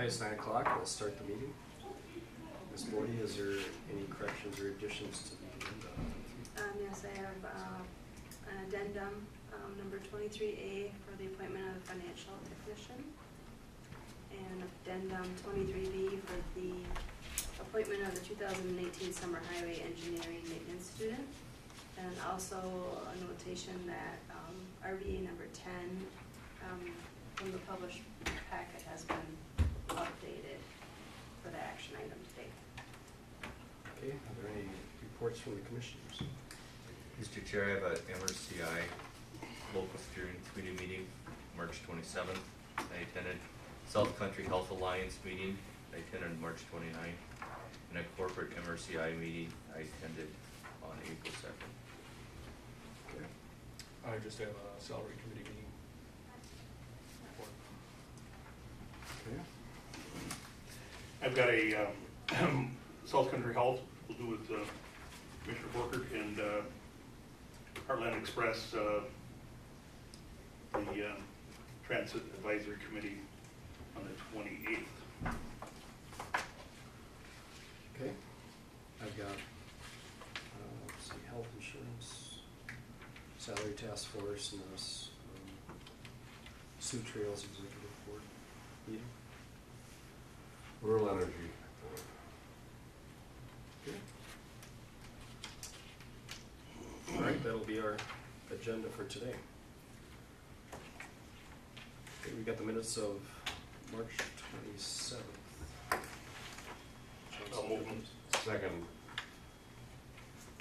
Alright, it's 9 o'clock, let's start the meeting. Ms. Bodie, is there any corrections or additions to the agenda? Yes, I have an addendum, number 23A for the appointment of a financial technician, and addendum 23B for the appointment of the 2018 summer highway engineering maintenance student, and also a notation that RVA number 10 from the published packet has been updated for the action item today. Okay, are there any reports from the commissioners? Mr. Chair, I have a MRCI local steering committee meeting, March 27th. I attended South Country Health Alliance meeting. I attended March 29th. And a corporate MRCI meeting I attended on April 2nd. Okay. I just have a salary committee meeting. Okay. I've got a South Country Health, we'll do with Commissioner Borkert and Heartland Express, the Transit Advisory Committee on the 28th. Okay, I've got, let's see, health insurance, salary task force, and this Sioux Trails Executive Board meeting. Rural energy. Okay. All right, that'll be our agenda for today. Okay, we got the minutes of March 27th. I'll move them. Second.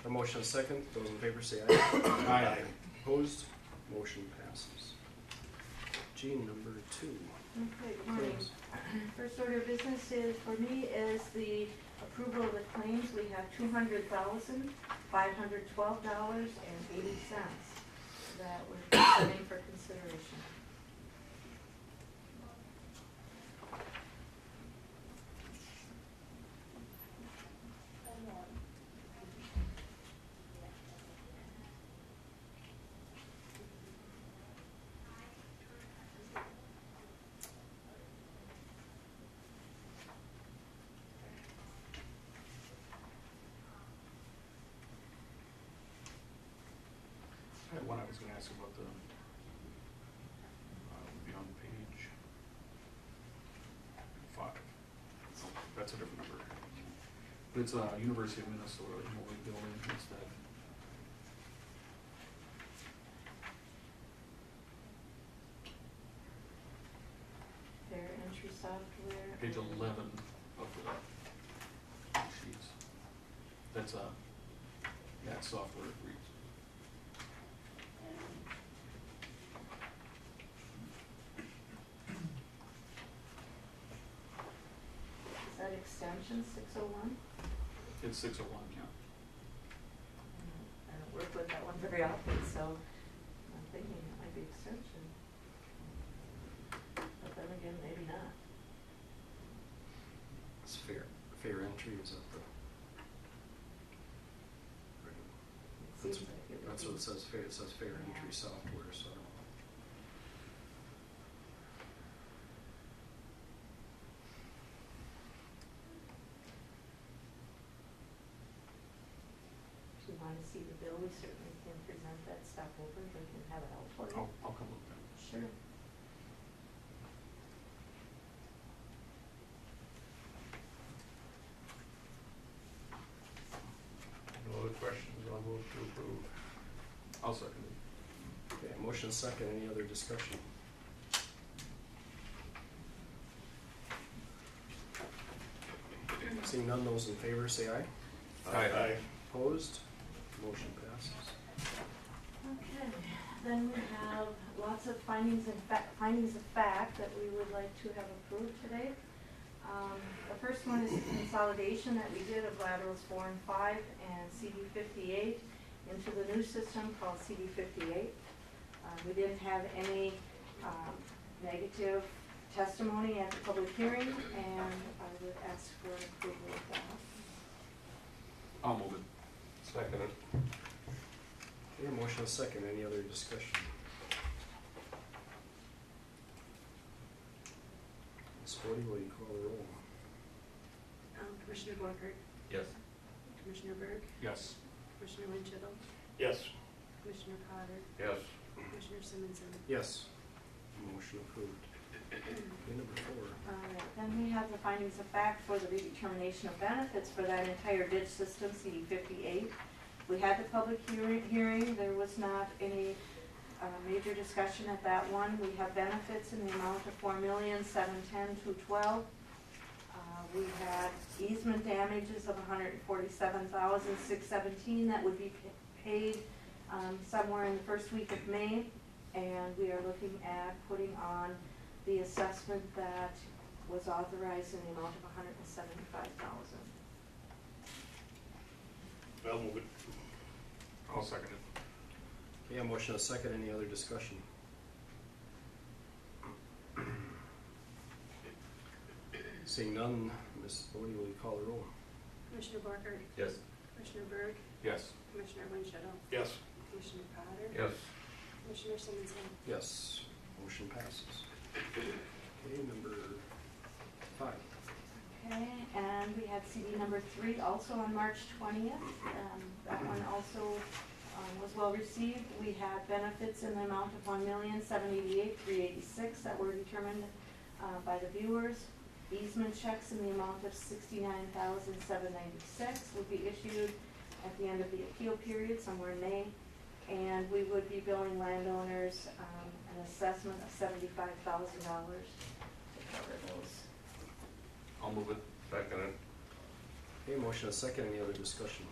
A motion second, those in favor say aye. Aye. Opposed, motion passes. Gene, number 2. Okay, good morning. First order of business is, for me, is the approval of the claims. We have $200,512.80 that we're presenting for consideration. I had one I was gonna ask about the, would be on page 5. Oh, that's a different number. But it's University of Minnesota, Moline building instead. Their entry software. Page 11 of the sheets. That's that software agrees. Is that extension 601? It's 601, yeah. I don't work with that one very often, so I'm thinking it might be extension. But then again, maybe not. It's fair entry, is that the? It seems like it would That's be. what it says, fair, it says fair entry software, so. If you want to see the bill, we certainly can present that stuff over, we can have it out for you. I'll come with that. Sure. No other questions, I'll move to approve. I'll second it. Okay, motion second, any other discussion? Seeing none, those in favor say aye. Aye. Opposed, motion passes. Okay, then we have lots of findings of fact that we would like to have approved today. The first one is the consolidation that we did of laterals 4 and 5 and CD 58 into the new system called CD 58. We didn't have any negative testimony at the public hearing, and I would ask for approval of that. I'll move it. Second it. Okay, motion second, any other discussion? Ms. Bodie, will you call the roll? Commissioner Borkert, Yes. Commissioner Berg, Yes. Commissioner Winchell, Yes. Commissioner Potter, Yes. Commissioner Simonson. Yes. Motion approved. Okay, number 4. Then we have the findings of fact for the redetermination of benefits for that entire ditch system, CD 58. We had the public hearing, there was not any major discussion at that one. We have benefits in the amount of $4,710,212. We had easement damages of $147,617 that would be paid somewhere in the first week of May. And we are looking at putting on the assessment that was authorized in the amount of $175,000. I'll move it. I'll second it. Okay, a motion, a second. Any other discussion? Seeing none, Ms. Bodie, will you call the roll? Commissioner Borkert, Yes. Commissioner Berg, Yes. Commissioner Winchell, Yes. Commissioner Potter, Yes. Commissioner Simonson. Yes. Motion passes. Okay, number 5. Okay, and we had CD number 3 also on March 20th. That one also was well received. We had benefits in the amount of $1,788,386 that were determined by the viewers. Easement checks in the amount of $69,796 would be issued at the end of the appeal period, somewhere in May. And we would be billing landowners an assessment of $75,000 to cover those. I'll move it. Second it. Okay, motion, a second. Any other discussion?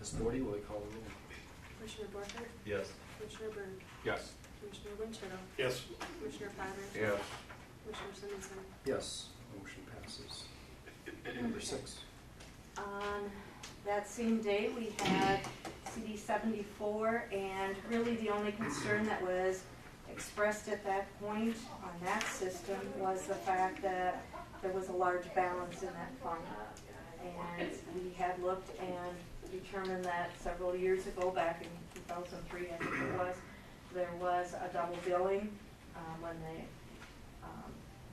Ms. Bodie, will you call the roll? Commissioner Borkert, Yes. Commissioner Berg, Yes. Commissioner Winchell, Yes. Commissioner Potter, Yes. Commissioner Simonson. Yes. Motion passes. Number 6. On that same day, we had CD 74, and really the only concern that was expressed at that point on that system was the fact that there was a large balance in that fund. And we had looked and determined that several years ago, back in 2003, I think it was a double billing when they,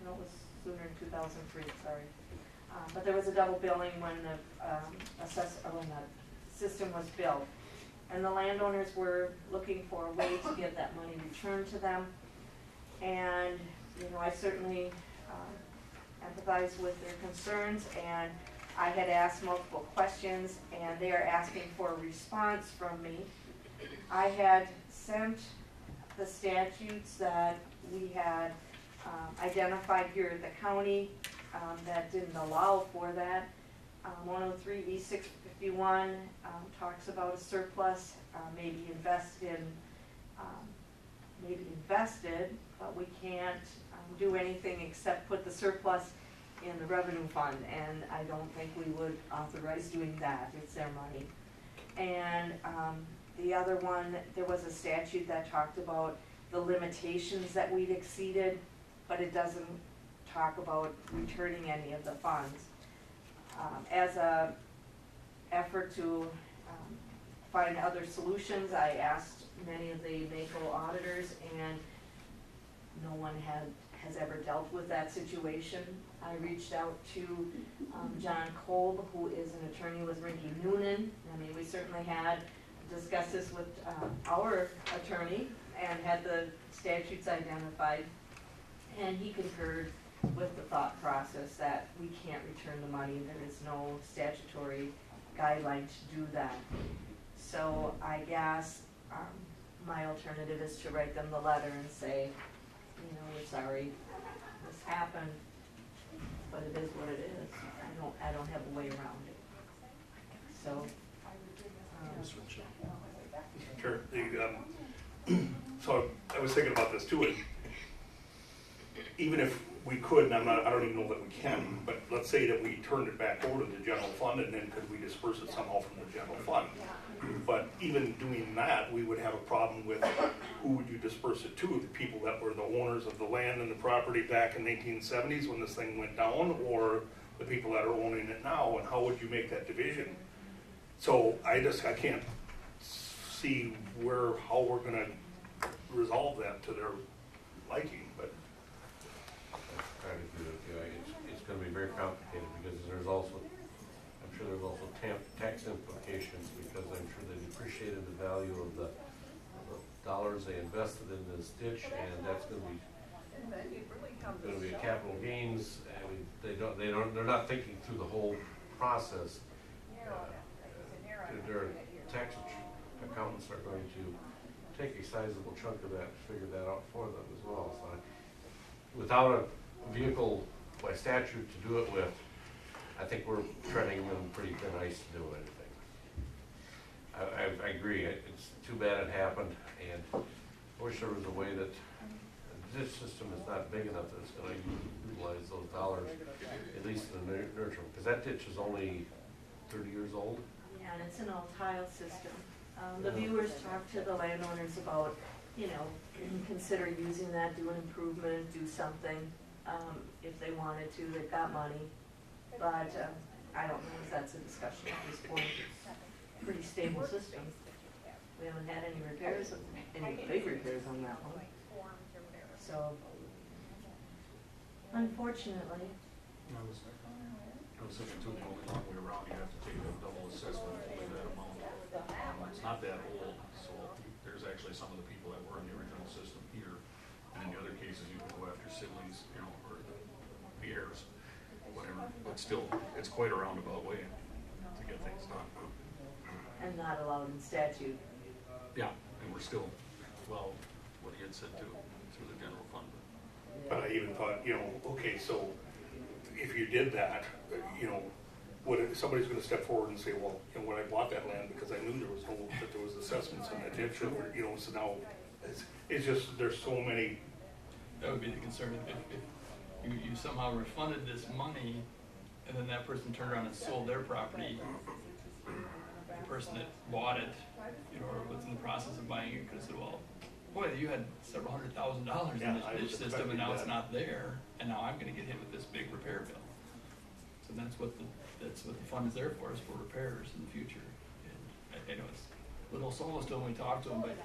no, it was sooner in 2003, sorry. But there was a double billing when the when the system was built. And the landowners were looking for a way to get that money returned to them. And, you know, I certainly empathize with their concerns, and I had asked multiple questions, and they are asking for a response from me. I had sent the statutes that we had identified here at the county that didn't allow for that. 103E651 talks about a surplus may be invested, but we can't do anything except put the surplus in the revenue fund, and I don't think we would authorize doing that. It's their money. And the other one, there was a statute that talked about the limitations that we'd exceeded, but it doesn't talk about returning any of the funds. As a effort to find other solutions, I asked many of the NACO auditors, and no one has ever dealt with that situation. I reached out to John Kolb, who is an attorney with Rinke Noonan. I mean, we certainly had discussed this with our attorney and had the statutes identified, and he concurred with the thought process that we can't return the money. There is no statutory guideline to do that. So I guess my alternative is to write them the letter and say, you know, we're sorry this happened, but it is what it is. I don't have a way around it. So. Ms. Winchell. Sure. So I was thinking about this too, and even if we could, and I don't even know that we can, but let's say that we turned it back over to the general fund, and then could we disperse it somehow from the general fund? But even doing that, we would have a problem with who would you disperse it to? The people that were the owners of the land and the property back in 1970s when this thing went down, or the people that are owning it now, and how would you make that division? So I can't see how we're gonna resolve that to their liking, but. I try to do it, it's gonna be very complicated, because there's also, I'm sure there's also tax implications, because I'm sure they depreciated the value of the dollars they invested in this ditch, and that's gonna be a capital gains, and they're not thinking through the whole process. Their tax accountants are going to take a sizable chunk of that, figure that out for them as well, so without a vehicle by statute to do it with, I think we're treading in pretty thin ice to do anything. I agree, it's too bad it happened, and I wish there was a way that this system is not big enough that it's gonna utilize those dollars, at least in the near term, because that ditch is only 30 years old. Yeah, and it's an all tile system. The viewers talked to the landowners about, consider using that, do an improvement, do something, if they wanted to, they've got money. But, I don't know if that's a discussion at this point. It's a pretty stable system. We haven't had any repairs, any big repairs on that one. So, unfortunately, I was thinking too, going a long way around, you have to take a double assessment for that amount. It's not that old, so there's actually some of the people that were in the original system here, and in the other cases, you can go after siblings, or the heirs, whatever, but still, it's quite a roundabout way to get things done. and not allowed in statute. Yeah, and we're still, well, what he had said too, through the general fund. But I even thought, okay, so if you did that, somebody's gonna step forward and say, well, when I bought that land, because I knew there was assessments in that ditch, so now, it's just, there's so many. That would be the concern, if you somehow refunded this money, and then that person turned around and sold their property, the person that bought it, or was in the process of buying it, could have said, well, boy, you had several $100,000 in this ditch system, and now it's not there, and now I'm gonna get hit with this big repair bill. So that's what the fund is there for, is for repairs in the future. And I know it's a little soulless to when we talk to them, but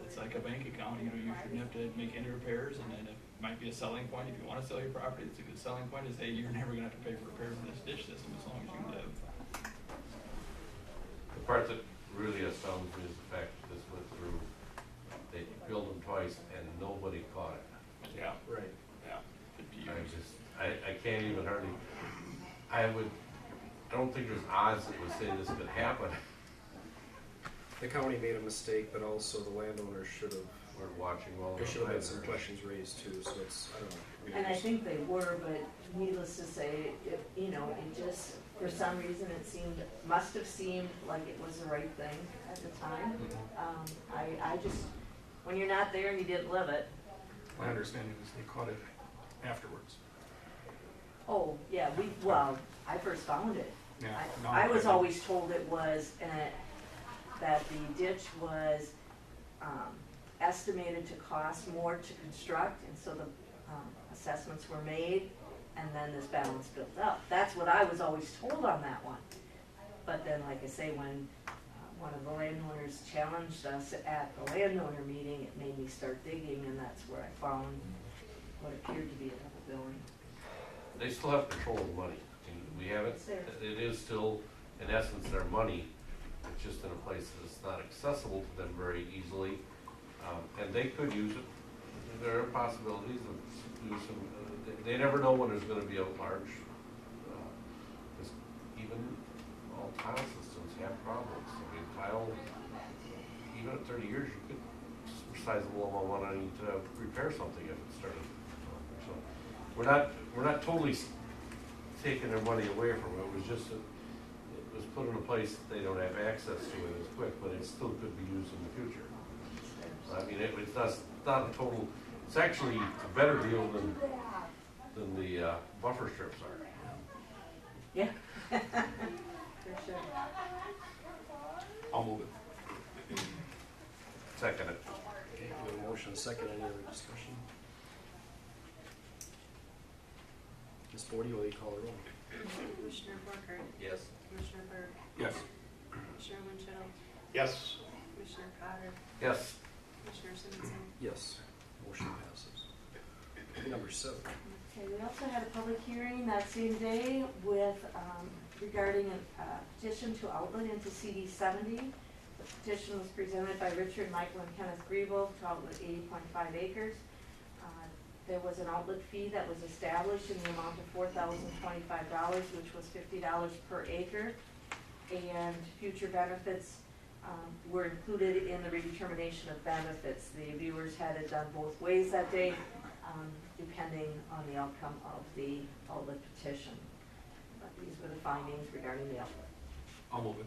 it's like a bank account, you shouldn't have to make any repairs, and then it might be a selling point. If you wanna sell your property, it's a good selling point, is, hey, you're never gonna have to pay for repairs in this ditch system as long as you live. The part that really astounds me is the fact that this went through, they drilled them twice and nobody caught it. Yeah, Right. yeah. Could be used. I can't even hardly, I don't think there's odds that would say this could happen. The county made a mistake, but also the landowner should have, We're watching well. there should have been some questions raised too, so it's, I don't know. And I think they were, but needless to say, it just, for some reason, must have seemed like it was the right thing at the time. I just, when you're not there and you didn't live it, My understanding is they caught it afterwards. oh, yeah, I first found it. Yeah. I was always told it was, that the ditch was, estimated to cost more to construct, and so the, assessments were made, and then this balance built up. That's what I was always told on that one. But then, like I say, when, one of the landowners challenged us at the landowner meeting, it made me start digging, and that's where I found what appeared to be a double billing. They still have control of the money. And we have it, It's theirs. it is still, in essence, their money. It's just in a place that's not accessible to them very easily. And they could use it. There are possibilities of use some, they never know when there's gonna be a large, because even all tile systems have problems. I mean, tile, even at 30 years, you could, sizable amount of money to repair something if it started. So, we're not totally taking their money away from it. It was just that it was put in a place that they don't have access to it as quick, but it still could be used in the future. I mean, it's not a total, it's actually a better deal than the buffer strips are. Yeah. For sure. I'll move it. Second it. Okay, we have a motion, a second, any other discussion? Ms. Bodie, will you call the roll? Commissioner Borkert, Yes. Commissioner Berg, Yes. Commissioner Winchell, Yes, also had a public hearing that same day with, regarding a petition to outlet into CD 70. The petition was presented by Richard, Michael, and Kenneth Grebo to outlet 80.5 acres. There was an outlet fee that was established in the amount of $4,025, which was $50 per acre. And future benefits were included in the redetermination of benefits. The viewers had it done both ways that day, depending on the outcome of the outlet petition. But these were the findings regarding the outlet. I'll move it.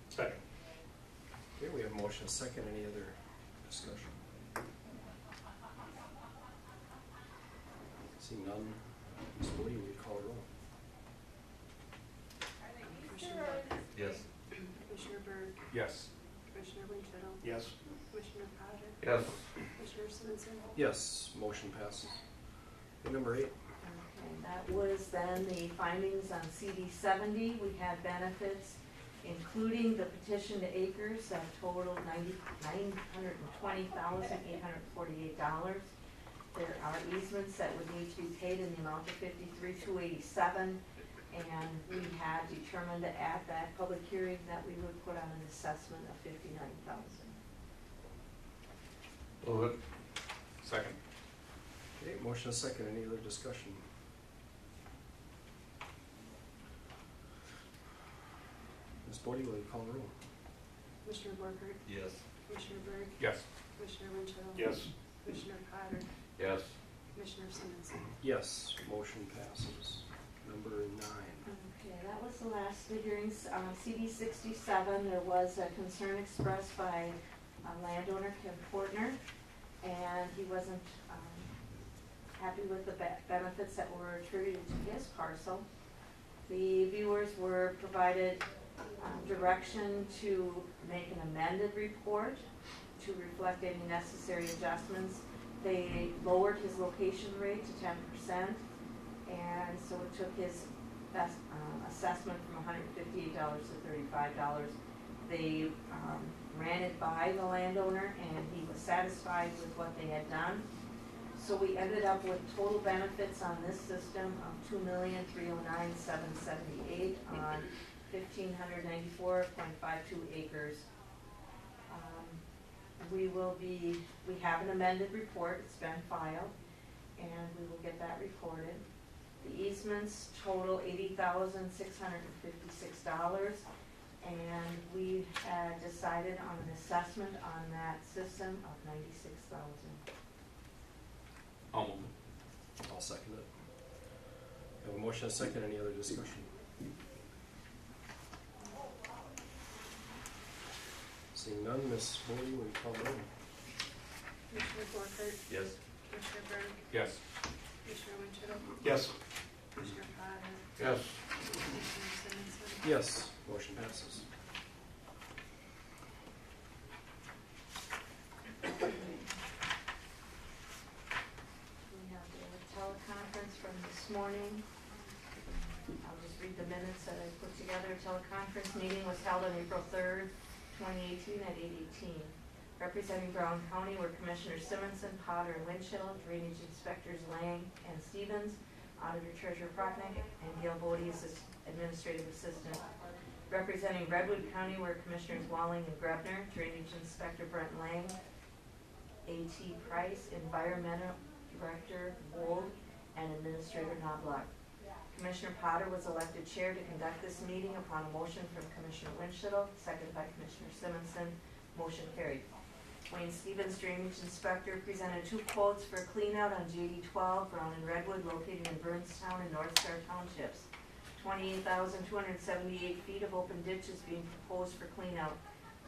Second. Okay, we have a motion second. Any other discussion? Seeing none, Ms. Bodie, will you call a roll? Commissioner Boyd? Yes. Commissioner Berg? Yes. Commissioner Winchell? Yes. Commissioner Potter? Yes. Commissioner Simmons? Yes, motion passes. Okay, number 8. Okay, that was then the findings on CD 70. We had benefits, including the petition to acres that totaled $920,848. There are easements that would need to be paid in the amount of $53,287, and we had determined at that public hearing that we would put on an assessment of $59,000. Move it. Second. Okay, motion second. Any other discussion? Ms. Bodie, will you call the roll? Commissioner Borkert? Yes. Commissioner Berg? Yes. Commissioner Winchell? Yes. Commissioner Potter? Yes. Commissioner Simmons? Yes, motion passes. Number 9. Okay, that was the last of the hearings. CD 67, there was a concern expressed by landowner Kim Portner, and he wasn't happy with the benefits that were attributed to his parcel. The viewers were provided direction to make an amended report to reflect any necessary adjustments. They lowered his location rate to 10%, and so it took his assessment from $158 to $35. They ran it by the landowner, and he was satisfied with what they had done. So we ended up with total benefits on this system of $2,309,778 on 1,594.52 acres. We have an amended report, it's been filed, and we will get that recorded. The easements total $80,656, and we had decided on an assessment on that system of $96,000. I'll move it. I'll second it. We have a motion second. Any other discussion? Seeing none, Ms. Bodie, will you call the roll? Commissioner Borkert? Yes. Commissioner Berg? Yes. Commissioner Winchell? Yes. Commissioner Potter? Yes. Commissioner Simmons? Yes, motion passes. We have the teleconference from this morning. I'll just read the minutes that I put together. Teleconference meeting was held on April 3rd, 2018 at 8:18. Representing Brown County were Commissioner Simonson, Potter, and Winchell, Drainage Inspectors Lang and Stevens, Auditor Treasurer Prochnick, and Gail Bodie as Administrative Assistant. Representing Redwood County were Commissioners Walling and Grebner, Drainage Inspector Brent Lang, A.T. Price, Environmental Director Wold, and Administrator Knobloch. Commissioner Potter was elected chair to conduct this meeting upon a motion from Commissioner Winchell, seconded by Commissioner Simonson. Motion carried. Wayne Stevens, Drainage Inspector, presented 2 quotes for cleanout on JD 12, Brown and Redwood, located in Burnstown and North Star Townships. 28,278 feet of open ditches being proposed for cleanout.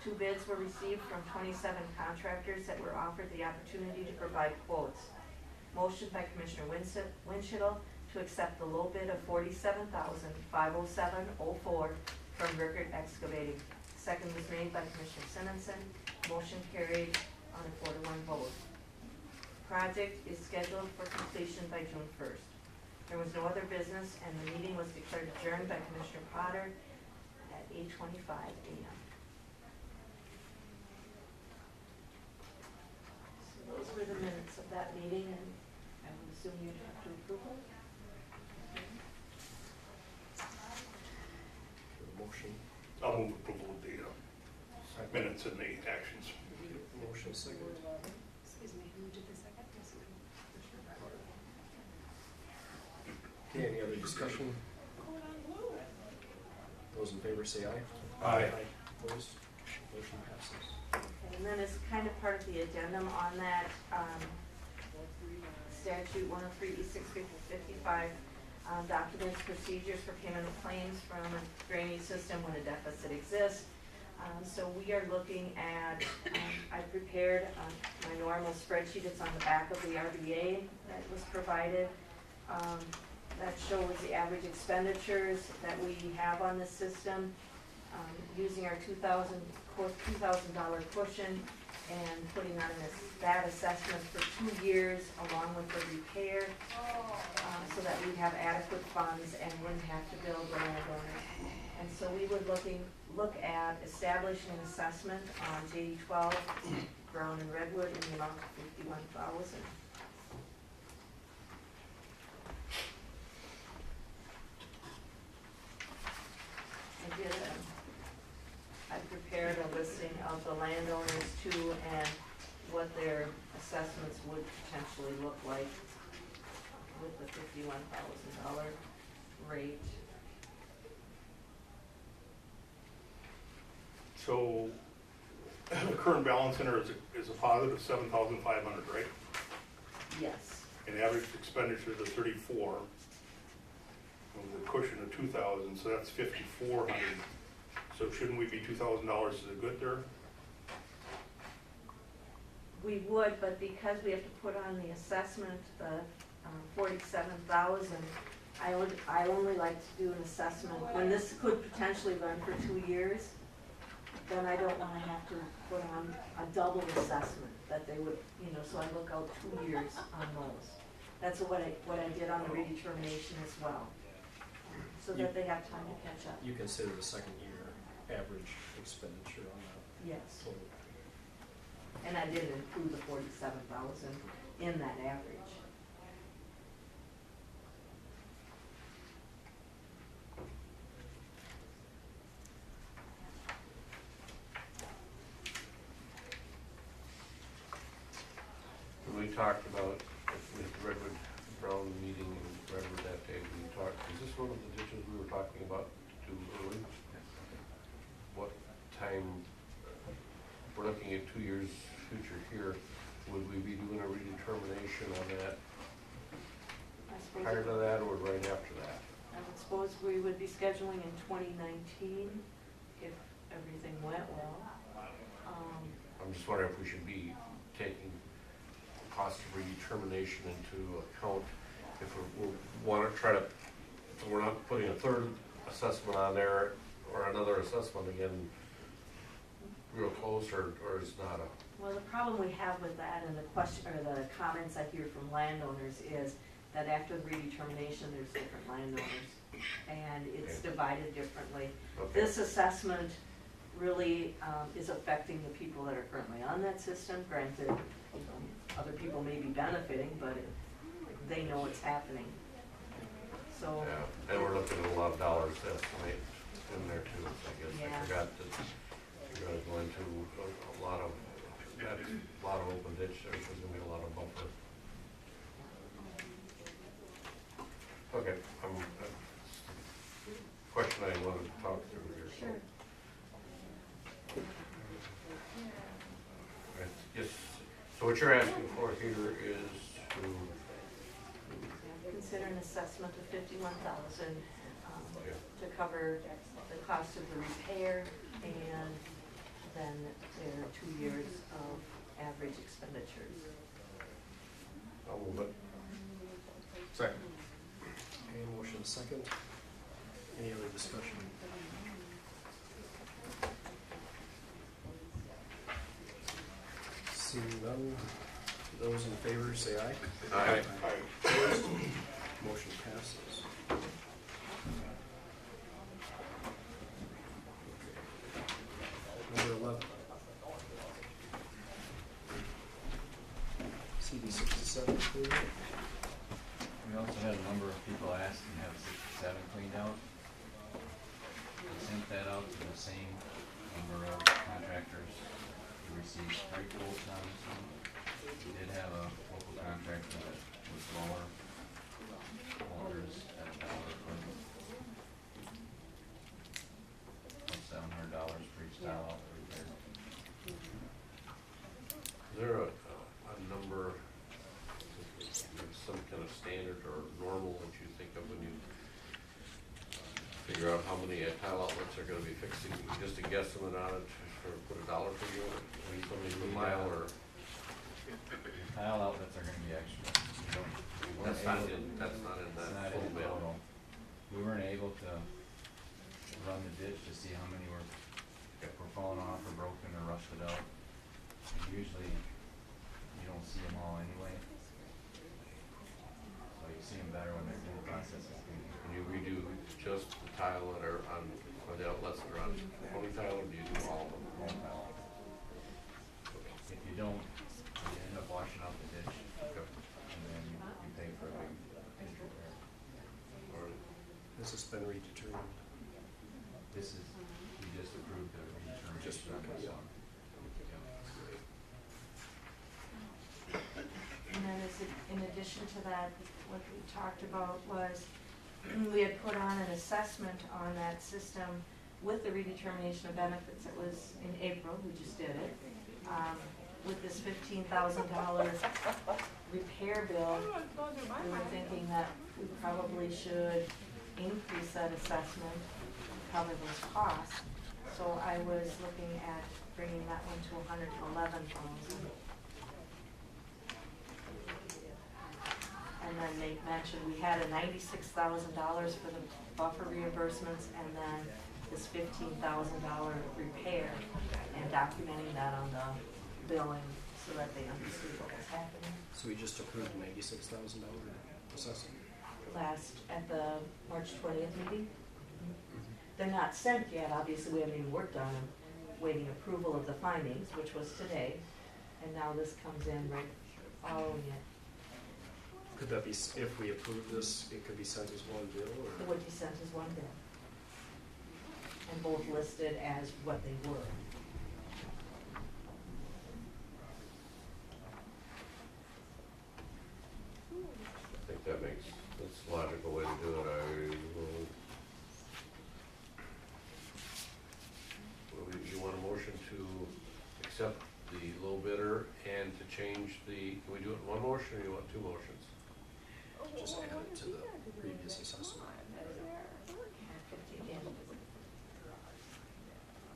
2 bids were received from 27 contractors that were offered the opportunity to provide quotes. Motion by Commissioner Winchell to accept the low bid of $47,507.04 from Rickert Excavating. Second was made by Commissioner Simonson. Motion carried on a 4-to-1 vote. Project is scheduled for completion by June 1st. There was no other business, and the meeting was declared adjourned by Commissioner Potter at 8:25 a.m. So those were the minutes of that meeting, and I would assume you'd have to approve it. bullets in the actions. Motion second. Excuse me, who did the second? Yes, Commissioner Barber. Okay, any other discussion? Those in favor say aye. Aye. Opposed? Motion passes. Okay, and then as kind of part of the addendum on that, statute 103E655, documents procedures for payment of claims from a drainage system when a deficit exists. So we are looking at, I prepared my normal spreadsheet, it's on the back of the RBA that was provided. That shows the average expenditures that we have on the system, using our $2,000 cushion and putting on that assessment for 2 years along with the repair, so that we'd have adequate funds and wouldn't have to bill the landowner. And so we would look at establishing an assessment on JD 12, Brown and Redwood in the amount of $51,000. I prepared a listing of the landowners too and what their assessments would potentially look like with the $51,000 rate. So the current balance in there is a positive 7,500, right? Yes. And average expenditures of 34. With a cushion of 2,000, so that's 5,400. So shouldn't we be $2,000 is a good there? We would, but because we have to put on the assessment, the 47,000, I only like to do an assessment, when this could potentially run for 2 years, then I don't wanna have to put on a double assessment that they would, so I look out 2 years on those. That's what I did on the redetermination as well, so that they have time to catch up. You consider the second year average expenditure on that Yes, total. and I didn't include the 47,000 in that average. When we talked about, with Redwood Brown meeting in Redwood that day, we talked, is this one of the ditches we were talking about too early? What time, we're looking at 2 years future here, would we be doing a redetermination on that I suppose prior to that or right after that? I would suppose we would be scheduling in 2019 if everything went well. I'm just wondering if we should be taking cost of redetermination into account if we want to try to, if we're not putting a third assessment on there or another assessment again real close, or is not a, Well, the problem we have with that and the question, or the comments I hear from landowners is that after the redetermination, there's different landowners and it's Okay. divided differently. okay. This assessment really is affecting the people that are currently on that system. Granted, other people may be benefiting, but they know what's happening. So, Yeah, and we're looking at a lot of dollars to estimate in there too, so I guess Yeah. I forgot that you're gonna go into a lot of, got a lot of open ditch there, so there's gonna be a lot of buffer. Okay, question I wanted to talk through here. so. sure. Yes, so what you're asking for here is to, Consider an assessment of 51,000 yeah, to cover the cost of the repair and then their 2 years of average expenditures. I'll move it. Second. Okay, motion second. Any other discussion? Seeing none, those in favor say aye. Aye. Opposed? Motion passes. Number 11. CD 67 approved. We also had a number of people ask to have 67 cleaned out. We sent that out to the same number of contractors contractors, we received 3 quotes on this one. We did have a local contractor that was lower, Walters at $1 per, $700 for each tile out repair. Is there a number, some kind of standard or normal that you think of when you figure out how many tile outlets are gonna be fixing, just a guesstimate on it, or put a dollar figure on it, I mean, something a mile or? Tile outlets are gonna be extra. We weren't That's not able- in, that's not in It's that not full in bill. total. We weren't able to run the ditch to see how many were falling off or broken or rusted out. Usually, you don't see them all anyway. So you see them better when they're doing the process. Can you redo just the tile that are on, or the outlets that are on Pony Tile, or do you do all of them? If you don't, you end up washing out the ditch, and then you pay for a big ditch repair. Or This has been redetermined. This is, we just approved the redetermination on this one. And then in addition to that, what we talked about was, we had put on an assessment on that system with the redetermination of benefits. It was in April, we just did it. With this $15,000 repair bill, we were thinking that we probably should increase that assessment, to cover those costs. So I was looking at bringing that one to $111,000. And then they mentioned we had a $96,000 for the buffer reimbursements, and then this $15,000 repair, and documenting that on the billing so that they understood what was happening. So we just approved a $96,000 assessment. At the March 20th meeting. They're not sent yet, obviously, we haven't even worked on them, waiting approval of the findings, which was today, and now this comes in right following it. Could that be, if we approve this, it could be sent as one bill, It or? would be sent as one bill. And both listed as what they were. I think that's a logical way to do it. You want a motion to accept the low bidder and to change the, can we do it in one motion, or you want 2 motions? Just add it to the previous assessment.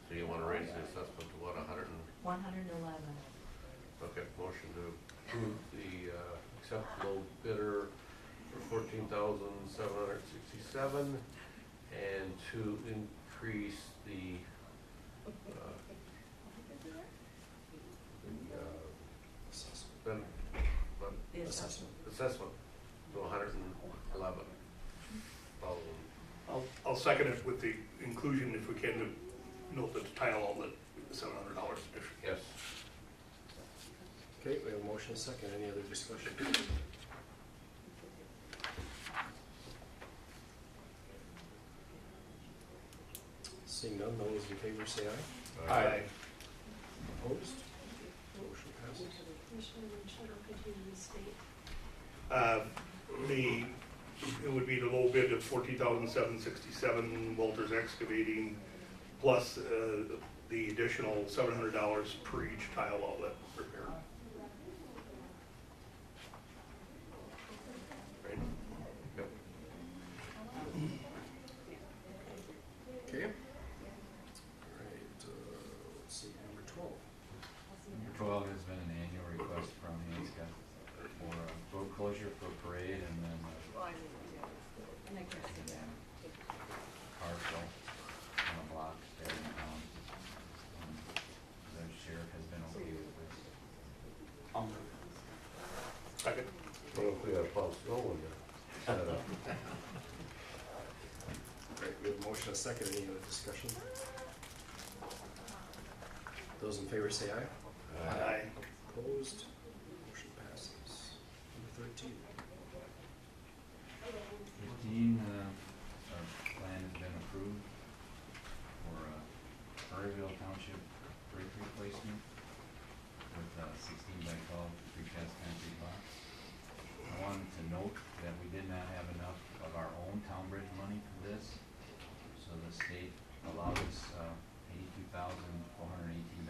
So you wanna raise the assessment to what, 100 and? 111. Okay, motion to approve the, accept low bidder for $14,767, and to increase the, Assessment. ben, what, The assessment. assessment to 111. I'll second it with the inclusion, if we can, to note that the tile outlet, $700 addition. Yes. Okay, we have a motion, and a second. Any other discussion? Seeing none, those in favor say aye. Aye. Opposed? Motion passes. Commissioner Machado, could you restate? It would be the low bid of $14,767, Walters Excavating, plus the additional $700 per each tile outlet repair. Right? Yep. Okay. All right, let's see, number 12. Number 12 has been an annual request from Hanscom for a road closure for parade, and then car show on a block there in town. The sheriff has been okay with this. Second. What if we have plow snow when you set it up? All right, we have a motion, and a second. Any other discussion? Those in favor say aye. Aye. Opposed? Motion passes. Number 13. 15, our plan has been approved for Murrayville Township Break replacement with a 16 by 12 precast concrete box. I wanted to note that we did not have enough of our own town bridge money for this, so the state allowed us $82,418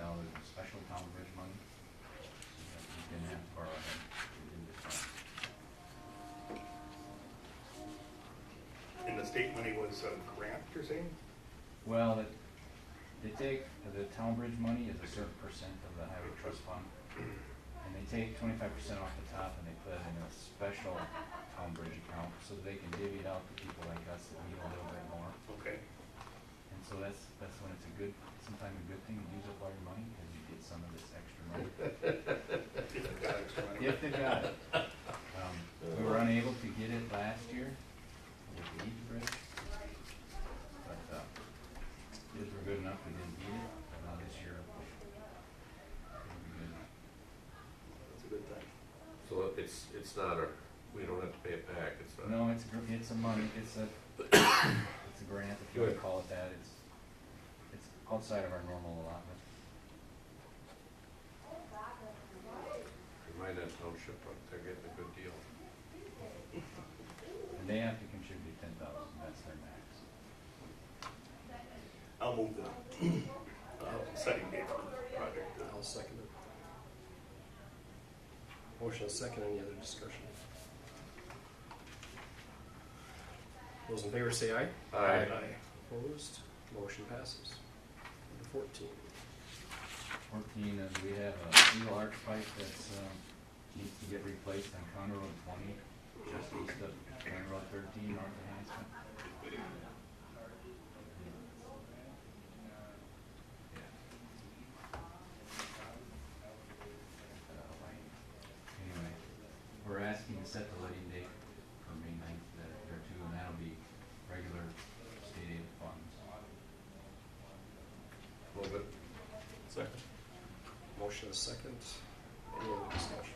of special town bridge money, so that we didn't have to borrow ahead to do this one. And the state money was a grant, you're saying? Well, they take, the town bridge money is a certain percent of the highway trust fund, and they take 25% off the top and they put it in a special town bridge account, so they can divvy it out to people like us that need a little bit more. Okay. And so that's when it's a good, sometimes a good thing to use up all your money, because you get some of this extra money. If they got extra money. If they got it. We were unable to get it last year with the Eaton Bridge, but, bids were good enough, we didn't need it, but now this year, it'll be good. That's a good thing. So it's not a, we don't have to pay it back, it's not. No, it's a money, it's a grant, if you wanna Good. call it that, it's outside of our normal allotment. Remind that township, they're getting a good deal. And they have to contribute 10,000, that's their max. I'll move the, setting date for the project. I'll second it. Motion is second, any other discussion? Those in favor say aye. Aye. Opposed, motion passes. Number 14. 14 is we have a steel arch pipe that's, needs to get replaced on County Road 20, just east of County Road 13, north of Hanson. Anyway, we're asking to set the letting date for May 9th there too, and that'll be regular state aid funds. Move it. Second. Motion is second, any other discussion?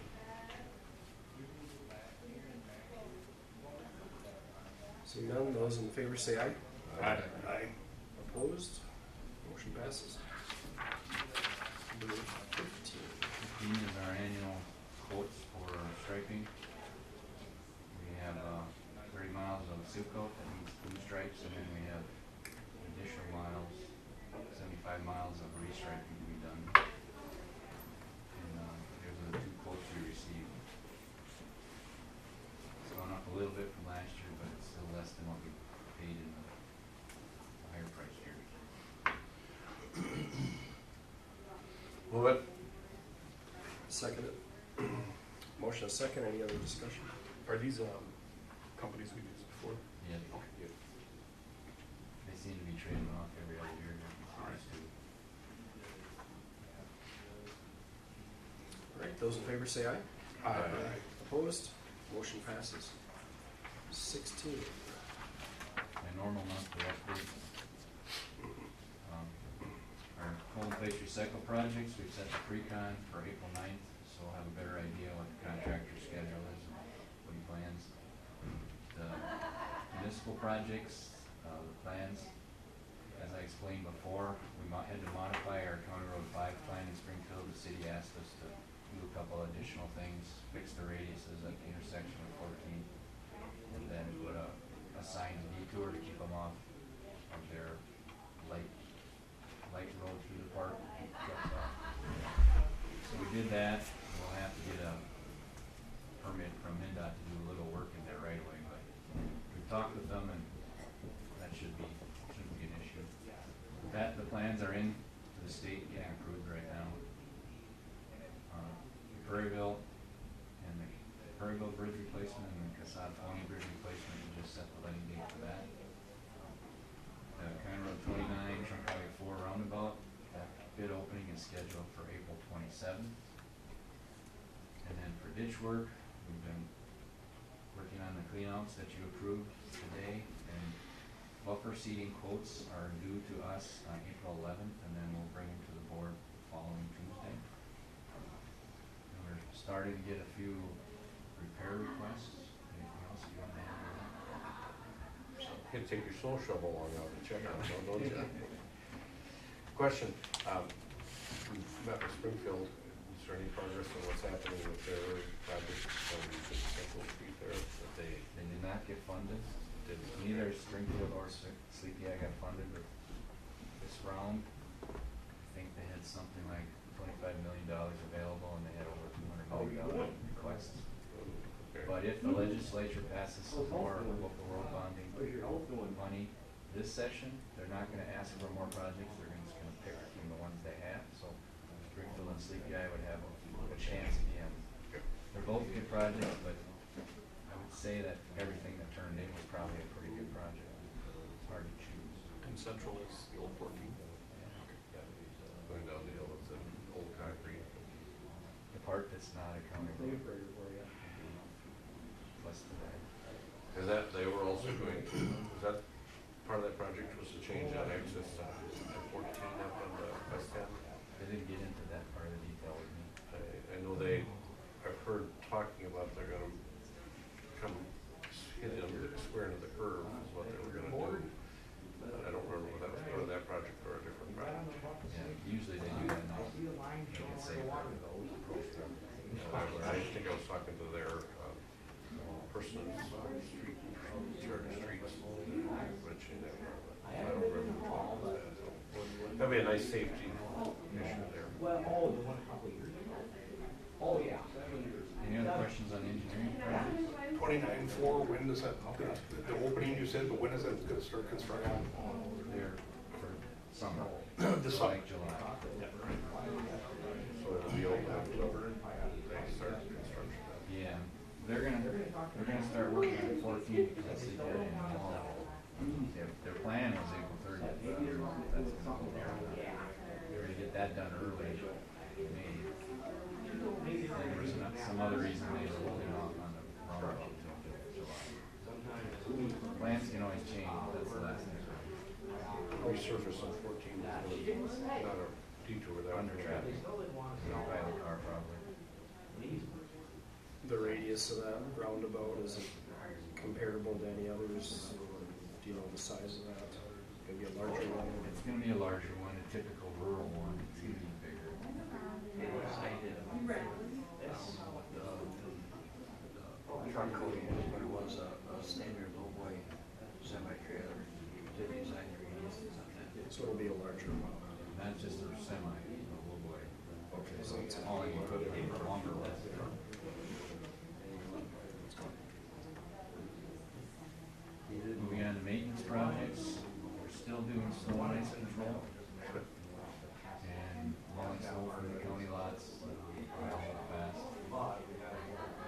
Seeing none, those in favor say aye. Aye. Aye. Opposed, motion passes. Number 15. 15 is our annual quotes for striping. We have 30 miles of seal coat that needs blue stripes, and then we have additional miles, 75 miles of restriping to be done. And there's the two quotes we received. It's gone up a little bit from last year, but it's still less than what we paid in the higher price years. Move it. Second it. Motion is second, any other discussion? Are these, companies we've used before? Yeah, Okay. they seem to be trading off every other year. All right, those in favor say aye. Aye. Opposed, motion passes. 16. My normal monthly update. Our home place recycle projects, we've set the pre-con for April 9th, so we'll have a better idea what the contractor's schedule is and what he plans. The municipal projects, the plans, as I explained before, we had to modify our County Road 5 plan in Springfield. The city asked us to do a couple additional things, fix the radiuses at the intersection of 14, and then put a signed detour to keep them off of their light road through the park. So we did that. We'll have to get a permit from MnDOT to do a little work in there right away, but we've talked with them and that shouldn't be an issue. The plans are in to the state getting approved right now. Prairieville and the Prairieville bridge replacement and the Casad Pony bridge replacement, we just set the letting date for that. The County Road 29, Trunk Highway 4 roundabout, that bid opening is scheduled for April 27th. And then for ditch work, we've been working on the cleanouts that you approved today, and buffer seeding quotes are due to us on April 11th, and then we'll bring them to the board following Tuesday. And we're starting to get a few repair requests. Anything else you want to add? You can take your snow shovel along out and check on it, don't you? Question, met with Springfield, is there any progress on what's happening with their project on Central Street there, that They did not get funded. Neither Springfield or Sleepy Eye got funded with this round. I think they had something like $25 million available and they had over $200 million requests. Okay. But if the legislature passes some more local road bonding money this session, they're not gonna ask for more projects, they're just gonna pick from the ones they have, so Springfield and Sleepy Eye would have a chance at the end. They're both good projects, but I would say that everything that turned in was probably a pretty good project. It's hard to choose. And Central is the old 14. Going down the hill, it's an old concrete. The part that's not accounted for west of that. And that, they were also going to, was that, part of that project was to change that access to 14 up on the west end? They didn't get into that part of the detail with me. I know they, I've heard talking about they're gonna come hit into the square into the curve is what they were gonna do. I don't remember whether that was part of that project or a different project. Yeah, usually they do that now. Make it safer. I think I was talking to their person in street, charge of streets, mentioning that. I don't remember which one it was at, so that'd be a nice safety issue there. Any other questions on engineering? 29-4, when does that, the opening you said, but when is that gonna start construction? There for summer. This summer. Like July. So it'll be open October, they start construction. Yeah, they're gonna start working on 14th because they did it in the fall. Their plan was April 30th, but I don't know if that's gonna go there. They were to get that done early, May. And there was some other reason they were holding off on the roundabout until July. Plans can always change, but that's the last thing. Resurface on 14 is not a detour without. Under traffic, by the car probably. The radius of that roundabout, is it comparable to any others? Do you know the size of that? Gonna be a larger one? It's gonna be a larger one, a typical rural one, it's gonna be bigger. Truck coating is what it was, a standard lowboy semi-trailer to design the radius on that. So it'll be a larger one. Not just a semi, a little boy. Okay, so it's All you put in a longer one. Moving on to maintenance projects, we're still doing snow and ice control. And mowing snow from the county lots, fast.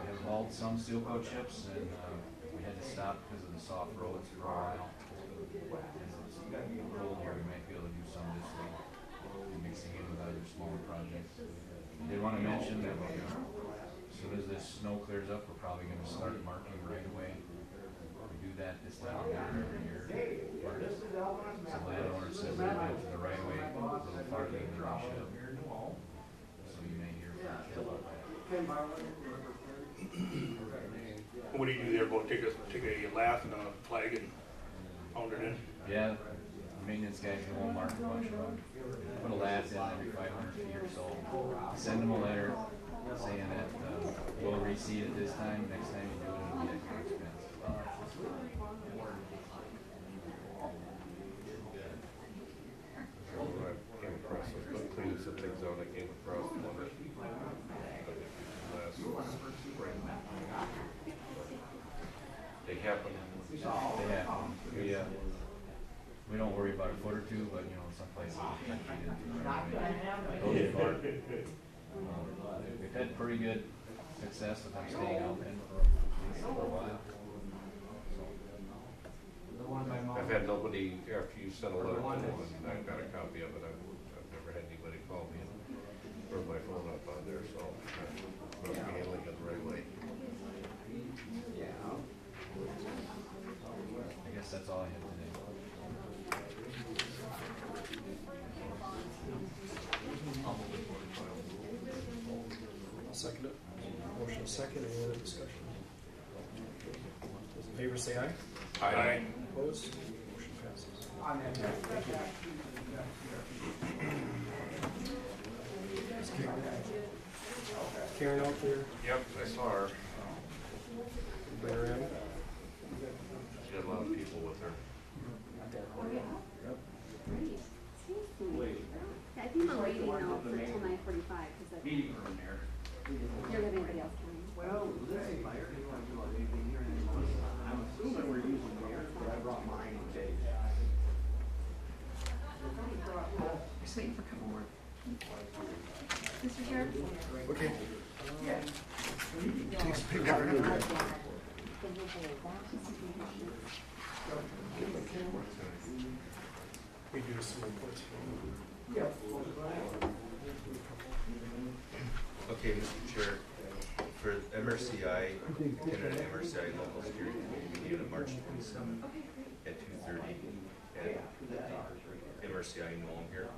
We have hauled some steel coat chips and, we had to stop because of the soft roads for a while. As it's cold here, we might be able to do some this week, mixing in with other smaller projects. I did want to mention that we, as soon as this snow clears up, we're probably gonna start marking right away. We do that this time of year every year. Some landowners said we went to the right of way a little farther than we should. So you may hear from Phil about that. What do you do there, go take a lath and a flag and pound it in? Yeah, the maintenance guys will mark a bunch of them. Put a lath in every 500 feet or so. Send them a letter saying that we'll reseed it this time. Next time you do it, it'll be at your expense. When I came across, I was cleaning some things out, I came across one that last spring. They happen. Yeah. We don't worry about a foot or two, but you know, some places it's 10 feet into the right of way. We've had pretty good success with them staying open for a while. I've had nobody, after you sent a letter to them, and I've got a copy of it, I've never had anybody call me and bring my phone up on there, so I must be handling it the right way. I guess that's all I have today. I'll second it. Motion second, any other discussion? Those in favor say aye. Aye. Opposed? Motion passes. Karen out there, Yep, I saw her. bring her in. She had a lot of people with her. I think I'm waiting now for till 9:45, because I. Meeting room there. You don't have anybody else coming? Well, let's see, Mayor, do you want to do anything here? I'm assuming we're using theirs, but I brought mine today. Just waiting for a couple more. Mr. Sheriff? Okay. We do some reports. Okay, Mr. Chair, for MRCI, attended an MRCI local steering committee meeting on March 27th at 2:30 at MRCI Nome here.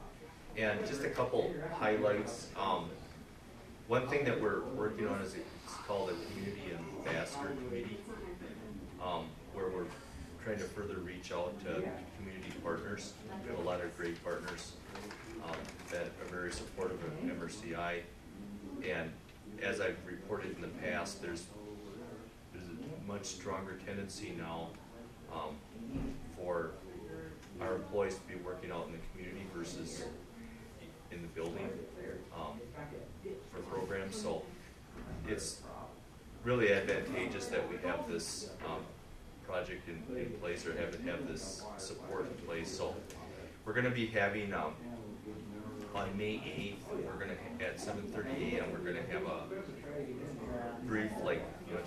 And just a couple highlights. One thing that we're working on is it's called a Community Ambassador Committee, where we're trying to further reach out to community partners. We have a lot of great partners that are very supportive of MRCI. And as I've reported in the past, there's a much stronger tendency now for our employees to be working out in the community versus in the building for programs. So it's really advantageous that we have this project in place, or have this support in place. So we're going to be having on May 8th, we're going to at 7:30 a.m. we're going to have a brief,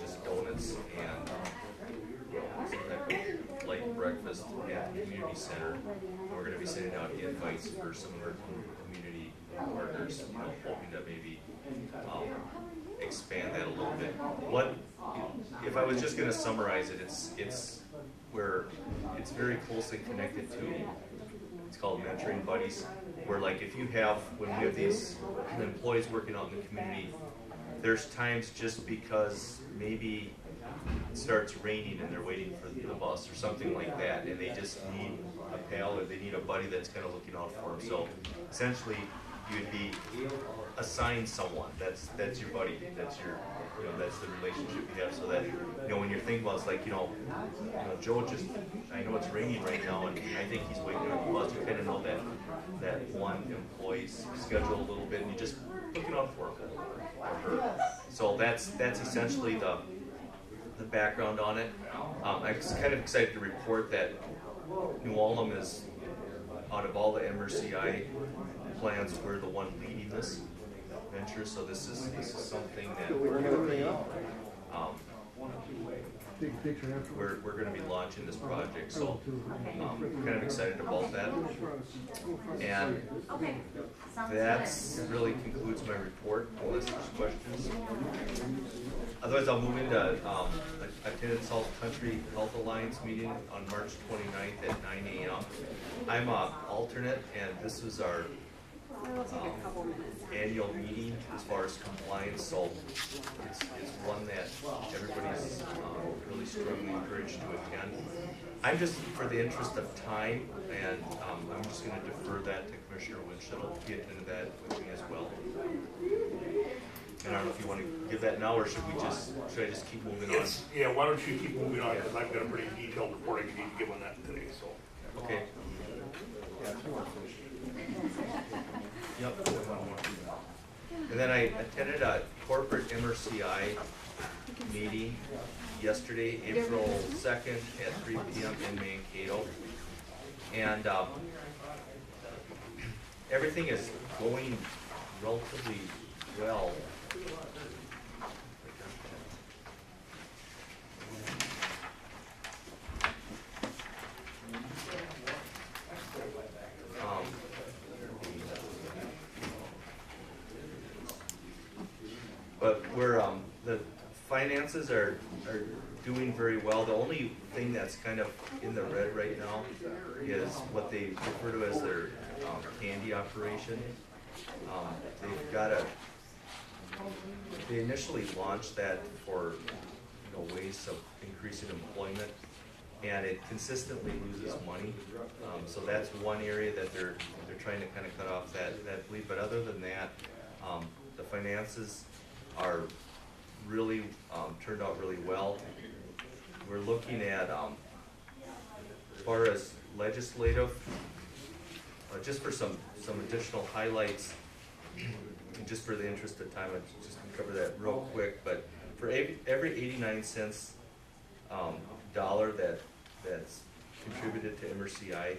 just donuts and some type of light breakfast at the community center. And we're going to be sending out invites for some of our community partners, hoping to maybe expand that a little bit. If I was just going to summarize it, it's very closely connected to, it's called mentoring buddies, where when we have these employees working out in the community, there's times just because maybe it starts raining and they're waiting for the bus or something like that, and they just need a pal, or they need a buddy that's kind of looking out for them. So essentially, you'd be assigned someone that's your buddy, that's the relationship you have, so that when you're thinking about it's Joe just, I know it's raining right now and I think he's waiting on the bus. You kind of know that one employee's schedule a little bit, and you just looking out for him or her. So that's essentially the background on it. I'm kind of excited to report that New Ulm is, out of all the MRCI plans, we're the one leading this venture. So this is something that we're going to be we're going to be launching this project. So I'm kind of excited about that. And that really concludes my report, unless there's questions. Otherwise, I'll move into attended South Country Health Alliance meeting on March 29th at 9 a.m. I'm an alternate, and this was our It'll take a couple minutes. annual meeting as far as compliance, so it's one that everybody's really strongly encouraged to attend. I'm just, for the interest of time, and I'm just going to defer that to Commissioner Winchell to get into that with me as well. And I don't know if you want to give that now, or should I just keep moving on? Yeah, why don't you keep moving on, because I've got a pretty detailed report I need to give on that today, so. Okay. Yep. And then I attended a corporate MRCI meeting yesterday, April 2nd at 3 p.m. in Mankato. And everything is going relatively well. But we're the finances are doing very well. The only thing that's kind of in the red right now is what they refer to as their candy operation. They initially launched that for ways of increasing employment, and it consistently loses money. So that's one area that they're trying to kind of cut off that bleed. But other than that, the finances are really, turned out really well. We're looking at, as far as legislative, just for some additional highlights, and just for the interest of time, I'm just gonna cover that real quick, but for every 89 cents dollar that's contributed to MRCI,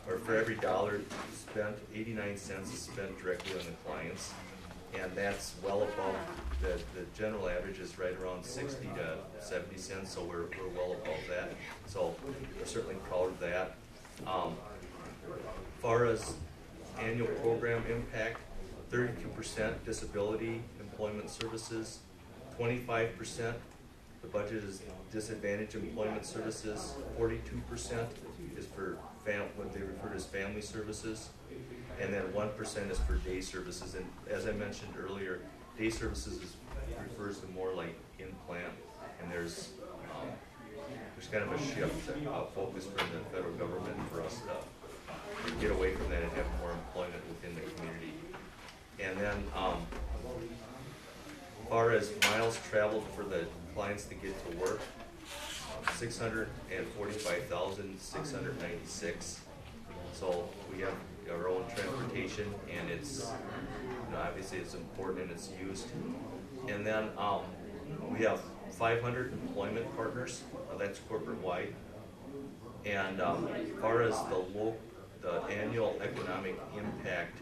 or for every dollar spent, 89 cents is spent directly on the clients. And that's well above, the general average is right around 60 to 70 cents, so we're well above that. So we're certainly proud of that. Far as annual program impact, 32% disability employment services, 25% the budget is disadvantaged employment services, 42% is for what they refer to as family services, and then 1% is for day services. And as I mentioned earlier, day services refers to more like in-plant, and there's kind of a shift of focus from the federal government for us to get away from that and have more employment within the community. And then as far as miles traveled for the clients to get to work, 645,696. So we have our own transportation, and it's, obviously it's important and it's used. And then we have 500 employment partners. That's corporate wide. And as far as the annual economic impact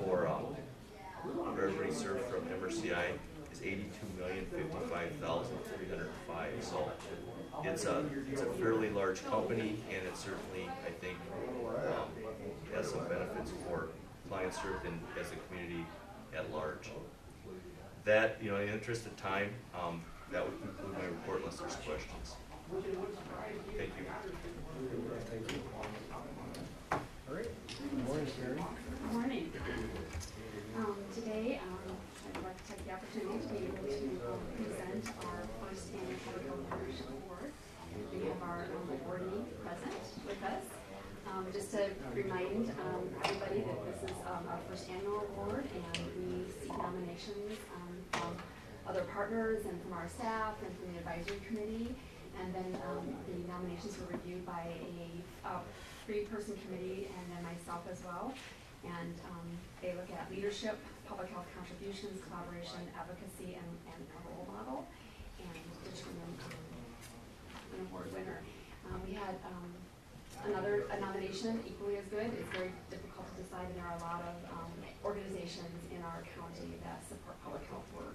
for everybody served from MRCI is 82,055,305. So it's a fairly large company, and it certainly, I think, has some benefits for clients served and as a community at large. That, in the interest of time, that would conclude my report unless there's questions. Thank you. Thank you. All right. Good morning, Karen. Good morning. Today, I'd like to take the opportunity to be able to present our first annual Public Health Partnership Award. We have our awardee present with us. Just to remind everybody that this is our first annual award, and we seek nominations from other partners and from our staff and from the advisory committee. And then the nominations were reviewed by a three-person committee and then myself as well. And they look at leadership, public health contributions, collaboration, advocacy, and a role model, and determine an award winner. We had a nomination equally as good. It's very difficult to decide, and there are a lot of organizations in our county that support public health work,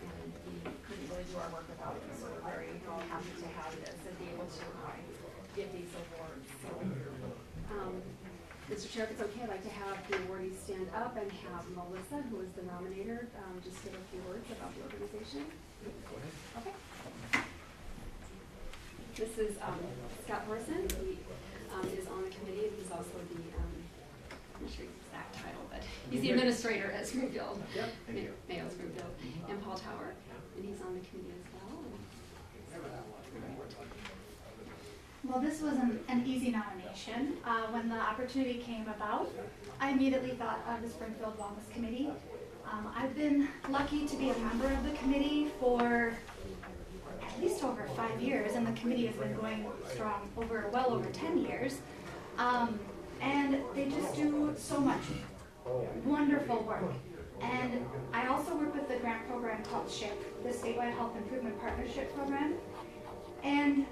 and we couldn't really do our work without it. So we're very happy to have this and be able to give these awards. So, Mr. Chair, if it's okay, I'd like to have the awardees stand up and have Melissa, who is the nominator, just give a few words about the organization. Go ahead. Okay. This is Scott Horson. He is on the committee, and he's also the, I'm not sure his exact title, but he's the administrator at Springfield. Yep. Thank you. Mayo Springfield, and Paul Tower, and he's on the committee as well. Well, this was an easy nomination. When the opportunity came about, I immediately thought of the Springfield Wellness Committee. I've been lucky to be a member of the committee for at least over 5 years, and the committee has been going strong well over 10 years. And they just do so much wonderful work. And I also work with the grant program called SHIP, the Statewide Health Improvement Partnership Program. And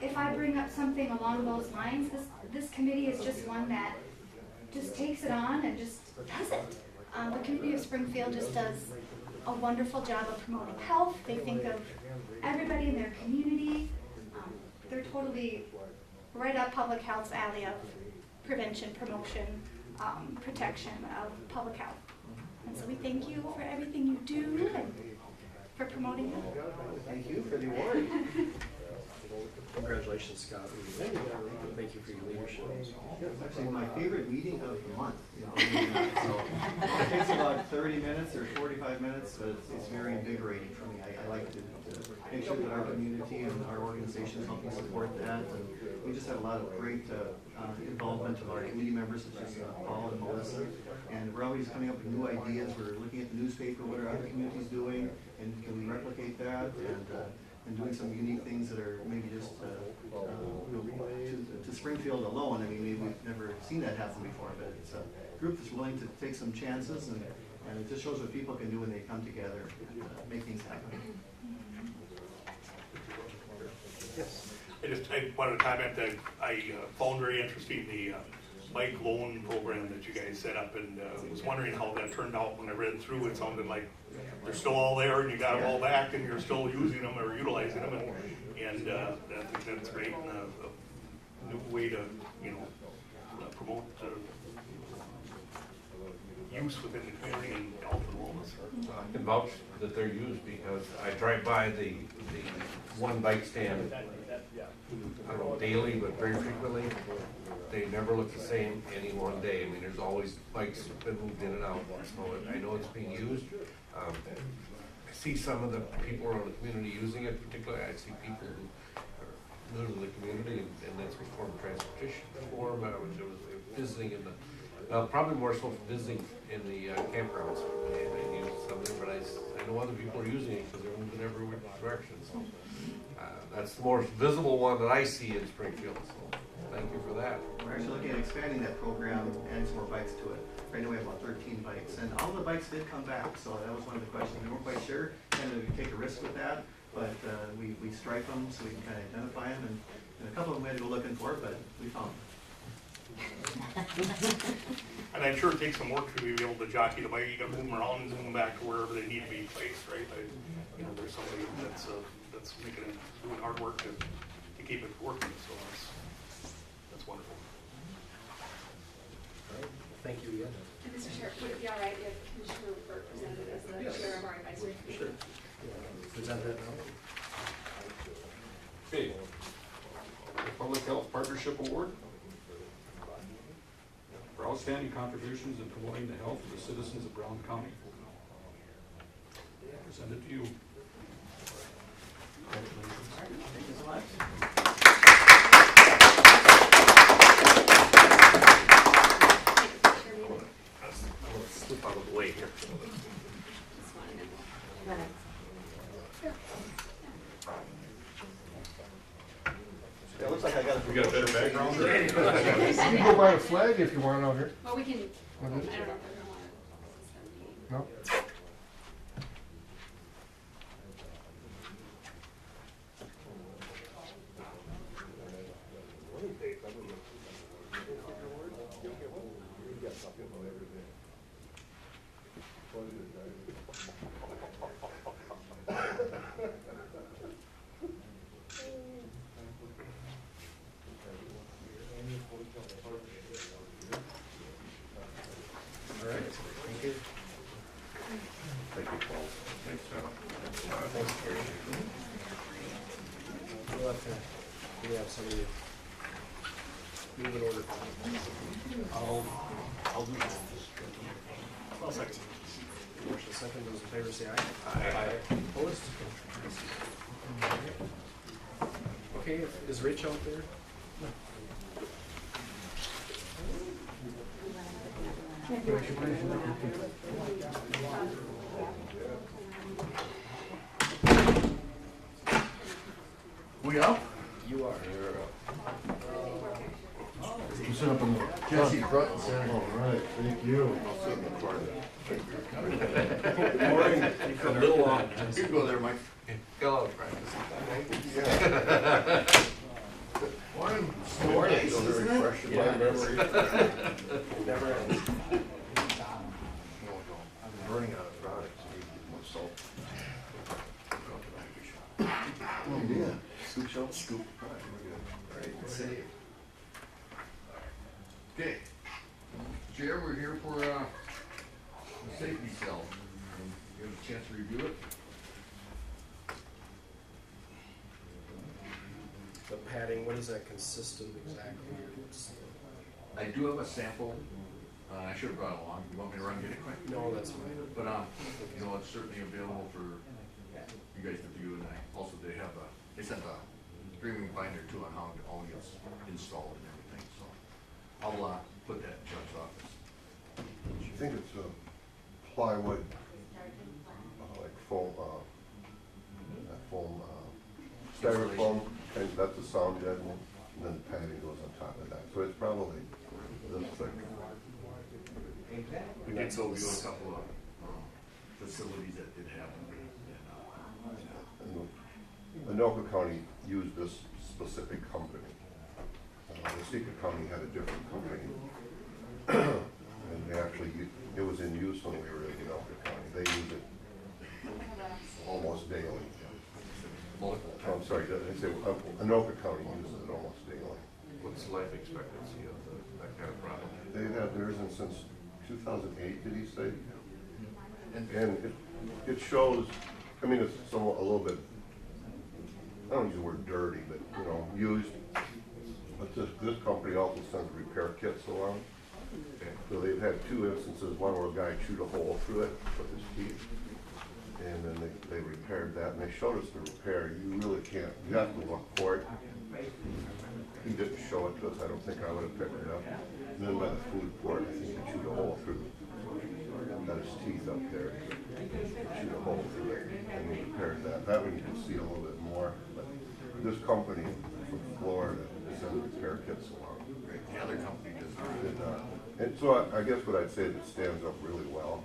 if I bring up something along those lines, this committee is just one that just takes it on and just does it. The community of Springfield just does a wonderful job of promoting health. They think of everybody in their community. They're totally right up public health's alley of prevention, promotion, protection of public health. And so we thank you for everything you do and for promoting health. Thank you for the award. Congratulations, Scott. Thank you for your leadership. It's actually my favorite meeting of the month. So it takes about 30 minutes or 45 minutes, but it's very invigorating for me. I like to make sure that our community and our organization is helping support that. And we just have a lot of great involvement of our committee members, such as Paul and Melissa. process. And we're always coming up with new ideas, we're looking at the newspaper, what are other communities doing, and can we replicate that, and doing some unique things that are maybe just, to Springfield alone. I mean, maybe we've never seen that happen before, but it's a group that's willing to take some chances, and it just shows what people can do when they come together and make things happen. Yes. I wanted to comment that I found very interesting the bike loan program that you guys set up, and was wondering how that turned out. When I read through, it sounded like they're still all there, and you got them all back, and you're still using them or utilizing them, and I think that's great, and a new way to, you know, promote use within the community and health and wellness. I can vouch that they're used because I drive by the one bike stand, I don't know, daily, but very frequently. They never look the same any one day. I mean, there's always bikes been moved in and out, so I know it's being used. I see some of the people around the community using it, particularly I see people who are new to the community, and that's what form of transportation for them. I was visiting in the, probably more so visiting in the campgrounds, and I use some of them, but I know other people are using it because they're moving every which direction. So that's the most visible one that I see in Springfield. So thank you for that. We're actually looking at expanding that program, adding some more bikes to it. Right now we have about 13 bikes, and all the bikes did come back, so that was one of the questions. We weren't quite sure, and we take a risk with that, but we stripe them so we can kind of identify them, and a couple of them we had to go looking for, but we found them. And I'm sure it takes some work to be able to jockey the bike, you gotta move them around and move them back to wherever they need to be placed, right? You know, there's somebody that's doing hard work to keep it working, so that's wonderful. All right, thank you again. And Mr. Chair, would it be all right if Commissioner Burke presented as the Yes. chair of our advisory committee? Sure. Yeah, present that now. Okay. The Public Health Partnership Award for outstanding contributions in promoting the health of the citizens of Brown County. Present it to you. Thank you so much. Slip out of the way here. It looks like I got We got a better background? You can go by the flag if you want out here. Well, we can, I don't know if Okay. we're gonna want to. No? All right, thank you. Thank you, Paul. Thanks, Thanks, Gary. We'll have to, we have somebody move in order. I'll do that. I'll second. Motion second, those in favor say aye. Aye. Opposed? Okay, is Rich out there? We up? You are. You sit up in the Jesse front and center. All right, thank you. A little long. You go there, Mike. Go practice. Morning. Morning. Very fresh in my memory. Never ends. I'm running out of products. More salt. Oh, yeah. Scoop shell? Scoop. All right, we're good. All right, let's see. Okay. Chair, we're here for, the safety cell. You have a chance to review it? The padding, what does that consist of exactly? I do have a sample. I should have brought it along. You want me to run get it quick? No, that's fine. But, you know, it's certainly available for you guys to view, and I also they sent a streaming binder too on how it all gets installed and everything, so I'll put that in Chuck's office. I think it's plywood, like foam, not foam, styrofoam, and that's a sound jet, and then the padding goes on top of that. So it's probably this thick. We did go view a couple of facilities that did have them. Anoka County used this specific company. Wasika County had a different company. And they actually, it was in use when we were in Anoka County. They use it almost daily. Oh, I'm sorry, I say Anoka County uses it almost daily. What's the life expectancy of that kind of product? They've had theirs since 2008, did he say? And it shows, I mean, it's somewhat, a little bit, I don't use the word dirty, but, you know, used. But this company also sends repair kits along. Okay. So they've had two instances, one where a guy chewed a hole through it with his teeth. And then they repaired that, and they showed us the repair. You really can't, you have to look for it. He didn't show it to us. I don't think I would have picked it up. And then by the food court, I think he chewed a hole through, got his teeth up there. Chewed a hole through it, and we repaired that. That one you can see a little bit more. But this company from Florida sent repair kits along. The other company does not. Did not. And so I guess what I'd say is it stands up really well.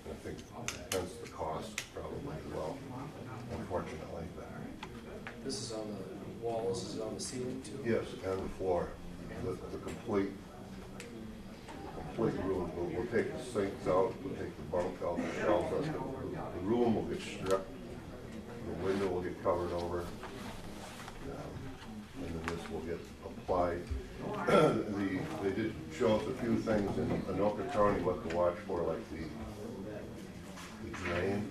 I think hence the cost probably as well, unfortunately. But This is on the walls, is it on the ceiling too? yes, and the floor, the complete room. We'll take the sinks out, we'll take the bunk out, the shelves out. The room will get stripped, the window will get covered over, and then this will get applied. They did show us a few things in Anoka County, what to watch for, like the drain.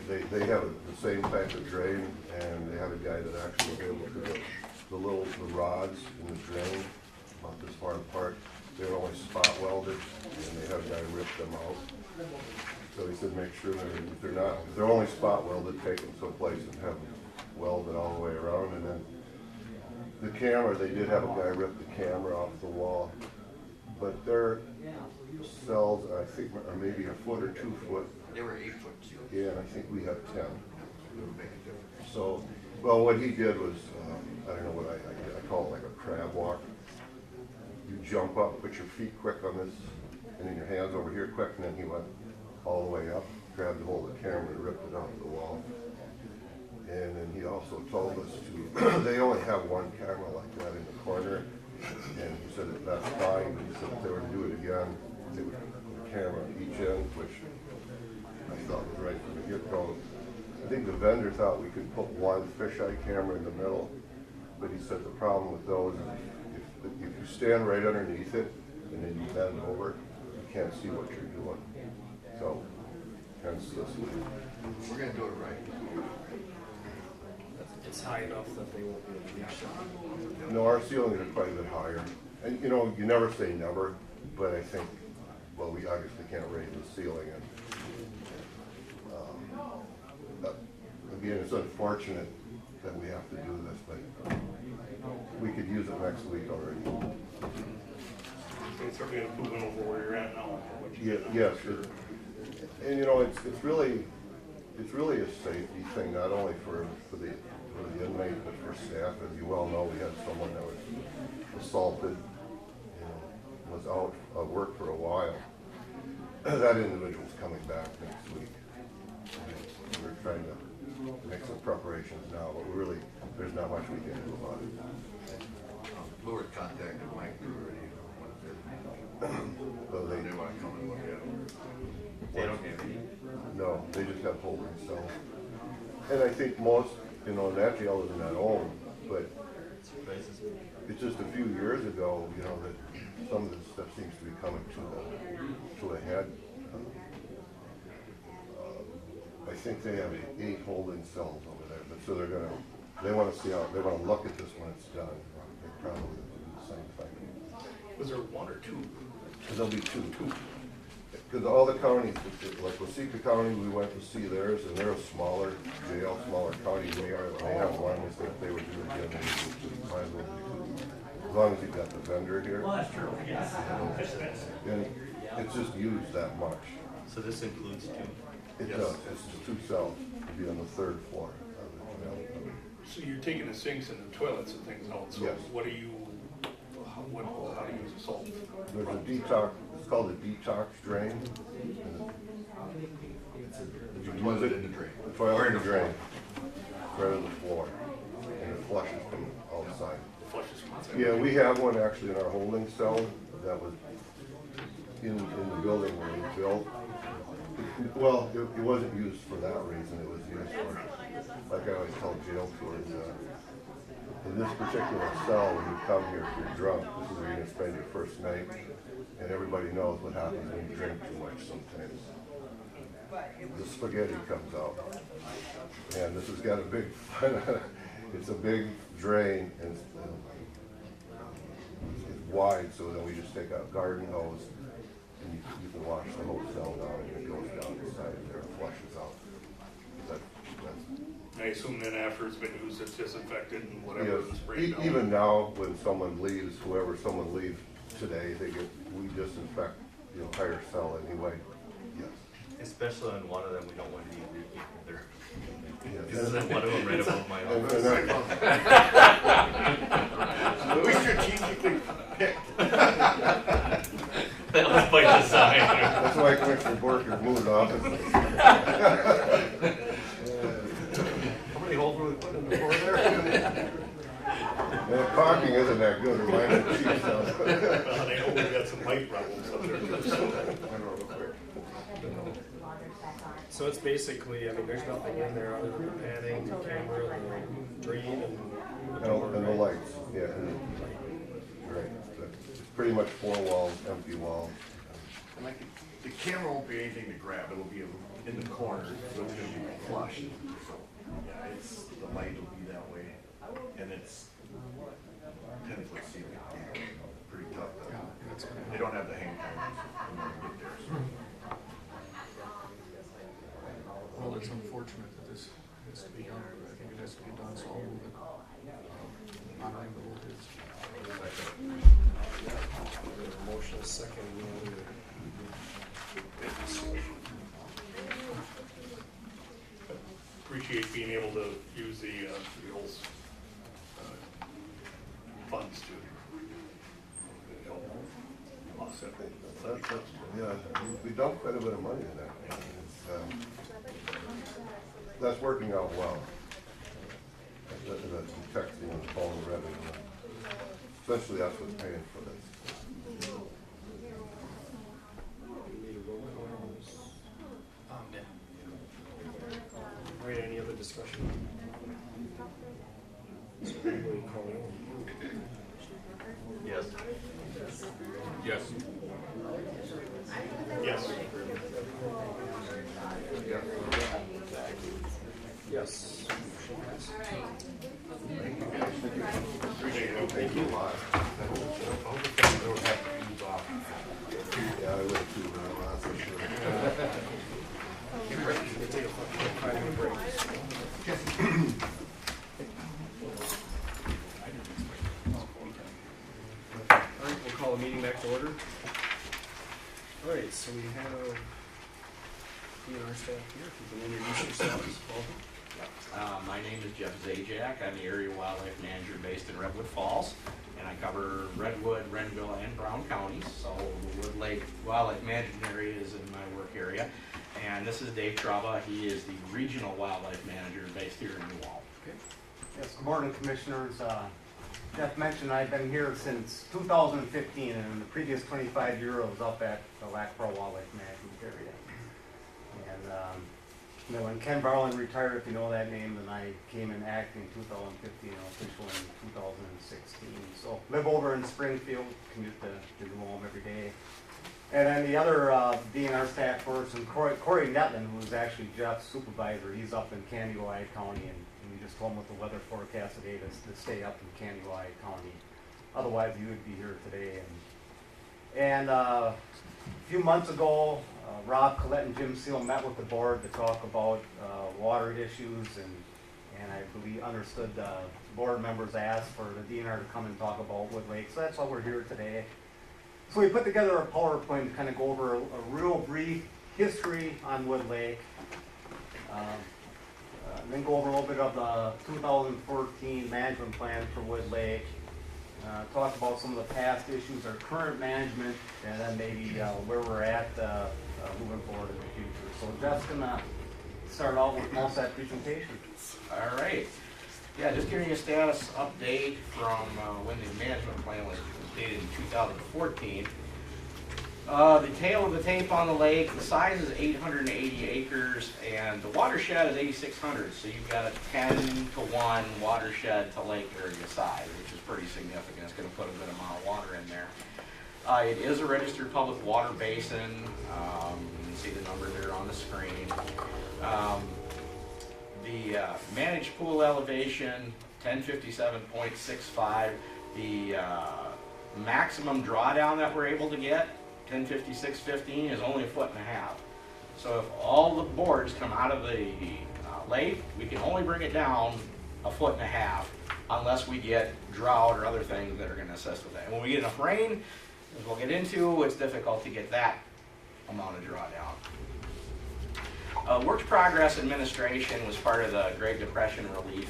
They have the same type of drain, and they had a guy that actually was able to get the rods in the drain about this far apart. They were only spot welded, and they had a guy rip them out. So he said, make sure if they're only spot welded, take them someplace and have them welded all the way around. And then the camera, they did have a guy rip the camera off the wall, but their cells, I think, are maybe a foot or 2 foot. They were 8 foot. Yeah, and I think we have 10. So, well, what he did was, I don't know what I call it, like a crab walk. You jump up, put your feet quick on this, and then your hands over here quick, and then he went all the way up, grabbed hold of the camera and ripped it off the wall. And then he also told us to, they only have one camera like that in the corner, and he said that that's fine, but he said if they were to do it again, they would put a camera on each end, which I thought was right from the get-go. I think the vendor thought we could put one fisheye camera in the middle, but he said the problem with those is if you stand right underneath it and then you bend over, you can't see what you're doing. So, hence this. We're gonna do it right. It's high enough that they won't be able to reach it. No, our ceilings are quite a bit higher. And you know, you never say never, but I think, well, we obviously can't raise the ceiling. And again, it's unfortunate that we have to do this, but we could use it next week already. It's certainly an improvement over where you're at now. Yes, and you know, it's really a safety thing, not only for the inmate, but for staff. As you well know, we had someone that was assaulted, was out of work for a while. That individual's coming back next week. And we're trying to make some preparations now, but there's not much we can do about it. Lord contacted Mike already. So They want to come and look at them. They don't have any. No, they just have holding cells. And I think most, you know, that jail isn't that old, but it's just a few years ago, you know, that some of this stuff seems to be coming to a head. I think they have 8 holding cells over there, but so they want to see how, they want to look at this when it's done. They probably do the same thing. Was there 1 or 2? There'll be 2. Because all the counties, like Wasika County, we went to see theirs, and they're a smaller jail, smaller county than we are. They have one, we think they would do it again, might as well do 2. As long as you've got the vendor here. Well, that's true, yes. And It's just used that much. So this includes two? It Yes. does, it's just 2 cells, it'd be on the 3rd floor of the jail. So you're taking the sinks and the toilets and things out, so Yes. what do you, how do you use the salt? There's a detox, it's called a detox drain. and The you toilet use it- in the drain. The toilet in the drain, right on the floor, and it flushes from outside. Flushes from outside? Yeah, we have one actually in our holding cell that was in the building where we built. Well, it wasn't used for that reason, it was used for, like I always tell jail kids, in this particular cell, when you come here if you're drunk, this is where you're gonna spend your first night, and everybody knows what happens when you drink too much sometimes. The spaghetti comes out, and this has got a big, it's a big drain, and it's wide, so then we just take a garden hose, and you can wash the whole cell down, and it goes down the side there and flushes out. That's, I assume then after it's been used, it's disinfected and whatever yes, is sprayed down? even now, when someone leaves, someone leaves today, we disinfect the entire cell anyway, yes. Especially on one of them, we don't want any leaking either. Yes. Isn't one of them right above my And- office? and We strategically picked. That was by design. That's why Commissioner Borker moved office. How many holes were we putting in the floor there? The caulking isn't that good, or mine is cheap, so. Well, they know we got some light problems up there. So it's basically, I mean, there's nothing in there other than the padding, the camera, the drain, And the lights, yeah, and, right, it's pretty much 4 walls, empty walls. And like, the camera won't be anything to grab, it'll be in the corner, so it's gonna be flush. So, yeah, the light will be that way, and it's 10-foot ceiling, pretty tough though. They don't have the hang time when you get there, so. Well, it's unfortunate that this has to be done, but I think it has to be done, so I'll move it. Honoring the vote is. motion is second, any other discussion? Appreciate being able to use the old funds to help offset. Yeah, we dumped quite a bit of money in that. It's, that's working out well. That's texting and phone revenue. Especially us with paying for this. We need a roll call on this. Yeah. All right, any other discussion? So everybody call in. Yes. Yes. Yes. Yes. Motion passes. Appreciate it. Thank you. Yeah, I would too, that's for sure. We'll take a 5-minute break. All right, we'll call the meeting back to order. All right, so we have our staff here, if you can introduce yourselves, welcome. My name is Jeff Zajac. I'm the area wildlife manager based in Redwood Falls, and I cover Redwood, Renville, and Brown counties. So the Wood Lake Wildlife Management area is in my work area. And this is Dave Traba. He is the regional wildlife manager based here in New Ulm. Yes, good morning, Commissioners. Jeff mentioned I've been here since 2015, and in the previous 25 years I was up at the Lac Pro Wildlife Management area. And you know, when Ken Barlin retired, if you know that name, then I came in acting in 2015 and official in 2016. So live over in Springfield, commute to New Ulm every day. And then the other DNR staff person, Corey Netlin, who was actually Jeff's supervisor, he's up in Candy-Lehigh County, and we just told him with the weather forecast today to stay up in Candy-Lehigh County. Otherwise, he would be here today. And a few months ago, Rob Collette and Jim Seal met with the board to talk about water issues, and I believe understood board members asked for the DNR to come and talk about Wood Lake. So that's why we're here today. So we put together a PowerPoint to kind of go over a real brief history on Wood Lake. Then go over a little bit of the 2014 management plan for Wood Lake. Talk about some of the past issues, our current management, and then maybe where we're at moving forward in the future. So Jeff's gonna start off with most of that presentation. All right. Yeah, just giving you a status update from when the management plan was dated in 2014. The tail of the tape on the lake, the size is 880 acres, and the watershed is 8,600. So you've got a 10-to-1 watershed to lake area size, which is pretty significant. It's going to put a good amount of water in there. It is a registered public water basin. You can see the number there on the screen. The managed pool elevation, 1057.65. The maximum drawdown that we're able to get, 1056.15, is only 1.5 feet. So if all the boards come out of the lake, we can only bring it down 1.5 feet unless we get drought or other things that are going to assist with that. And when we get enough rain, as we'll get into, it's difficult to get that amount of drawdown. Works Progress Administration was part of the Great Depression relief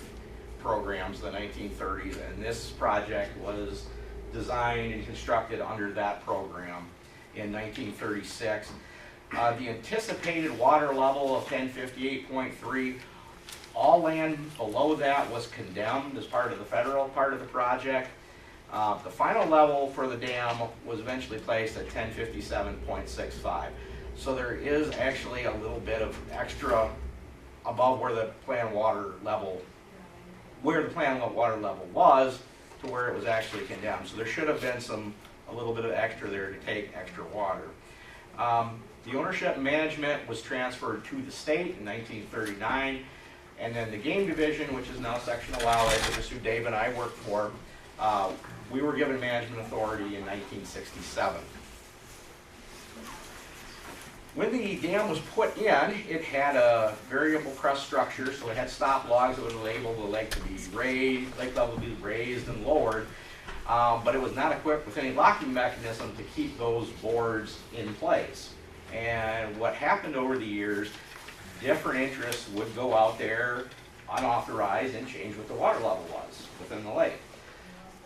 programs of the 1930s, and this project was designed and constructed under that program in 1936. The anticipated water level of 1058.3, all land below that was condemned as part of the federal part of the project. The final level for the dam was eventually placed at 1057.65. So there is actually a little bit of extra above where the planned water level, was to where it was actually condemned. So there should have been a little bit of extra there to take extra water. The ownership and management was transferred to the state in 1939, and then the game division, which is now Section of Wow Lake, which is who Dave and I worked for, we were given management authority in 1967. When the dam was put in, it had a variable crust structure, so it had stop logs that would enable the lake to be raised, lake level to be raised and lowered, but it was not equipped with any locking mechanism to keep those boards in place. And what happened over the years, different interests would go out there unauthorized and change what the water level was within the lake.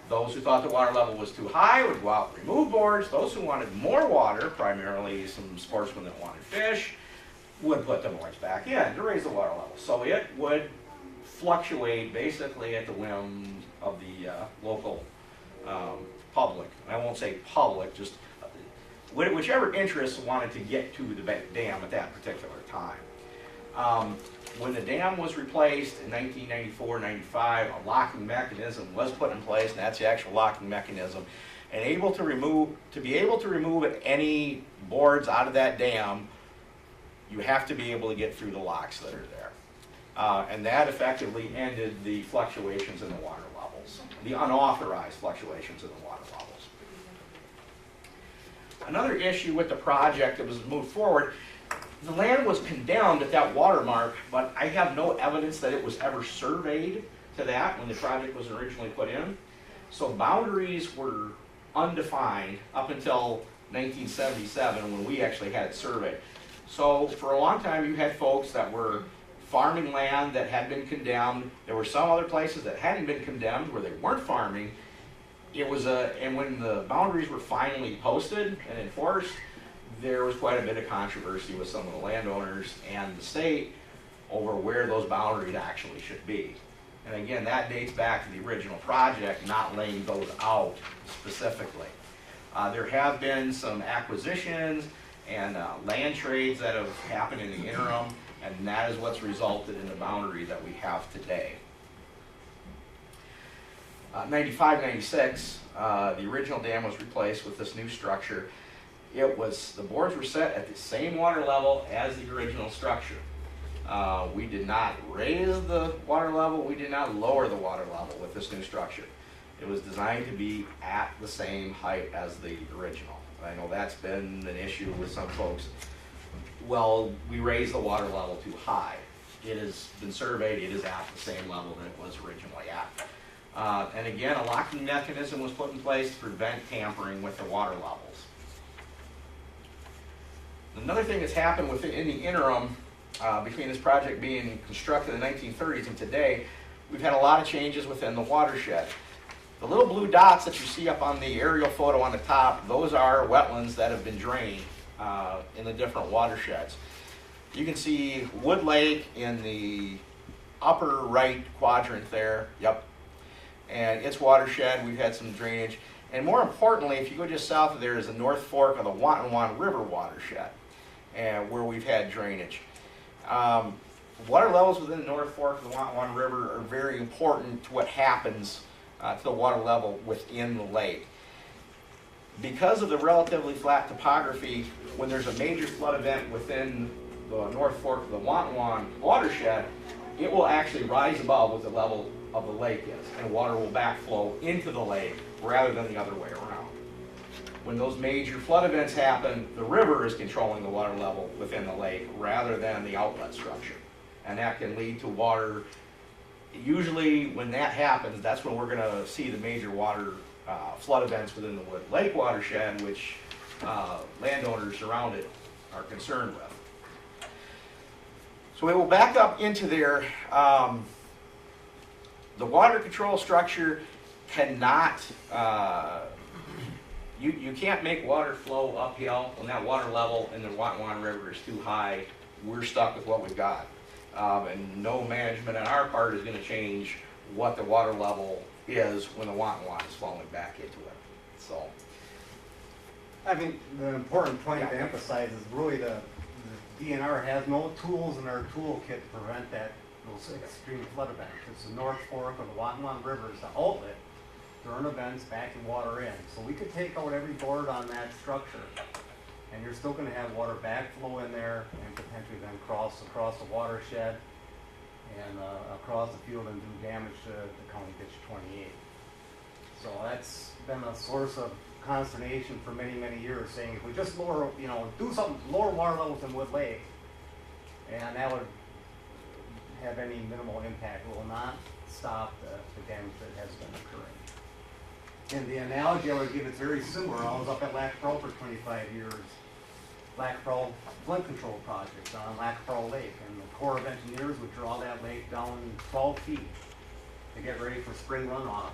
Those who thought the water level was too high would go out and remove boards. Those who wanted more water, primarily some sportsmen that wanted fish, would put the boards back in to raise the water level. So it would fluctuate basically at the whim of the local public. I won't say public, just whichever interests wanted to get to the dam at that particular time. When the dam was replaced in 1994-95, a locking mechanism was put in place, and that's the actual locking mechanism. And to be able to remove any boards out of that dam, you have to be able to get through the locks that are there. And that effectively ended the fluctuations in the water levels, the unauthorized fluctuations in the water levels. Another issue with the project that was moved forward, the land was condemned at that watermark, but I have no evidence that it was ever surveyed to that when the project was originally put in. So boundaries were undefined up until 1977 when we actually had it surveyed. So for a long time you had folks that were farming land that had been condemned. There were some other places that hadn't been condemned where they weren't farming. And when the boundaries were finally posted and enforced, there was quite a bit of controversy with some of the landowners and the state over where those boundaries actually should be. And again, that dates back to the original project, not laying those out specifically. There have been some acquisitions and land trades that have happened in the interim, and that is what's resulted in the boundary that we have today. 95-96, the original dam was replaced with this new structure. The boards were set at the same water level as the original structure. We did not raise the water level, we did not lower the water level with this new structure. It was designed to be at the same height as the original. I know that's been an issue with some folks. Well, we raised the water level too high. It has been surveyed, it is at the same level that it was originally at. And again, a locking mechanism was put in place to prevent tampering with the water levels. Another thing that's happened in the interim, between this project being constructed in the 1930s and today, we've had a lot of changes within the watershed. The little blue dots that you see up on the aerial photo on the top, those are wetlands that have been drained in the different watersheds. You can see Wood Lake in the upper right quadrant there, yep. And its watershed, we've had some drainage. And more importantly, if you go just south of there is the North Fork of the Watonwan River watershed, where we've had drainage. Water levels within the North Fork of the Watonwan River are very important to what happens to the water level within the lake. Because of the relatively flat topography, when there's a major flood event within the North Fork of the Watonwan watershed, it will actually rise above what the level of the lake is, and water will backflow into the lake rather than the other way around. When those major flood events happen, the river is controlling the water level within the lake rather than the outlet structure. And that can lead to water. Usually when that happens, that's when we're going to see the major water flood events within the Wood Lake watershed, which landowners around it are concerned with. So we will back up into there. The water control structure cannot, you can't make water flow uphill when that water level in the Watonwan River is too high. We're stuck with what we've got. And no management on our part is going to change what the water level is when the Watonwan is flowing back into it. So, I think the important point to emphasize is really the DNR has no tools in our toolkit to prevent those extreme flood events. It's the North Fork of the Watonwan River is the outlet during events backing water in. So we could take out every board on that structure, and you're still going to have water backflow in there and potentially then cross across the watershed and across the field and do damage to the County Ditch 28. So that's been a source of consternation for many, many years, saying if we just lower, do something, lower water levels in Wood Lake, and that would have any minimal impact. It will not stop the damage that has been occurring. And the analogy I would give is very similar. I was up at Lac Pearl for 25 years. Lac Pearl flood control project on Lac Pearl Lake, and the Corps of Engineers would draw that lake down 12 feet to get ready for spring runoff.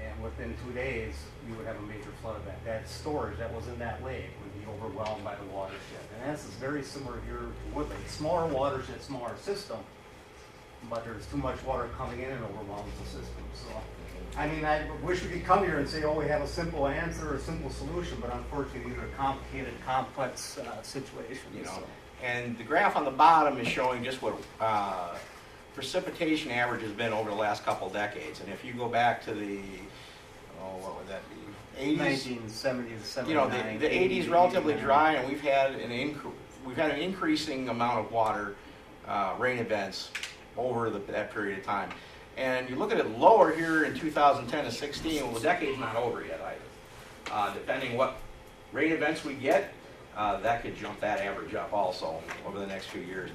And within 2 days, you would have a major flood event. That storage that was in that lake would be overwhelmed by the watershed. And this is very similar here to Wood Lake. Smaller watershed, smaller system, but there's too much water coming in and overwhelms the system. So, I mean, I wish we could come here and say, oh, we have a simple answer or a simple solution, but unfortunately, these are complicated, complex situations. So. And the graph on the bottom is showing just what precipitation average has been over the last couple decades. And if you go back to the, what would that be? 80s, 1970s, 79. The 80s relatively dry, and we've had an increasing amount of water rain events over that period of time. And you look at it lower here in 2010 to 16, well, the decade's not over yet either. Depending what rain events we get, that could jump that average up also over the next few years.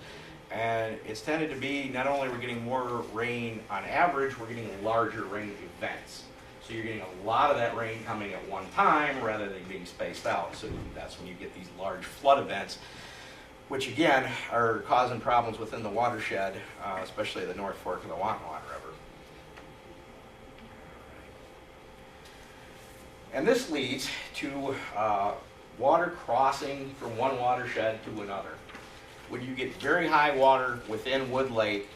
And it's tended to be, not only we're getting more rain on average, we're getting larger rain events. So you're getting a lot of that rain coming at one time rather than being spaced out. So that's when you get these large flood events, which again are causing problems within the watershed, especially the North Fork of the Watonwan River. And this leads to water crossing from one watershed to another. When you get very high water within Wood Lake,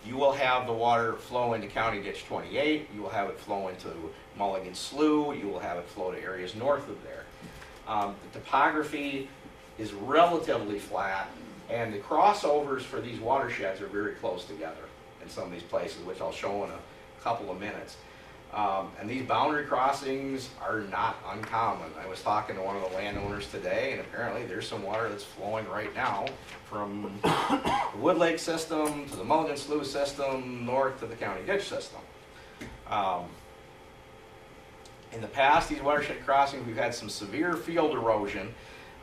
you will have the water flow into County Ditch 28, you will have it flow into Mulligan Slough, you will have it flow to areas north of there. The topography is relatively flat, and the crossovers for these watersheds are very close together in some of these places, which I'll show in a couple of minutes. And these boundary crossings are not uncommon. I was talking to one of the landowners today, and apparently there's some water that's flowing right now from the Wood Lake system to the Mulligan Slough system, north to the County Ditch system. In the past, these watershed crossings, we've had some severe field erosion,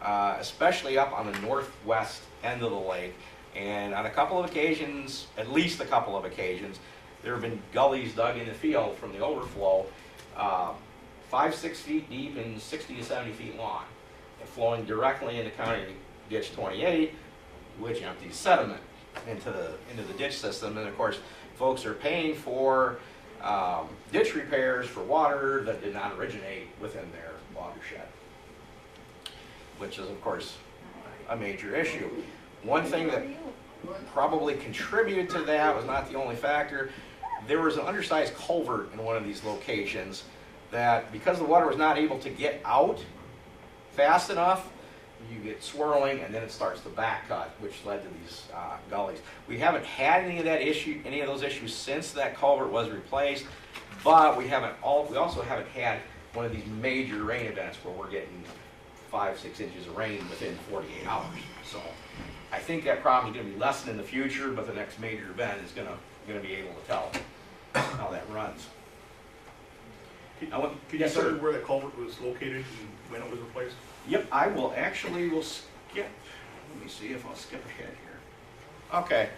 especially up on the northwest end of the lake. And on a couple of occasions, at least a couple of occasions, there have been gullies dug in the field from the overflow, 5-6 feet deep and 60 to 70 feet long, and flowing directly into County ditch 28, which empties sediment into the ditch system. And of course, folks are paying for ditch repairs for water that did not originate within their watershed, which is of course a major issue. One thing that probably contributed to that, was not the only factor, there was an undersized culvert in one of these locations that, because the water was not able to get out fast enough, you get swirling and then it starts to back cut, which led to these gullies. We haven't had any of those issues since that culvert was replaced, but we also haven't had one of these major rain events where we're getting 5-6 inches of rain within 48 hours. So I think that problem is going to be lessened in the future, but the next major event is going to be able to tell how that runs. Could you Yes, tell sir. me where the culvert was located and when it was replaced? Yep, I will skip. Let me see if I'll skip ahead here. Okay.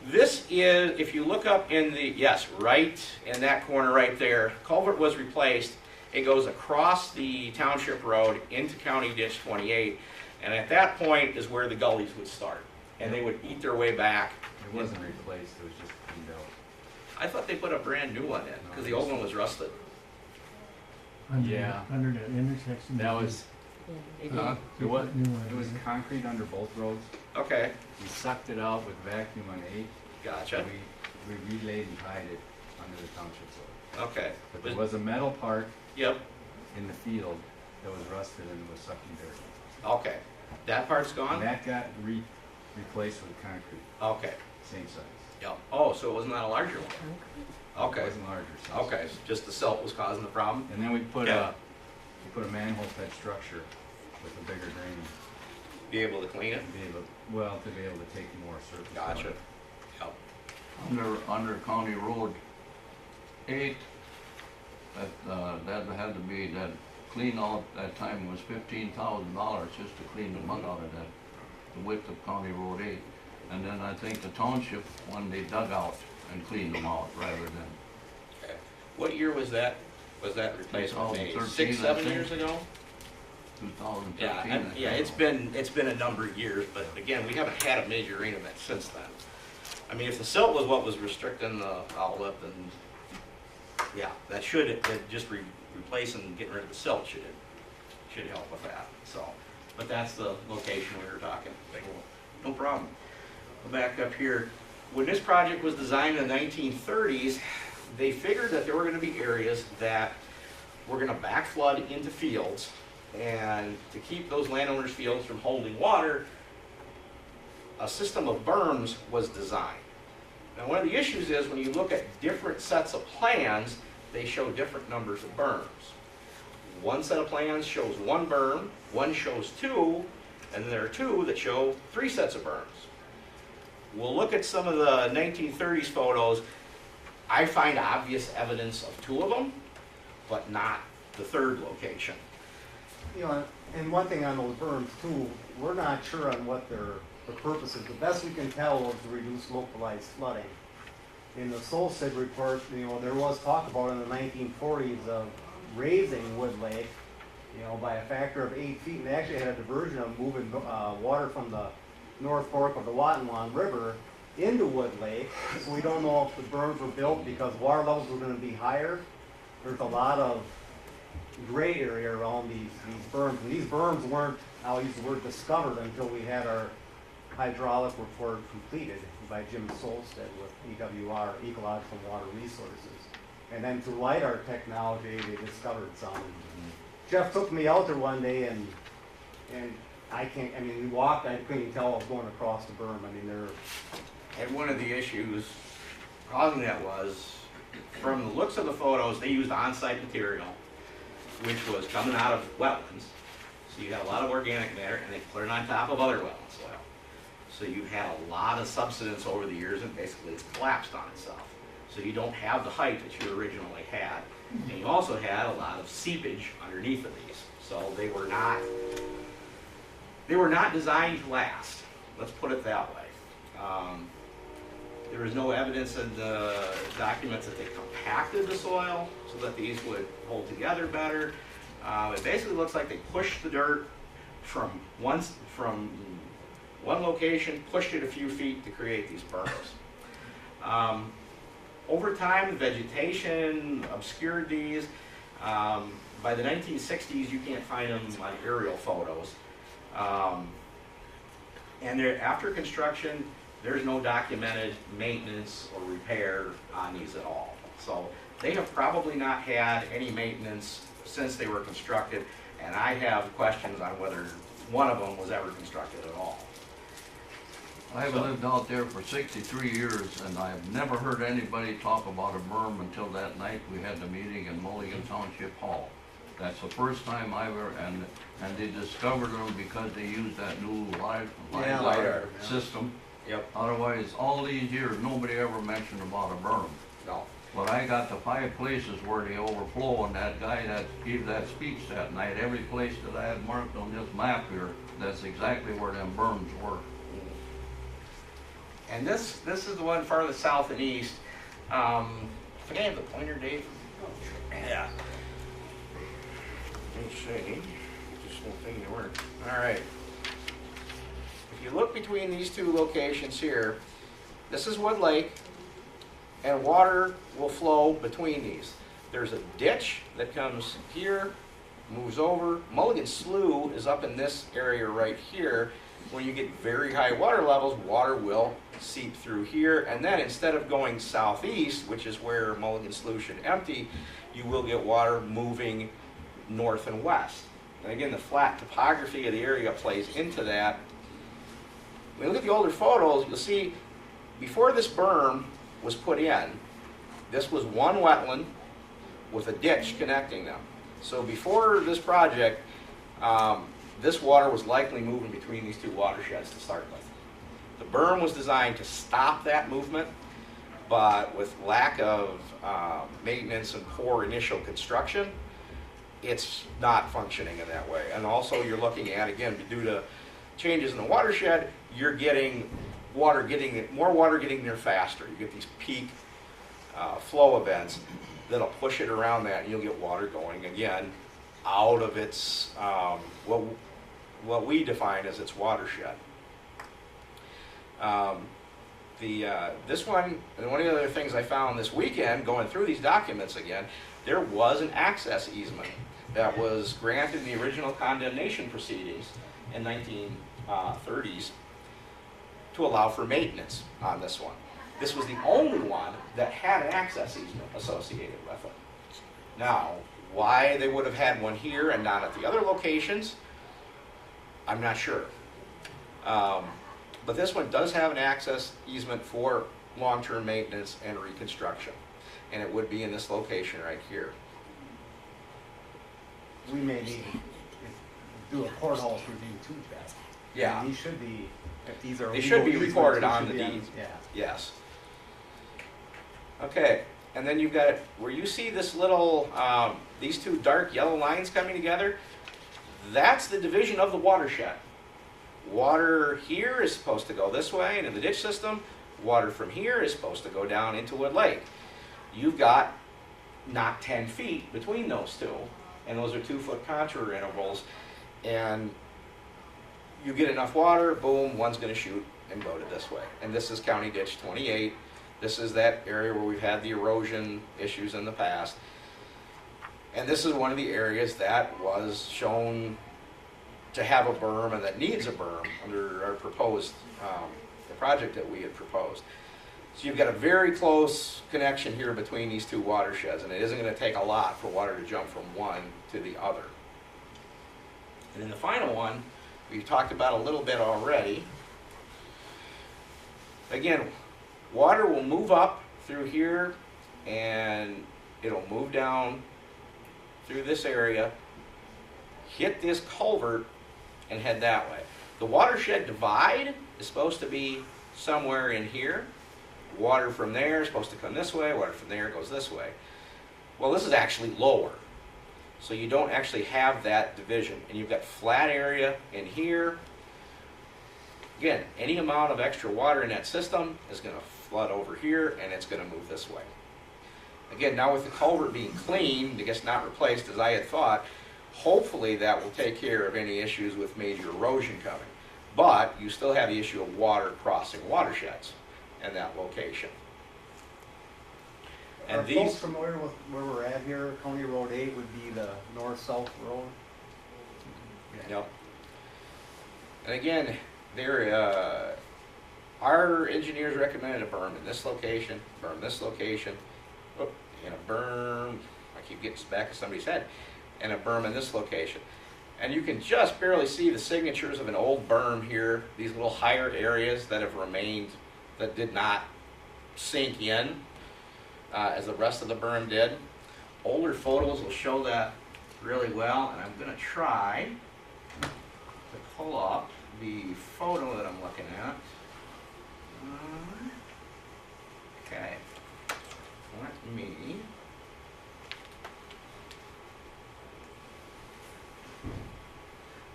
This is, if you look up in the, yes, right in that corner right there, culvert was replaced. It goes across the township road into County Ditch 28, and at that point is where the gullies would start, and they would eat their way back. It wasn't replaced, it was just cleaned out. I thought they put a brand new one in, because the old one was rusted. Yeah. Under that intersection. That was, It it was concrete under both roads. Okay. We sucked it out with vacuum on 8. Gotcha. We relayed and tied it under the township road. Okay. But there was a metal part. Yep. In the field that was rusted and was sucking dirt. Okay. That part's gone? And that got replaced with concrete. Okay. Same size. Yep. Oh, so it was not a larger one? Okay. It wasn't larger size. Okay, so just the silt was causing the problem? And then we put Yeah. a manhole type structure with a bigger drain. Be able to clean it? To be able to take more surface. Gotcha. Yep. Under County Road 8, that had to be, that clean out, that time was $15,000 just to clean the mud out of that, the width of County Road 8. And then I think the township, one they dug out and cleaned them out rather than. Okay. What year was that? Was that replacement made? 2013, 6, I 7 think. years ago? 2013. Yeah, I think. yeah, it's been a number of years, but again, we haven't had a major rain event since then. I mean, if the silt was what was restricting the outlet, then yeah, that just replacing and getting rid of the silt should help with that. So, but that's the location we were talking. No problem. We'll back up here. When this project was designed in the 1930s, they figured that there were going to be areas that were going to backflood into fields, and to keep those landowners' fields from holding water, a system of berms was designed. Now, one of the issues is when you look at different sets of plans, they show different numbers of berms. One set of plans shows 1 berm, one shows 2, and there are 2 that show 3 sets of berms. We'll look at some of the 1930s photos. I find obvious evidence of 2 of them, but not the 3rd location. You know, and one thing on those berms too, we're not sure on what their purpose is. The best we can tell was to reduce localized flooding. In the Solstead report, you know, there was talk about in the 1940s of raising Wood Lake, you know, by a factor of 8 feet, and they actually had a diversion of moving water from the North Fork of the Watonwan River into Wood Lake. So we don't know if the berms were built because water levels were going to be higher. There's a lot of gray area around these berms, and these berms weren't, I'll use the word discovered, until we had our hydraulic report completed by Jim Solstead with EWR, Ecological Water Resources. And then through LIDAR technology, they discovered some. Jeff took me out there one day, and we walked, I couldn't even tell I was going across the berm. I mean, And one of the issues causing that was, from the looks of the photos, they used on-site material, which was coming out of wetlands. So you had a lot of organic matter, and they put it on top of other wetland soil. So you had a lot of subsidence over the years, and basically it's collapsed on itself. So you don't have the height that you originally had. And you also had a lot of seepage underneath of these. So they were not designed to last. Let's put it that way. There is no evidence in the documents that they compacted the soil so that these would hold together better. It basically looks like they pushed the dirt from one location, pushed it a few feet to create these berms. Over time, vegetation obscured these. By the 1960s, you can't find them on aerial photos. And after construction, there's no documented maintenance or repair on these at all. So they have probably not had any maintenance since they were constructed, and I have questions on whether one of them was ever constructed at all. I've lived out there for 63 years, and I've never heard anybody talk about a berm until that night we had the meeting in Mulligan Township Hall. That's the first time I ever, and they discovered them because they used that new LiDAR system. Yep. Otherwise, all these years, nobody ever mentioned about a berm. No. But I got the 5 places where they overflow, and that guy that gave that speech that night, every place that I had marked on this map here, that's exactly where them berms were. And this is the one farthest south and east. Can I have the pointer, Dave? Yeah. Let me see. This whole thing to work. All right. If you look between these two locations here, this is Wood Lake, and water will flow between these. There's a ditch that comes here, moves over. Mulligan Slough is up in this area right here. When you get very high water levels, water will seep through here, and then instead of going southeast, which is where Mulligan Slough should empty, you will get water moving north and west. And again, the flat topography of the area plays into that. When you look at the older photos, you'll see before this berm was put in, this was one wetland with a ditch connecting them. So before this project, this water was likely moving between these two watersheds to start with. The berm was designed to stop that movement, but with lack of maintenance and poor initial construction, it's not functioning in that way. And also you're looking at, again, due to changes in the watershed, you're getting more water getting there faster. You get these peak flow events that'll push it around that, and you'll get water going again out of its what we define as its watershed. This one, and one of the other things I found this weekend going through these documents again, there was an access easement that was granted in the original condemnation proceedings in 1930s to allow for maintenance on this one. This was the only one that had an access easement associated with it. Now, why they would have had one here and not at the other locations, I'm not sure. But this one does have an access easement for long-term maintenance and reconstruction. And it would be in this location right here. We may need to do a courthouse review too, Beth. Yeah. And these should be, if these are. They should be legal recorded easements, on they the should be deed. Yeah. Yes. Okay, and then you've got, where you see this little, these two dark yellow lines coming together, that's the division of the watershed. Water here is supposed to go this way into the ditch system. Water from here is supposed to go down into Wood Lake. You've got not 10 feet between those two, and those are 2-foot contour intervals, and you get enough water, boom, one's going to shoot and go to this way. And this is County Ditch 28. This is that area where we've had the erosion issues in the past. And this is one of the areas that was shown to have a berm and that needs a berm under our proposed, the project that we had proposed. So you've got a very close connection here between these two watersheds, and it isn't going to take a lot for water to jump from one to the other. And then the final one, we've talked about a little bit already. Again, water will move up through here, and it'll move down through this area, hit this culvert, and head that way. The watershed divide is supposed to be somewhere in here. Water from there is supposed to come this way, water from there goes this way. Well, this is actually lower, so you don't actually have that division, and you've got flat area in here. Again, any amount of extra water in that system is going to flood over here, and it's going to move this way. Again, now with the culvert being cleaned, I guess not replaced as I had thought, Hopefully that will take care of any issues with major erosion coming. But you still have the issue of water crossing watersheds in that location. Are And folks these, familiar with where we're at here? County Road 8 would be the north-south road. yep. And again, there, our engineers recommended a berm in this location, oh, and a berm, I keep getting back to somebody's head, and a berm in this location. And you can just barely see the signatures of an old berm here, these little higher areas that have remained, that did not sink in as the rest of the berm did. Older photos will show that really well, and I'm going to try to pull up the photo that I'm looking at. Okay, let me.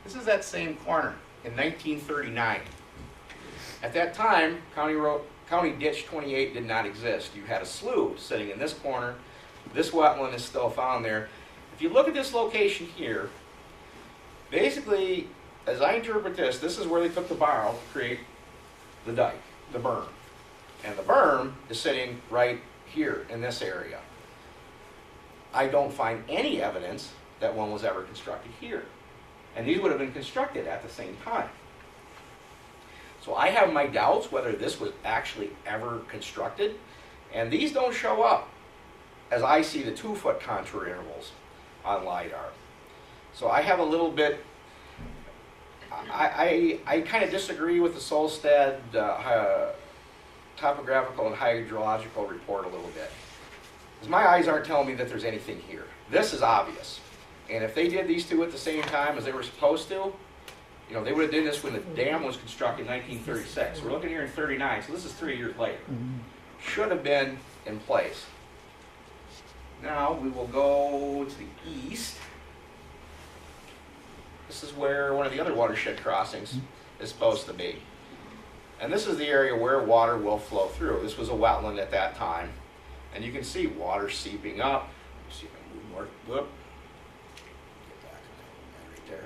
This is that same corner in 1939. At that time, County Ditch 28 did not exist. You had a slough sitting in this corner. This wetland is still found there. If you look at this location here, basically, as I interpret this, this is where they took the barrel to create the dike, the berm. And the berm is sitting right here in this area. I don't find any evidence that one was ever constructed here. And these would have been constructed at the same time. So I have my doubts whether this was actually ever constructed. And these don't show up as I see the 2-foot contour intervals on LiDAR. So I have a little bit, I kind of disagree with the Solstad topographical and hydrological report a little bit. Because my eyes aren't telling me that there's anything here. This is obvious. And if they did these two at the same time as they were supposed to, you know, they would have done this when the dam was constructed in 1936. We're looking here in 39, so this is 3 years later. Should have been in place. Now we will go to the east. This is where one of the other watershed crossings is supposed to be. And this is the area where water will flow through. This was a wetland at that time. And you can see water seeping up. See if I can move more. Whoop. Get back right there.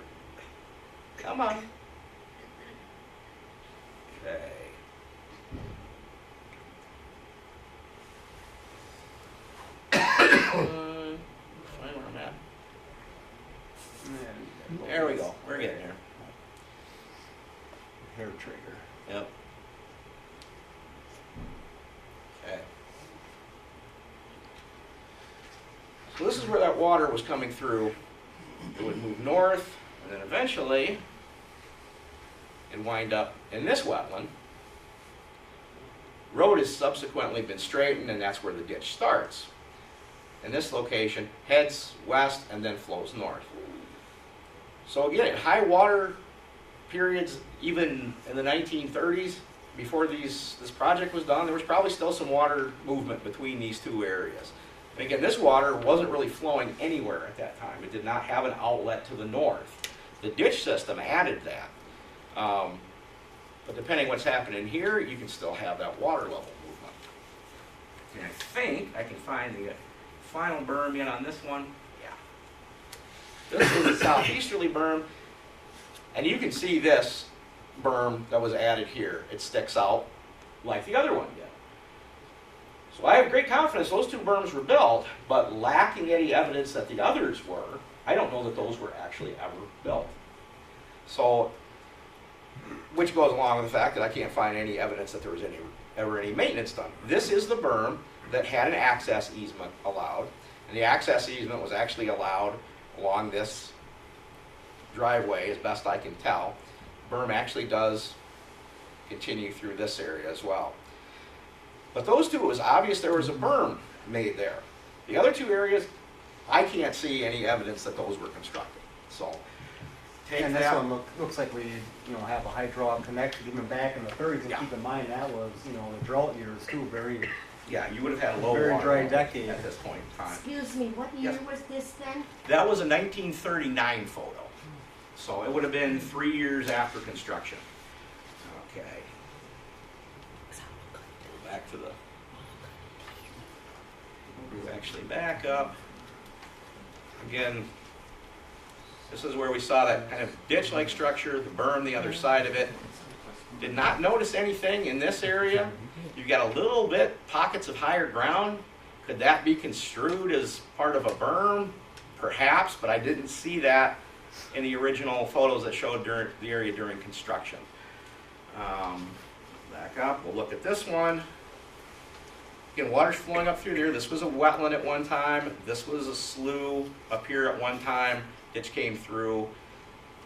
Come on. Okay. Find where I'm at. There we go. We're getting there. Hair trigger. Yep. Okay. So this is where that water was coming through. It would move north, and then eventually it'd wind up in this wetland. Road has subsequently been straightened, and that's where the ditch starts. And this location heads west and then flows north. So again, at high water periods, even in the 1930s, before this project was done, there was probably still some water movement between these two areas. And again, this water wasn't really flowing anywhere at that time. It did not have an outlet to the north. The ditch system added that. But depending what's happening here, you can still have that water level movement. And I think I can find the final berm yet on this one. Yeah. This is a southeasterly berm. And you can see this berm that was added here. It sticks out like the other one did. So I have great confidence those two berms were built, but lacking any evidence that the others were, I don't know that those were actually ever built. So, which goes along with the fact that I can't find any evidence that there was ever any maintenance done. This is the berm that had an access easement allowed, and the access easement was actually allowed along this driveway, as best I can tell. Berm actually does continue through this area as well. But those two, it was obvious there was a berm made there. The other two areas, I can't see any evidence that those were constructed. So, take and that. this one looks like we, have a hydraulic connection even back in the 30s. And keep in mind that was, the drought years too. Very. Yeah, you would have had a low very water dry level decade at this point in time. Excuse me, what year was this then? That was a 1939 photo. So it would have been 3 years after construction. Okay. Go back to the, move actually back up. Again, This is where we saw that kind of ditch-like structure, the berm, the other side of it. Did not notice anything in this area. You've got a little bit pockets of higher ground. Could that be construed as part of a berm? Perhaps, but I didn't see that in the original photos that showed during the area during construction. Back up, we'll look at this one. Again, water's flowing up through there. This was a wetland at one time. This was a slough up here at one time. Ditch came through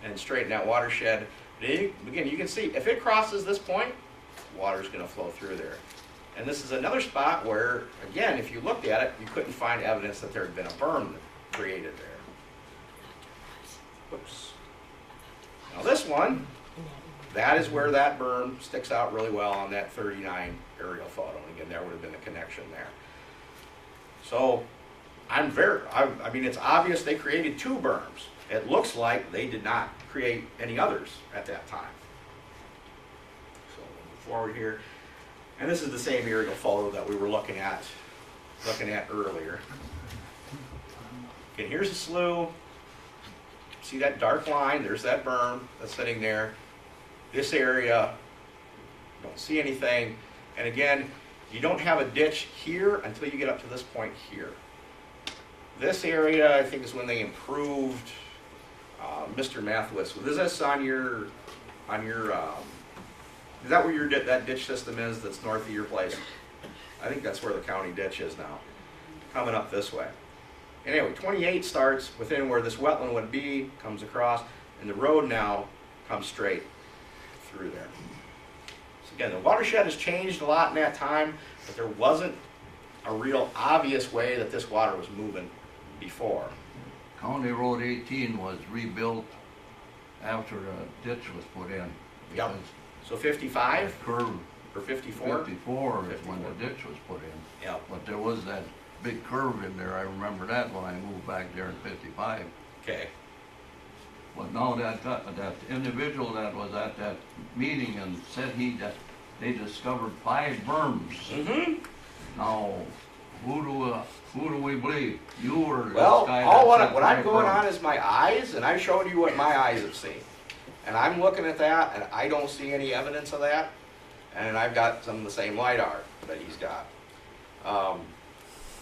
and straightened that watershed. Again, you can see if it crosses this point, water's going to flow through there. And this is another spot where, again, if you looked at it, you couldn't find evidence that there had been a berm created there. Whoops. Now this one, that is where that berm sticks out really well on that 39 aerial photo. And again, there would have been a connection there. So I mean, it's obvious they created 2 berms. It looks like they did not create any others at that time. So moving forward here. And this is the same aerial photo that we were looking at earlier. And here's the slough. See that dark line? There's that berm that's sitting there. This area, don't see anything. And again, you don't have a ditch here until you get up to this point here. This area, I think, is when they improved Mr. Mathewitz. Is this on your, is that where that ditch system is that's north of your place? I think that's where the county ditch is now, coming up this way. Anyway, 28 starts within where this wetland would be, comes across, and the road now comes straight through there. So again, the watershed has changed a lot in that time, but there wasn't a real obvious way that this water was moving before. County Road 18 was rebuilt after the ditch was put in. Yep. So 55? Curve. Or 54? 54 is when the ditch was put in. Yep. But there was that big curve in there. I remember that when I moved back there in 55. Okay. But now that individual that was at that meeting and said that they discovered 5 berms. Mm-hmm. Now, who do we believe? You or this Well, guy? what I'm going on is my eyes, and I showed you what my eyes have seen. And I'm looking at that, and I don't see any evidence of that. And I've got some of the same LiDAR that he's got.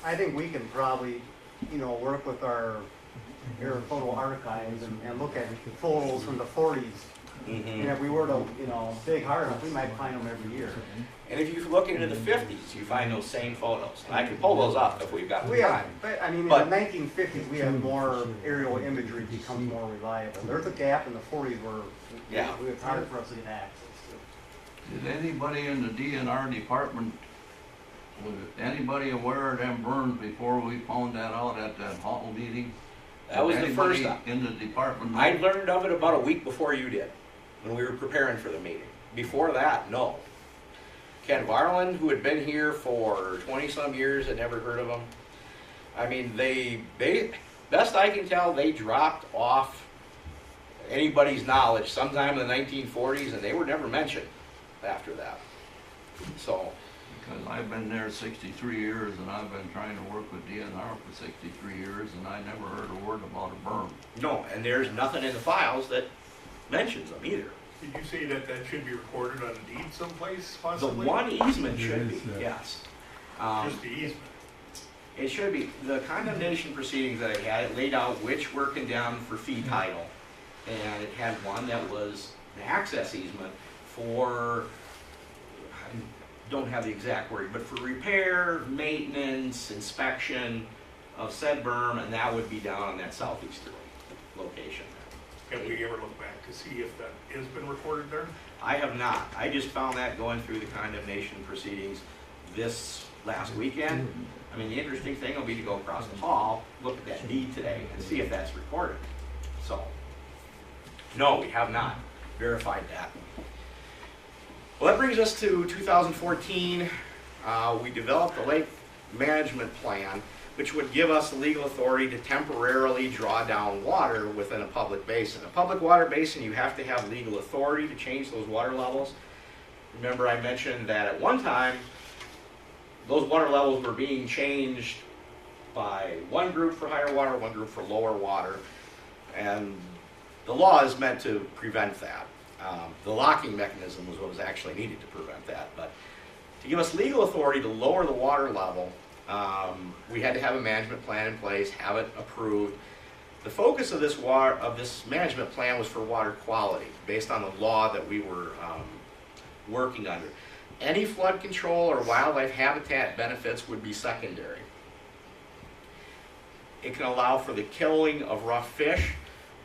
I think we can probably, work with our air photo archives and look at photos from the 40s. Mm-hmm. And if we were to, dig hard enough, we might find them every year. And if you look into the 50s, you find those same photos. And I can pull those up if we've got the We have, time. but I mean, But- in the 1950s, we have more aerial imagery becomes more reliable. There's a gap in the 40s where Yeah. it was hard for us to get access to. Did anybody in the DNR department, was anybody aware of them burns before we found that out at that hall meeting? That was the first Anybody time. in the department? I learned of it about a week before you did, when we were preparing for the meeting. Before that, no. Ken Varland, who had been here for 20-some years, had never heard of them. I mean, they, best I can tell, they dropped off anybody's knowledge sometime in the 1940s, and they were never mentioned after that. So. Because I've been there 63 years, and I've been trying to work with DNR for 63 years, and I never heard a word about a berm. No, and there's nothing in the files that mentions them either. Did you say that should be recorded on a deed someplace The possibly? one easement should be, yes. Just the easement. It should be. The condemnation proceedings that I had, it laid out which were condemned for fee title. And it had one that was an access easement for, I don't have the exact word, but for repair, maintenance, inspection of said berm, and that would be down on that southeasterly location. Can we ever look back to see if that has been recorded there? I have not. I just found that going through the condemnation proceedings this last weekend. I mean, the interesting thing will be to go across the hall, look at that deed today, and see if that's recorded. So, no, we have not verified that. Well, that brings us to 2014. We developed a lake management plan, which would give us the legal authority to temporarily draw down water within a public basin. A public water basin, you have to have legal authority to change those water levels. Remember, I mentioned that at one time, those water levels were being changed by one group for higher water, one group for lower water. And The law is meant to prevent that. The locking mechanism was what was actually needed to prevent that. But to give us legal authority to lower the water level, we had to have a management plan in place, have it approved. The focus of this management plan was for water quality, based on the law that we were working under. Any flood control or wildlife habitat benefits would be secondary. It can allow for the killing of rough fish,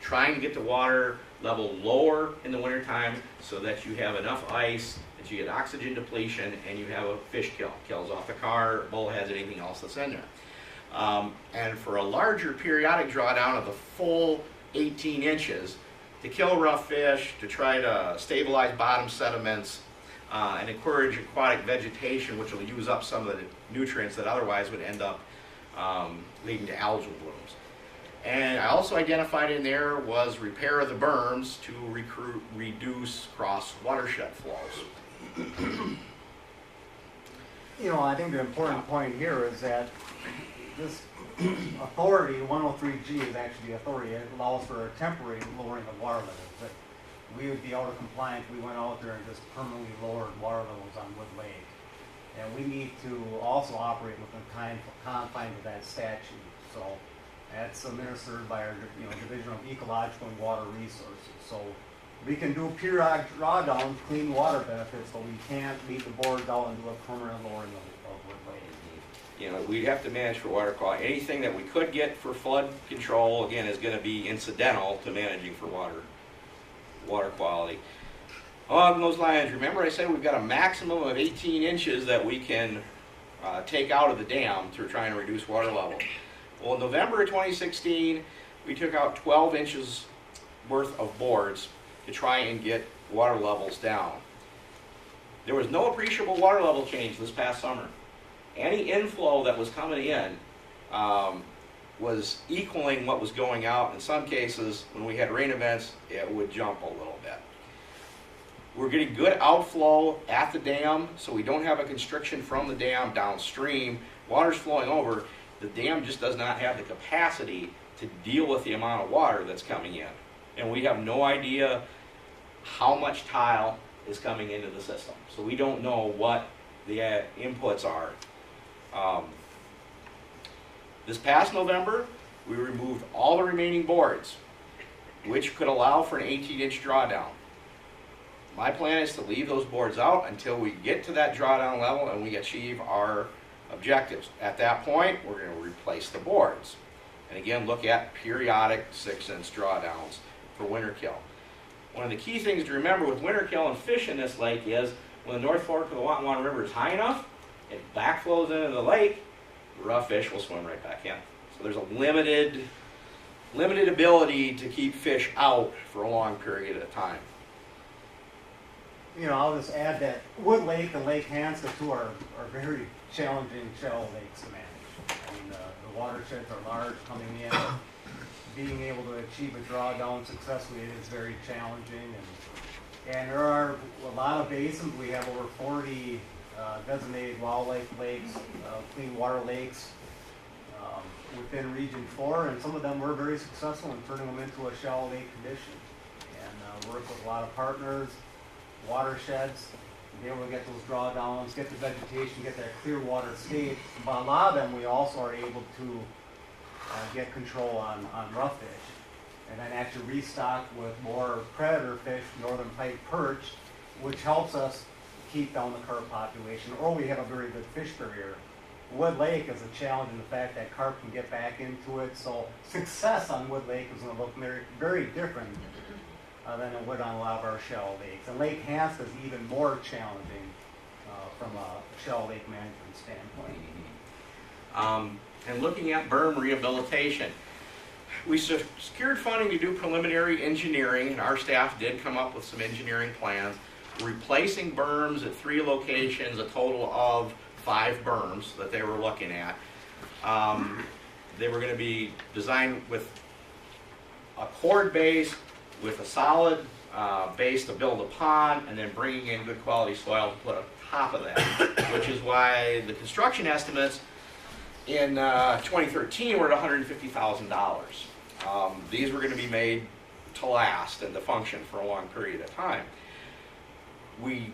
trying to get the water level lower in the wintertime so that you have enough ice, that you get oxygen depletion, and you have a fish kill. Kills off the carp, bullheads, anything else that's in there. And for a larger periodic drawdown of the full 18 inches, to kill rough fish, to try to stabilize bottom sediments, and encourage aquatic vegetation, which will use up some of the nutrients that otherwise would end up leading to algal blooms. And I also identified in there was repair of the berms to reduce cross watershed flows. You know, I think the important point here is that this authority, 103G, is actually the authority. It allows for a temporary lowering of water levels. But we would be out of compliance if we went out there and just permanently lowered water levels on Wood Lake. And we need to also operate within confines of that statute. So that's administered by our Division of Ecological and Water Resources. So we can do periodic drawdowns, clean water benefits, but we can't leave the boards out and do a permanent lowering of Wood Lake. You know, we'd have to manage for water quality. Anything that we could get for flood control, again, is going to be incidental to managing for water quality. On those lines, remember I said we've got a maximum of 18 inches that we can take out of the dam through trying to reduce water level. Well, in November of 2016, we took out 12 inches worth of boards to try and get water levels down. There was no appreciable water level change this past summer. Any inflow that was coming in was equaling what was going out. In some cases, when we had rain events, it would jump a little bit. We're getting good outflow at the dam, so we don't have a constriction from the dam downstream. Water's flowing over. The dam just does not have the capacity to deal with the amount of water that's coming in. And we have no idea how much tile is coming into the system. So we don't know what the inputs are. This past November, we removed all the remaining boards, which could allow for an 18-inch drawdown. My plan is to leave those boards out until we get to that drawdown level and we achieve our objectives. At that point, we're going to replace the boards. And again, look at periodic 6-inch drawdowns for winter kill. One of the key things to remember with winter kill and fish in this lake is when the North Fork of the Watonwan River is high enough, it backflows into the lake, rough fish will swim right back in. So there's a limited ability to keep fish out for a long period of time. You know, I'll just add that Wood Lake and Lake Hanska too are very challenging shallow lakes to manage. I mean, the watersheds are large coming in. Being able to achieve a drawdown successfully is very challenging. And there are a lot of basins. We have over 40 designated wildlife lakes, clean water lakes within Region 4, and some of them were very successful in turning them into a shallow lake condition. And work with a lot of partners, watersheds, be able to get those drawdowns, get the vegetation, get that clear water state. But a lot of them we also are able to get control on rough fish, and then actually restock with more predator fish, northern pipe perch, which helps us keep down the carp population, or we have a very good fish barrier. Wood Lake is a challenge in the fact that carp can get back into it, so success on Wood Lake is going to look very, very different than it would on a lot of our shallow lakes. And Lake Hanska is even more challenging from a shallow lake management standpoint. And looking at berm rehabilitation, we secured funding to do preliminary engineering, and our staff did come up with some engineering plans, replacing berms at 3 locations, a total of 5 berms that they were looking at. They were going to be designed with a cord base, with a solid base to build upon, and then bringing in good quality soil to put on top of that, which is why the construction estimates in 2013 were at $150,000. These were going to be made to last and to function for a long period of time. We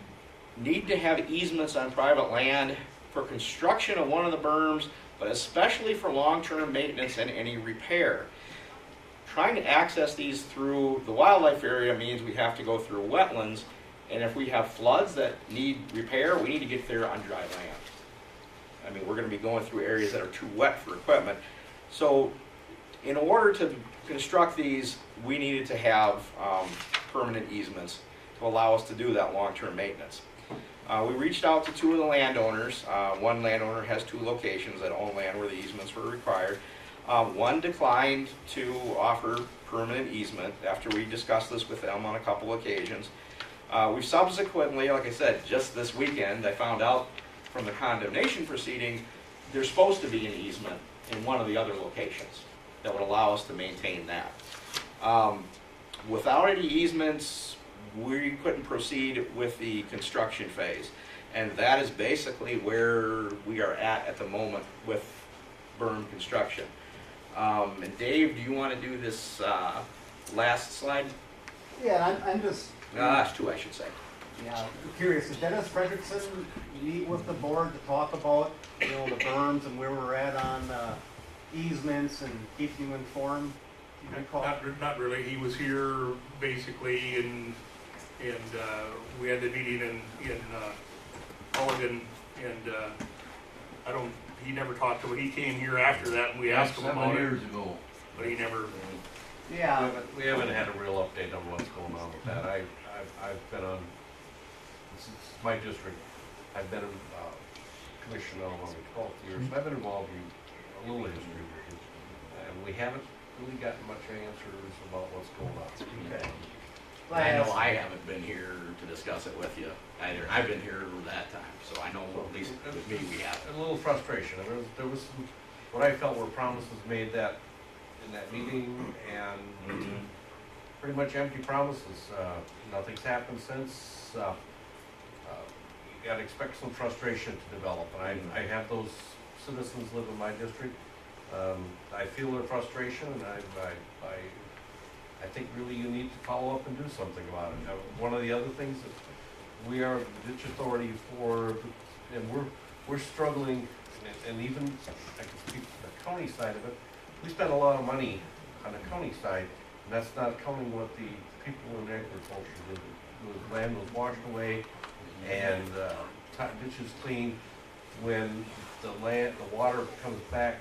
need to have easements on private land for construction of one of the berms, but especially for long-term maintenance and any repair. Trying to access these through the wildlife area means we have to go through wetlands, and if we have floods that need repair, we need to get there on dry land. I mean, we're going to be going through areas that are too wet for equipment. So in order to construct these, we needed to have permanent easements to allow us to do that long-term maintenance. We reached out to two of the landowners. One landowner has 2 locations that own land where the easements were required. One declined to offer permanent easement after we discussed this with them on a couple occasions. We subsequently, like I said, just this weekend, I found out from the condemnation proceeding, there's supposed to be an easement in one of the other locations that would allow us to maintain that. Without any easements, we couldn't proceed with the construction phase. And that is basically where we are at the moment with berm construction. And Dave, do you want to do this last slide? Yeah, I'm just. That's 2, I should say. Yeah, curious, did Dennis Frederickson meet with the board to talk about, the berms and where we're at on easements and keep you informed? You recall? Not really. He was here basically, and we had the meeting in Mulligan, and he never talked to him. He came here after that, and we asked him about 7 it. years ago. But he never. Yeah. We haven't had a real update on what's going on with that. I've been on, this is my district, I've been in commission now on 12 years. I've been involved in a little history with it, and we haven't really gotten much answers about what's going on. Okay. I know I haven't been here to discuss it with you either. I've been here that time, so I know at least with me we have. A little frustration. There was some, what I felt were promises made in that meeting, and pretty much empty promises. Nothing's happened since. You gotta expect some frustration to develop, and I have those citizens live in my district. I feel their frustration, and I think really you need to follow up and do something about it. Now, one of the other things that we are the ditch authority for, and we're struggling, and even I can speak to the county side of it. We spend a lot of money on the county side, and that's not counting what the people in agriculture did. The land was washed away, and ditches cleaned. When the water comes back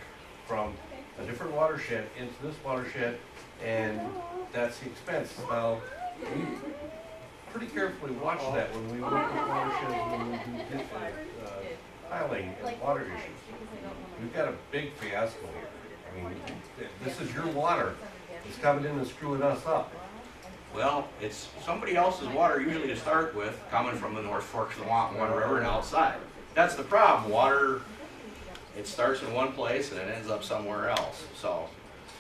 from a different watershed into this watershed, and that's the expense. Now, we pretty carefully watch that when we work with watersheds, when we do piling and water issues. We've got a big fiasco here. I mean, this is your water. It's coming in and screwing us up. Well, it's somebody else's water usually to start with, coming from the North Fork of the Wampanoag River and outside. That's the problem. Water, it starts in one place and it ends up somewhere else. So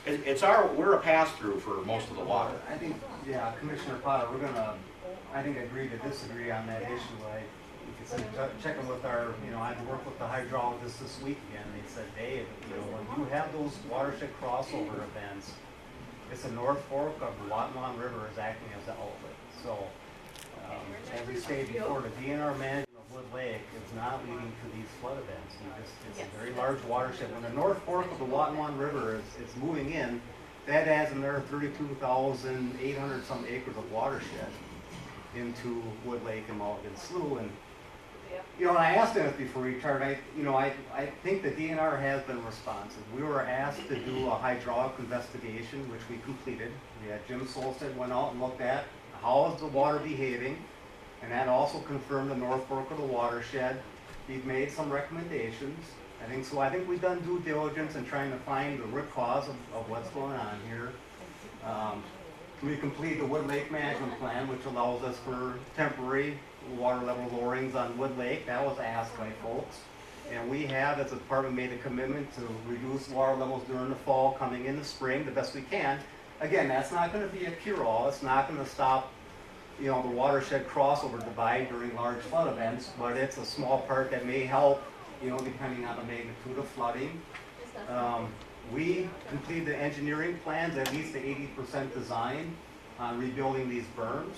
we're a pass-through for most of the water. I think, yeah, Commissioner Potter, we're gonna, I think, agree to disagree on that issue. Checking with our, I worked with the hydrologist this week again. They said, Dave, when you have those watershed crossover events, it's the North Fork of the Wampanoag River is acting as the outlet. So, as we stated before, the DNR management of Wood Lake is not leading to these flood events. It's a very large watershed. When the North Fork of the Wampanoag River is moving in, that adds another 32,800 some acres of watershed into Wood Lake and Mulligan Slough. And I asked Dennis before he retired, I think the DNR has been responsive. We were asked to do a hydraulic investigation, which we completed. We had Jim Solstead went out and looked at how is the water behaving, and that also confirmed the North Fork of the watershed. We've made some recommendations. I think we've done due diligence in trying to find the root cause of what's going on here. We completed the Wood Lake Management Plan, which allows us for temporary water level lowerings on Wood Lake. That was asked by folks. And we have, as a department, made a commitment to reduce water levels during the fall, coming in the spring, the best we can. Again, that's not going to be a cure-all. It's not going to stop, the watershed crossover divide during large flood events, but it's a small part that may help, depending on the magnitude of flooding. We completed the engineering plans, at least the 80% design. on rebuilding these berms.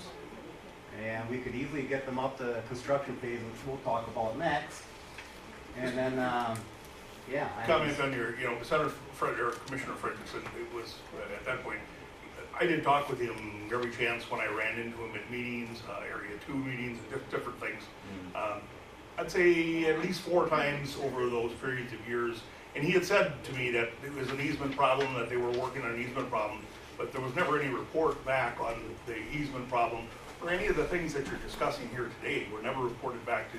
And we could easily get them up to construction phase, which we'll talk about next. And then, yeah. Comment on your, Senator Fred, or Commissioner Frederickson, it was, at that point, I did talk with him every chance when I ran into him at meetings, Area 2 meetings, and different things. I'd say at least 4 times over those periods of years. And he had said to me that it was an easement problem, that they were working on an easement problem, but there was never any report back on the easement problem or any of the things that you're discussing here today were never reported back to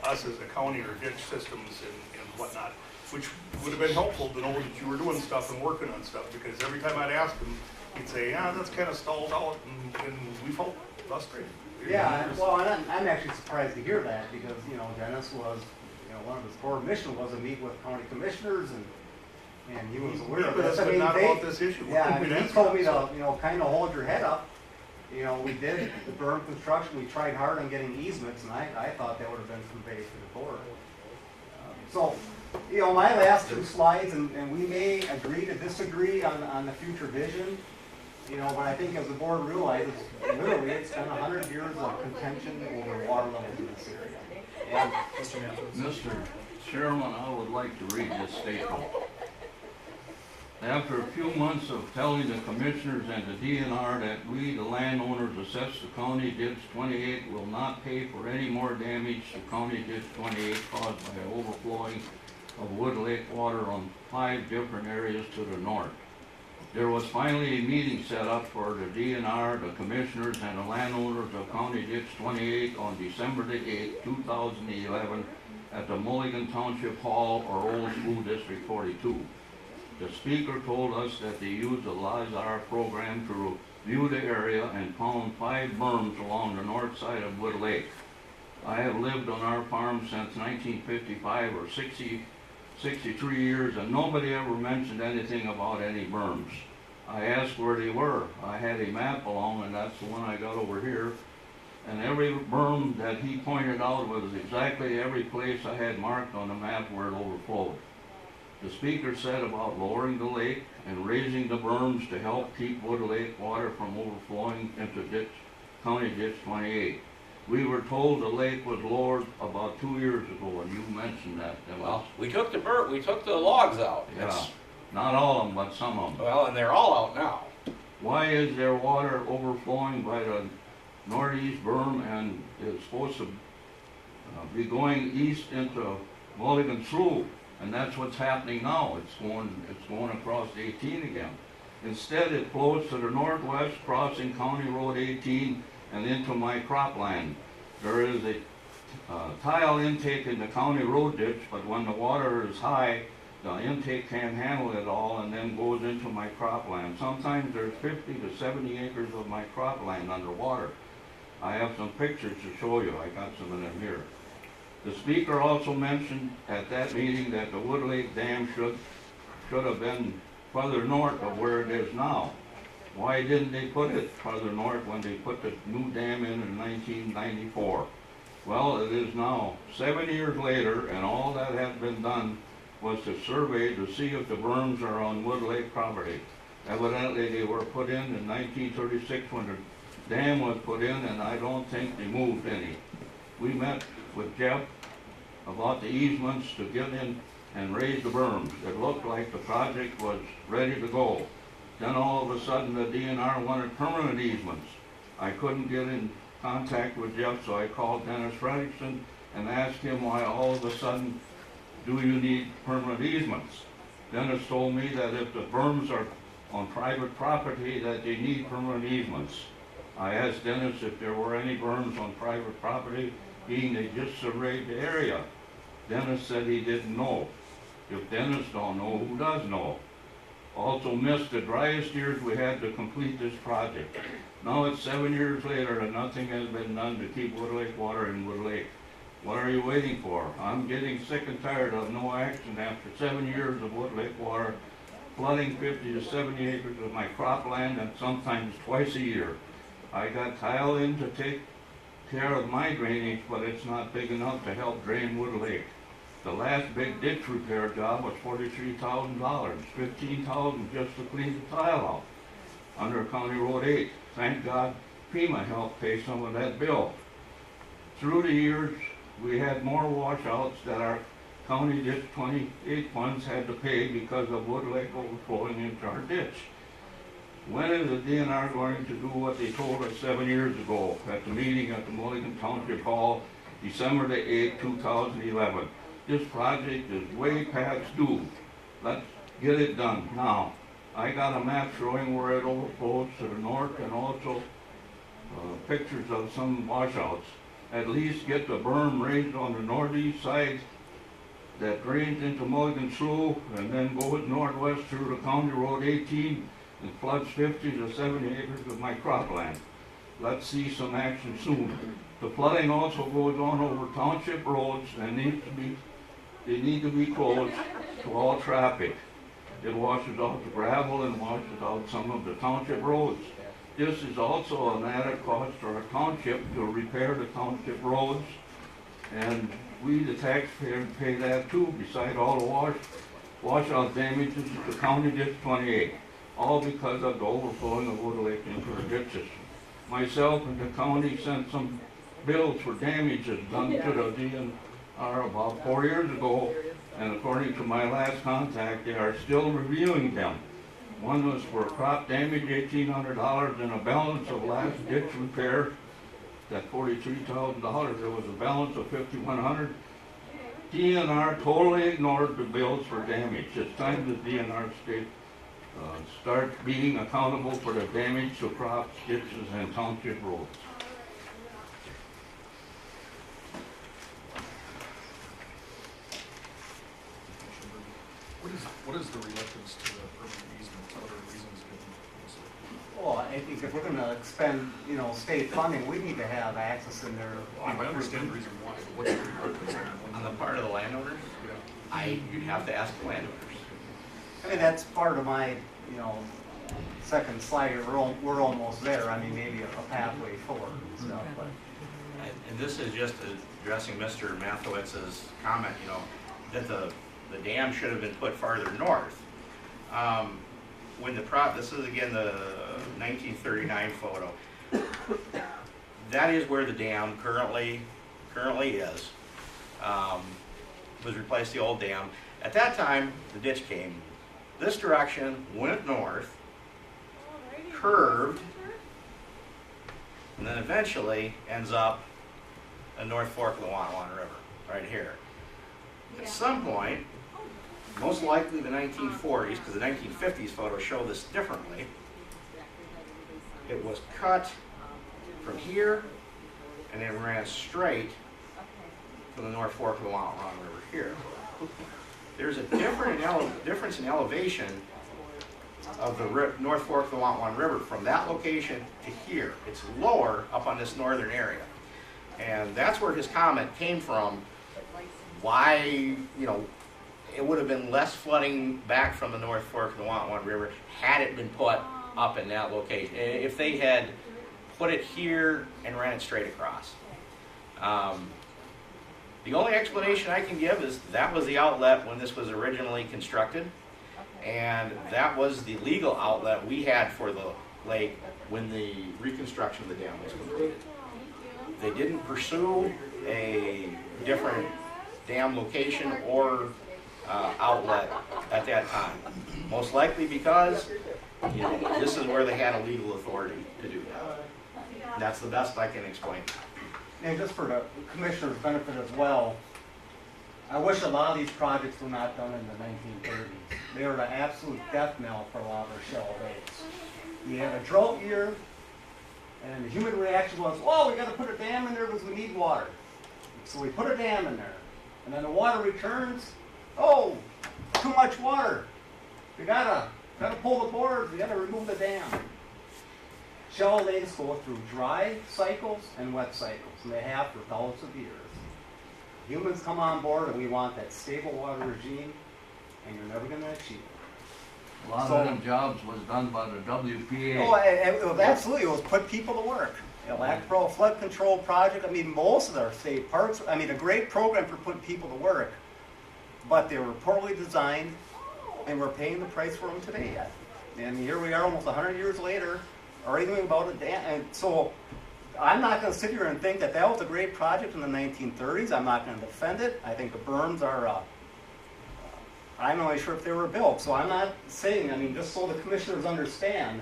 us as a county or ditch systems and whatnot, which would have been helpful to know that you were doing stuff and working on stuff, because every time I'd ask him, he'd say, yeah, that's kind of stalled out, and we felt frustrated. Yeah, well, and I'm actually surprised to hear that, because, Dennis was, one of his core mission was to meet with county commissioners, and he was aware of this. But not about this issue. Yeah, he told me to, kind of hold your head up. We did the berm construction, we tried hard on getting easements, and I thought that would have been conveyed to the board. So, my last 2 slides, and we may agree to disagree on the future vision, but I think as the board realizes, literally, it's been 100 years of contention over water levels in this area. And Mr. Chairman, I would like to read this statement. After a few months of telling the commissioners and the DNR that we, the landowners assessed to County Ditch 28, will not pay for any more damage to County Ditch 28 caused by overflowing of Wood Lake water on 5 different areas to the north. There was finally a meeting set up for the DNR, the commissioners, and the landowners of County Ditch 28 on December the 8th, 2011 at the Mulligan Township Hall, or Old School District 42. The speaker told us that they used the LISAR program to review the area and found 5 berms along the north side of Wood Lake. I have lived on our farm since 1955, or 63 years, and nobody ever mentioned anything about any berms. I asked where they were. I had a map along, and that's the one I got over here. And every berm that he pointed out was exactly every place I had marked on the map where it overflowed. The speaker said about lowering the lake and raising the berms to help keep Wood Lake water from overflowing into County Ditch 28. We were told the lake was lowered about 2 years ago, and you mentioned that. Well, we took the logs out. Yeah, not all of them, but some of them. Well, and they're all out now. Why is there water overflowing by the northeast berm and is supposed to be going east into Mulligan Slough? And that's what's happening now. It's going across 18 again. Instead, it flows to the northwest, crossing County Road 18 and into my cropland. There is a tile intake in the county road ditch, but when the water is high, the intake can't handle it all and then goes into my cropland. Sometimes there's 50 to 70 acres of my cropland underwater. I have some pictures to show you. I got some of them here. The speaker also mentioned at that meeting that the Wood Lake Dam should have been further north of where it is now. Why didn't they put it further north when they put the new dam in 1994? Well, it is now 7 years later, and all that had been done was to survey to see if the berms are on Wood Lake property. Evidently, they were put in 1936 when the dam was put in, and I don't think they moved any. We met with Jeff about the easements to get in and raise the berms. It looked like the project was ready to go. Then all of a sudden the DNR wanted permanent easements. I couldn't get in contact with Jeff, so I called Dennis Frederickson and asked him why all of a sudden do you need permanent easements. Dennis told me that if the berms are on private property that they need permanent easements. I asked Dennis if there were any berms on private property, being they just surveyed the area. Dennis said he didn't know. If Dennis don't know, who does know? Also missed the driest years we had to complete this project. Now it's 7 years later and nothing has been done to keep Wood Lake water in Wood Lake. What are you waiting for? I'm getting sick and tired of no action after 7 years of Wood Lake water flooding 50 to 70 acres of my cropland, and sometimes twice a year. I got tile in to take care of my drainage, but it's not big enough to help drain Wood Lake. The last big ditch repair job was $43,000, $15,000 just to clean the tile out. under County Road 8. Thank God FEMA helped pay some of that bill. Through the years, we had more washouts that our County Ditch 28 funds had to pay because of Wood Lake overflowing into our ditch. When is the DNR going to do what they told us 7 years ago at the meeting at the Mulligan Township Hall, December the 8th, 2011? This project is way past due. Let's get it done now. I got a map showing where it overflows to the north and also pictures of some washouts. At least get the berm raised on the northeast side that drains into Mulligan Slough and then goes northwest through the County Road 18 and floods 50 to 70 acres of my cropland. Let's see some action soon. The flooding also goes on over township roads and they need to be closed to all traffic. It washes out the gravel and washes out some of the township roads. This is also an added cost to our township to repair the township roads, and we, the taxpayers, pay that too, beside all the washout damages to County Ditch 28, all because of the overflowing of Wood Lake into our ditches. Myself and the county sent some bills for damages done to the DNR about 4 years ago, and according to my last contact, they are still reviewing them. One was for crop damage, $1,800, and a balance of last ditch repair, that $43,000, there was a balance of $5,100. DNR totally ignored the bills for damage. It's time the DNR state start being accountable for the damage to crops, ditches, and township roads. What is the reluctance to the permanent easement? What are the reasons given? Well, I think if we're gonna expend, state funding, we need to have access in there. I understand the reason why, but what's the reluctance? On the part of the landowners, you'd have to ask the landowners. I mean, that's part of my, second slide here. We're almost there. I mean, maybe a pathway forward and stuff, but. And this is just addressing Mr. Mathowitz's comment, that the dam should have been put farther north. When this is again the 1939 photo. That is where the dam currently is. Was replaced the old dam. At that time, the ditch came this direction, went north, curved, and then eventually ends up a North Fork of the Wanwan River, right here. At some point, most likely the 1940s, because the 1950s photos show this differently, it was cut from here and then ran straight from the North Fork of the Wanwan River here. There's a difference in elevation of the North Fork of the Wanwan River from that location to here. It's lower up on this northern area. And that's where his comment came from, why, it would have been less flooding back from the North Fork of the Wanwan River had it been put up in that location. If they had put it here and ran it straight across. The only explanation I can give is that was the outlet when this was originally constructed, and that was the legal outlet we had for the lake when the reconstruction of the dam was completed. They didn't pursue a different dam location or outlet at that time. Most likely because, this is where they had a legal authority to do that. That's the best I can explain. And just for the commissioner's benefit as well, I wish a lot of these projects were not done in the 1930s. They were the absolute death knell for a lot of our shallow lakes. You had a drought year, and the human reaction was, oh, we got to put a dam in there because we need water. So we put a dam in there. And then the water returns, oh, too much water. We gotta pull the boards, we gotta remove the dam. Shallow lakes go through dry cycles and wet cycles, and they have for thousands of years. Humans come on board and we want that stable water regime, and you're never gonna achieve it. A lot of them jobs was done by the WPA. Oh, absolutely, it was put people to work. Lac Pro Flood Control Project, most of our state parks, a great program for putting people to work, but they were poorly designed, and we're paying the price for them today yet. And here we are almost 100 years later, arguing about a dam. And so I'm not going to sit here and think that that was a great project in the 1930s. I'm not going to defend it. I think the berms are, I'm not really sure if they were built. So I'm not saying, I mean, just so the commissioners understand,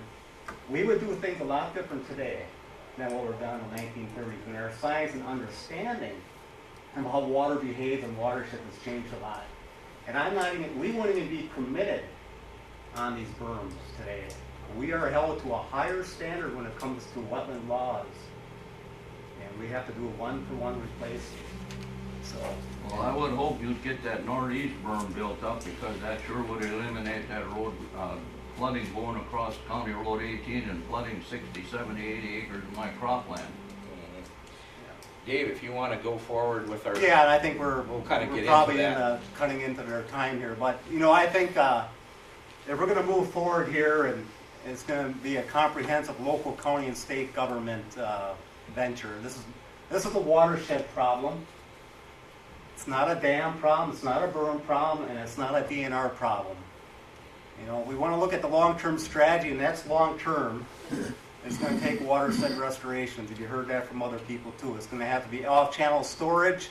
we would do things a lot different today than what were done in the 1930s. And our science and understanding of how water behaves and watershed has changed a lot. And I'm not even, we wouldn't even be permitted on these berms today. We are held to a higher standard when it comes to wetland laws. And we have to do a one-for-one replacement. So. Well, I would hope you'd get that northeast berm built up, because that sure would eliminate that road, flooding going across County Road 18 and flooding 60, 70, 80 acres of my cropland. Dave, if you want to go forward with our... Yeah, and I think we're kind of we're get probably into that. cutting into their time here. But, you know, I think if we're going to move forward here, and it's going to be a comprehensive local, county, and state government venture. This is a watershed problem. It's not a dam problem, it's not a berm problem, and it's not a DNR problem. You know, we want to look at the long-term strategy, and that's long-term. It's going to take watershed restorations. If you heard that from other people too, it's going to have to be off-channel storage.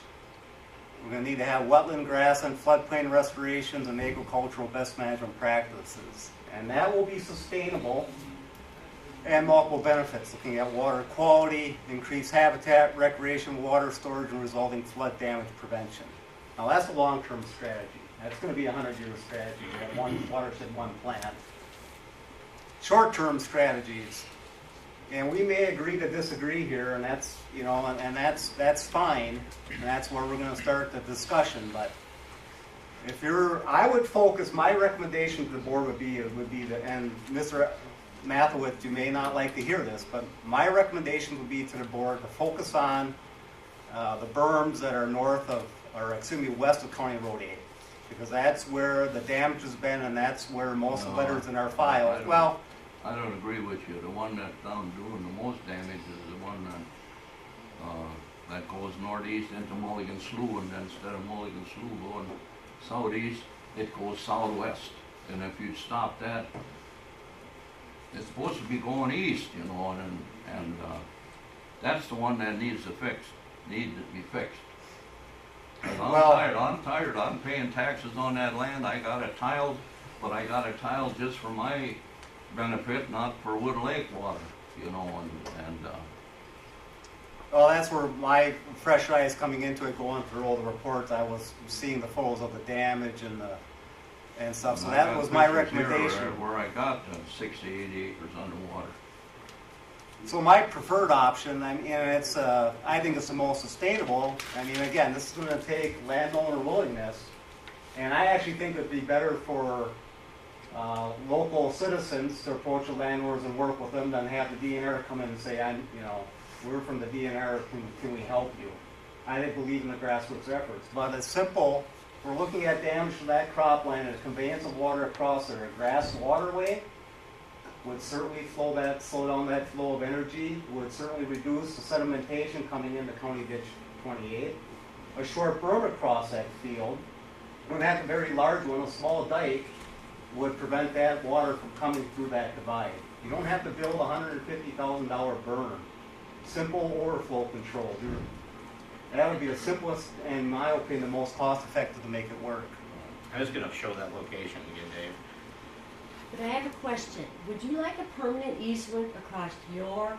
We're going to need to have wetland, grass, and floodplain restorations and agricultural best management practices. And that will be sustainable and multiple benefits, looking at water quality, increased habitat, recreation, water storage, and resulting flood damage prevention. Now that's a long-term strategy. That's going to be a 100-year strategy. We have one watershed, one plan. Short-term strategies. And we may agree to disagree here, and that's, you know, and that's fine, and that's where we're going to start the discussion. But if I would focus, my recommendation to the board would be and Mr. Mathewitz, you may not like to hear this, but my recommendation would be to the board to focus on the berms that are west of County Road 8, because that's where the damage has been, and that's where most of the letters in our file. Well, I don't agree with you. The one that's down doing the most damage is the one that goes northeast into Mulligan Slough, and then instead of Mulligan Slough going southeast, it goes southwest. And if you stop that, it's supposed to be going east, you know, and that's the one that needs to be fixed. 'Cause I'm tired. I'm paying taxes on that land. I got it tiled, but I got it tiled just for my benefit, not for Wood Lake water, you know, well, that's where my fresh eyes coming into it, going through all the reports. I was seeing the photos of the damage and stuff. So that was my recommendation. Where I got 60, 80 acres underwater. So my preferred option, I mean, it's I think it's the most sustainable. I mean, again, this is going to take landowner willingness, and I actually think it'd be better for local citizens to approach the landlords and work with them than have the DNR come in and say, we're from the DNR, can we help you? I believe in the grassroots efforts, but it's simple. We're looking at damage to that cropland and conveyance of water across a grass waterway would certainly slow down that flow of energy, would certainly reduce the sedimentation coming into County Ditch 28. A short berm across that field, wouldn't have a very large one, a small dike, would prevent that water from coming through that divide. You don't have to build a $150,000 berm. Simple overflow control. That would be the simplest, and in my opinion, the most cost-effective to make it work. I was going to show that location again, Dave. But I have a question. Would you like a permanent easement across your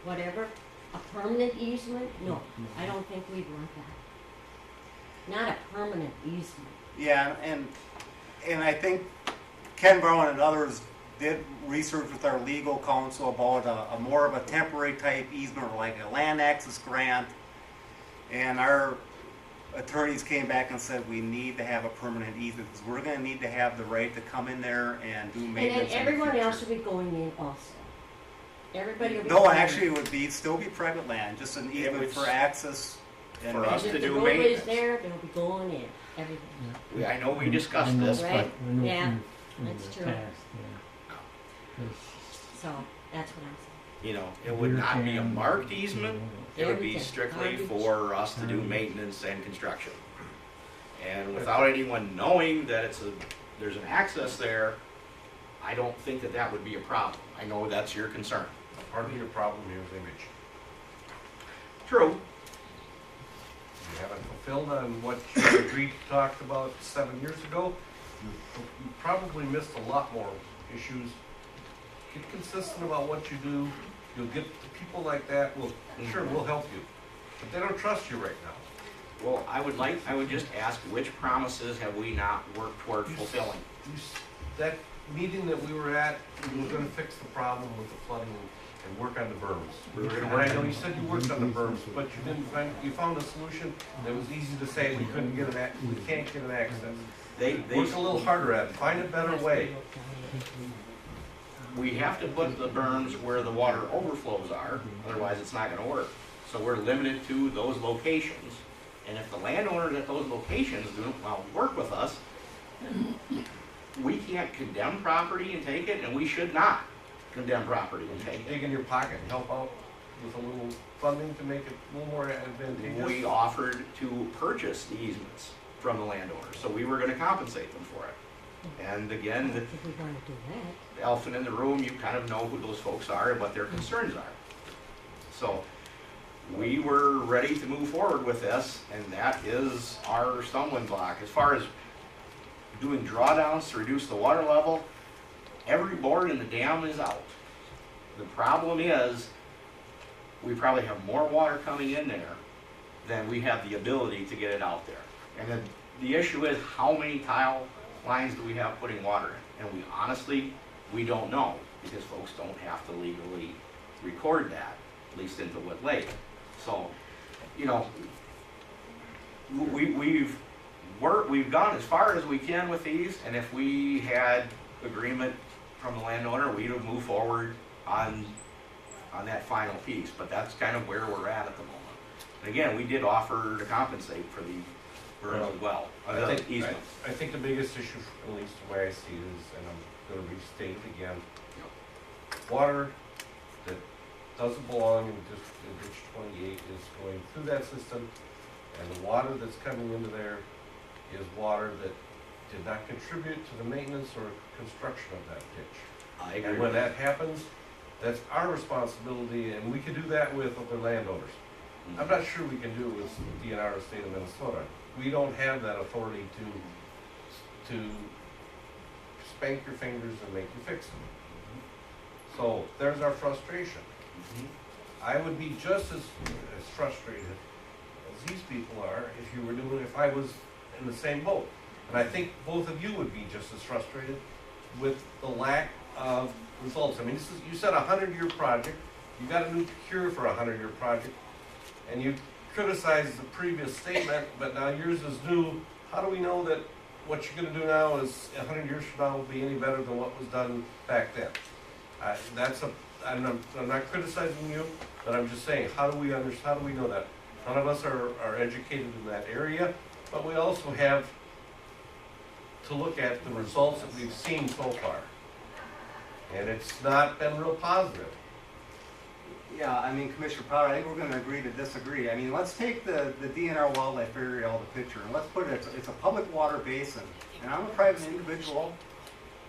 whatever? A permanent easement? No, I don't think we'd want that. Not a permanent easement. Yeah, and I think Ken Brown and others did research with our legal counsel about a more of a temporary type easement, or like a land access grant. And our attorneys came back and said we need to have a permanent easement, because we're going to need to have the right to come in there and do maintenance. And then everyone else will be going in also. Everybody will be. No, actually, it would still be private land, just an easement for access. And for us to do the roadway's maintenance. there, they'll be going in. Everything. I know we discussed this, Right? but Yeah, that's true. So that's what I'm saying. you know, it would not be a marked easement. It would be strictly for us to do maintenance and construction. And without anyone knowing that there's an access there, I don't think that that would be a problem. I know that's your concern. Part of your problem here is image. True. You haven't fulfilled on what you agreed to talk about 7 years ago. You probably missed a lot more issues. Get consistent about what you do. You'll get the people like that. Sure, we'll help you, but they don't trust you right now. Well, I would just ask, which promises have we not worked toward fulfilling? That meeting that we were at, we were gonna fix the problem with the flooding and work on the berms. We were gonna- And I know you said you worked on the berms, but you didn't find, you found a solution that was easy to say, we couldn't get we can't get an access. They Work a little harder at it, find a better way. We have to put the berms where the water overflows are, otherwise it's not gonna work. So we're limited to those locations, and if the landowners at those locations don't want to work with us, we can't condemn property and take it, and we should not condemn property and take it. Dig in your pocket and help out with a little funding to make it a little more advantageous. We offered to purchase the easements from the landowners, so we were gonna compensate them for it. And again, If we wanna do that. the elephant in the room, you kind of know who those folks are and what their concerns are. So we were ready to move forward with this, and that is our stumbling block. As far as doing drawdowns to reduce the water level, every board in the dam is out. The problem is, we probably have more water coming in there than we have the ability to get it out there. And then the issue is, how many tile lines do we have putting water in? And we honestly, we don't know, because folks don't have to legally record that, at least into Wood Lake. So, you know, we've gone as far as we can with these, and if we had agreement from the landowner, we'd have moved forward on that final piece, but that's kind of where we're at the moment. And again, we did offer to compensate for the berms as well, I think the biggest issue, at least the way I see it, is, and I'm gonna restate it again, water that doesn't belong in Ditch 28 is going through that system, and the water that's coming into there is water that did not contribute to the maintenance or construction of that ditch. I agree. And when that happens, that's our responsibility, and we can do that with other landowners. I'm not sure we can do it with DNR or state of Minnesota. We don't have that authority to spank your fingers and make you fix them. So there's our frustration. I would be just as frustrated as these people are if I was in the same boat. And I think both of you would be just as frustrated with the lack of results. I mean, you said a 100-year project, you got a new cure for a 100-year project, and you criticized the previous statement, but now yours is new. How do we know that what you're gonna do now is 100 years from now will be any better than what was done back then? I'm not criticizing you, but I'm just saying, how do we know that? None of us are educated in that area, but we also have to look at the results that we've seen so far. And it's not been real positive. Yeah, I mean, Commissioner Potter, I think we're gonna agree to disagree. I mean, let's take the DNR wildlife area out of the picture, and let's put it, it's a public water basin. And I'm a private individual,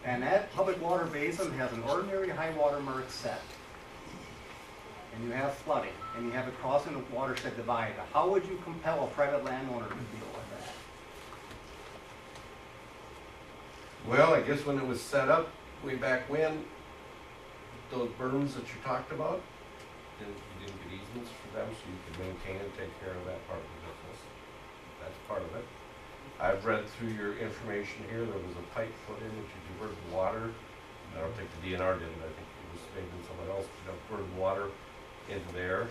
and that public water basin has an ordinary high water mark set. And you have flooding, and you have it crossing the watershed divide. How would you compel a private landowner to deal with that? Well, I guess when it was set up, way back when, those berms that you talked about, you didn't get easements for them, so you could maintain and take care of that part of the business. That's part of it. I've read through your information here, there was a pipe put in that you diverted water. I don't think the DNR did it, I think it was maybe someone else that diverted water into there.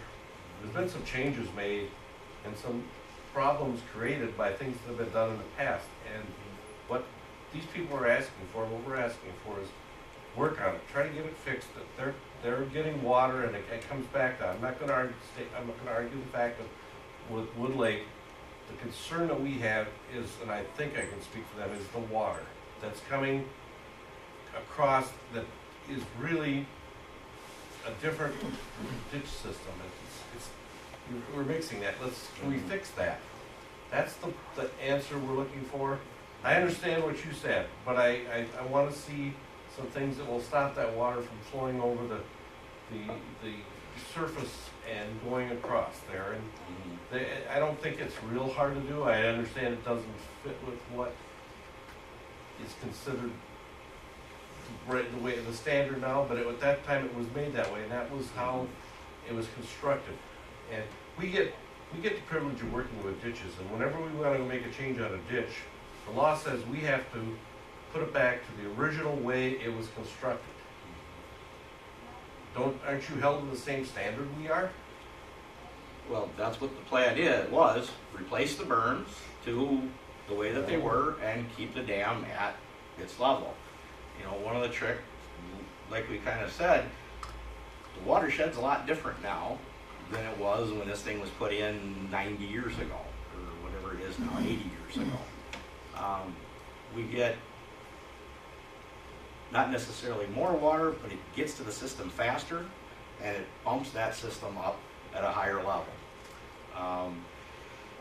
There's been some changes made and some problems created by things that have been done in the past. And what these people are asking for, what we're asking for is work on it, try to get it fixed, that they're getting water, and it comes back to, I'm not gonna argue the fact that with Wood Lake, the concern that we have is, and I think I can speak for them, is the water that's coming across that is really a different ditch system. We're mixing that. Can we fix that? That's the answer we're looking for. I understand what you said, but I want to see some things that will stop that water from flowing over the surface and going across there. And I don't think it's real hard to do. I understand it doesn't fit with what is considered the way the standard now, but at that time it was made that way, and that was how it was constructed. And we get the privilege of working with ditches, and whenever we want to make a change on a ditch, the law says we have to put it back to the original way it was constructed. Aren't you held to the same standard we are? Well, that's what the plan was, replace the berms to the way that they were and keep the dam at its level. You know, one of the tricks, like we kind of said, the watershed's a lot different now than it was when this thing was put in 90 years ago, or whatever it is now, 80 years ago. We get not necessarily more water, but it gets to the system faster, and it bumps that system up at a higher level.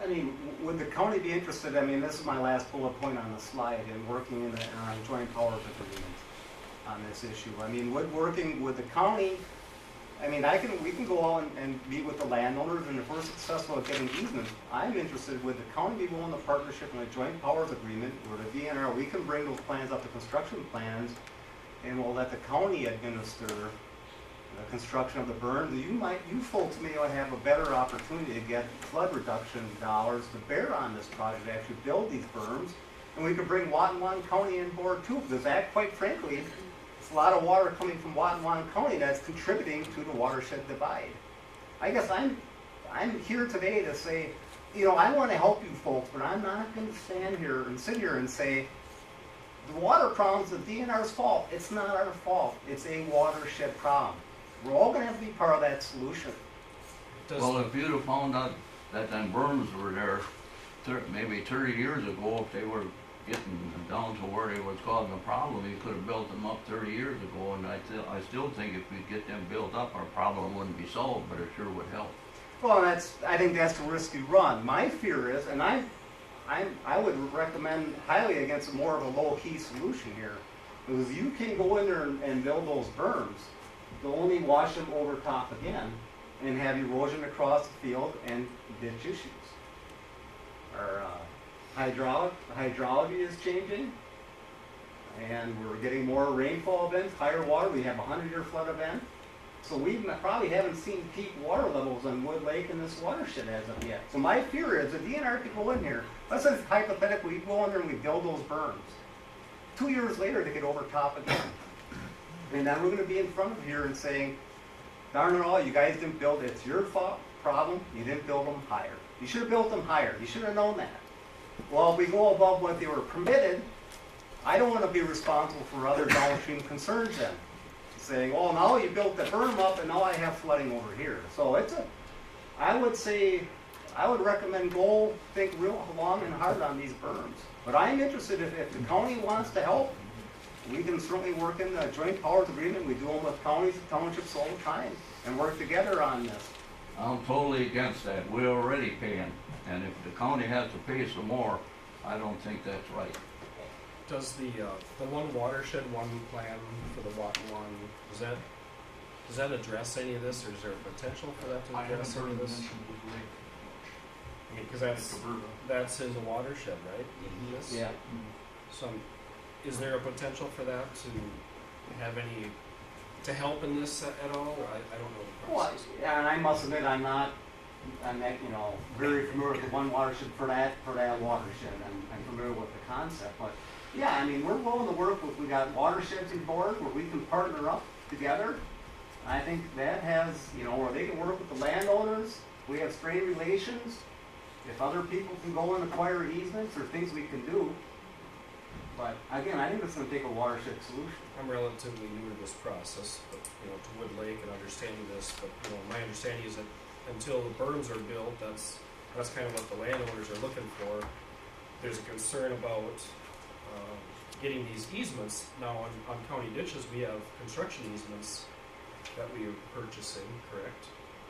I mean, would the county be interested, I mean, this is my last bullet point on the slide, in working in a joint powers agreement on this issue. I mean, working with the county, I mean, we can go out and meet with the landowners, and if we're successful at getting easements, I'm interested, would the county be willing to partnership in a joint powers agreement where the DNR, we can bring those plans up to construction plans, and we'll let the county administer the construction of the berm. You folks may have a better opportunity to get flood reduction dollars to bear on this project, to actually build these berms, and we could bring Watonwan County on board too, because that, quite frankly, it's a lot of water coming from Watonwan County that's contributing to the watershed divide. I guess I'm here today to say, you know, I want to help you folks, but I'm not going to stand here and sit here and say the water problem's the DNR's fault. It's not our fault. It's a watershed problem. We're all going to have to be part of that solution. Well, if you'd have found out that them berms were there maybe 30 years ago, if they were getting down to where they was causing a problem, you could have built them up 30 years ago, and I still think if we get them built up, our problem wouldn't be solved, but it sure would help. Well, I think that's the risk you run. My fear is, and I would recommend highly against more of a low-key solution here, because you can go in there and build those berms. They'll only wash them over top again and have erosion across the field and ditch issues. Our hydrology is changing, and we're getting more rainfall events, higher water. We have a 100-year flood event. So we probably haven't seen peak water levels on Wood Lake in this watershed as of yet. So my fear is the DNR could go in here. Let's say hypothetically we go in there and we build those berms. 2 years later they could overtop again. And then we're going to be in front of here and saying, darn it all, you guys didn't build it. It's your fault, problem. You didn't build them higher. You should have built them higher. You should have known that. Well, if we go above what they were permitted, I don't want to be responsible for other downstream concerns then. Saying, oh, now you built the berm up and now I have flooding over here. So I would recommend think real long and hard on these berms. But I'm interested if the county wants to help, we can certainly work in the joint powers agreement. We do them with counties and townships all the time and work together on this. I'm totally against that. We're already paying, and if the county has to pay some more, I don't think that's right. Does the one watershed, one plan for the Watonwan, does that address any of this, or is there a potential for that to address any of this? I mean, because that's in the watershed, right? This? Yeah. So, is there a potential for that to have any to help in this at all? Or I don't know the process. Well, yeah, and I must admit I'm not very familiar with the one watershed for that watershed. I'm familiar with the concept, but yeah, I mean we're willing to work with. We got watersheds on board where we can partner up together. I think that has where they can work with the landowners. We have strained relations. If other people can go and acquire easements or things we can do. But again, I think it's going to take a watershed solution. I'm relatively new to this process, but to Wood Lake and understanding this. But my understanding is that until the berms are built, that's kind of what the landowners are looking for. There's a concern about getting these easements. Now on county ditches, we have construction easements that we are purchasing, correct?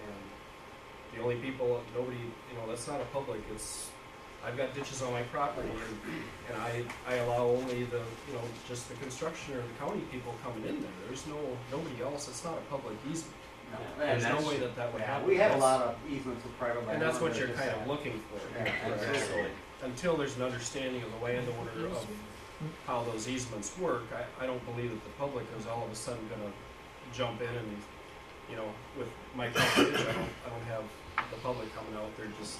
And the only people, nobody, that's not a public. It's I've got ditches on my property, and I allow only the, you know, just the construction or the county people coming in there. There's nobody else, it's not a public easement. There's no way that would Yeah, happen. we have a That's- lot of easements with private And landowners. that's what you're that kind just of looking for. Yeah, Correct. absolutely. So, until there's an understanding of the landowner of how those easements work, I don't believe that the public is all of a sudden gonna jump in and, you know, with my county ditch, I don't have the public coming out there just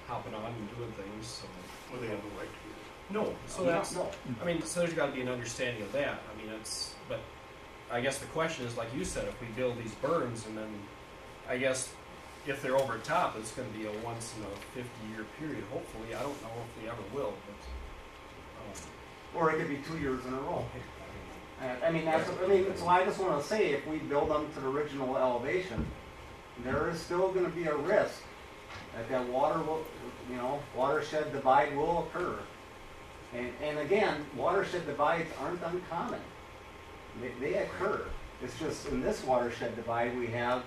hopping on and doing things, so. Well, they have the right to do it. No, so that's, I mean, so there's gotta be an understanding of that, I mean, it's, but I guess the question is, like you said, if we build these berms and then, I guess, if they're over top, it's gonna be a once in a 50-year period, hopefully, I don't know if they ever will, but, Or it could be 2 years in a row. I mean, so I just wanna say, if we build them to the original elevation, there is still gonna be a risk that water will, you know, watershed divide will occur. And again, watershed divides aren't uncommon. They occur. It's just in this watershed divide, we have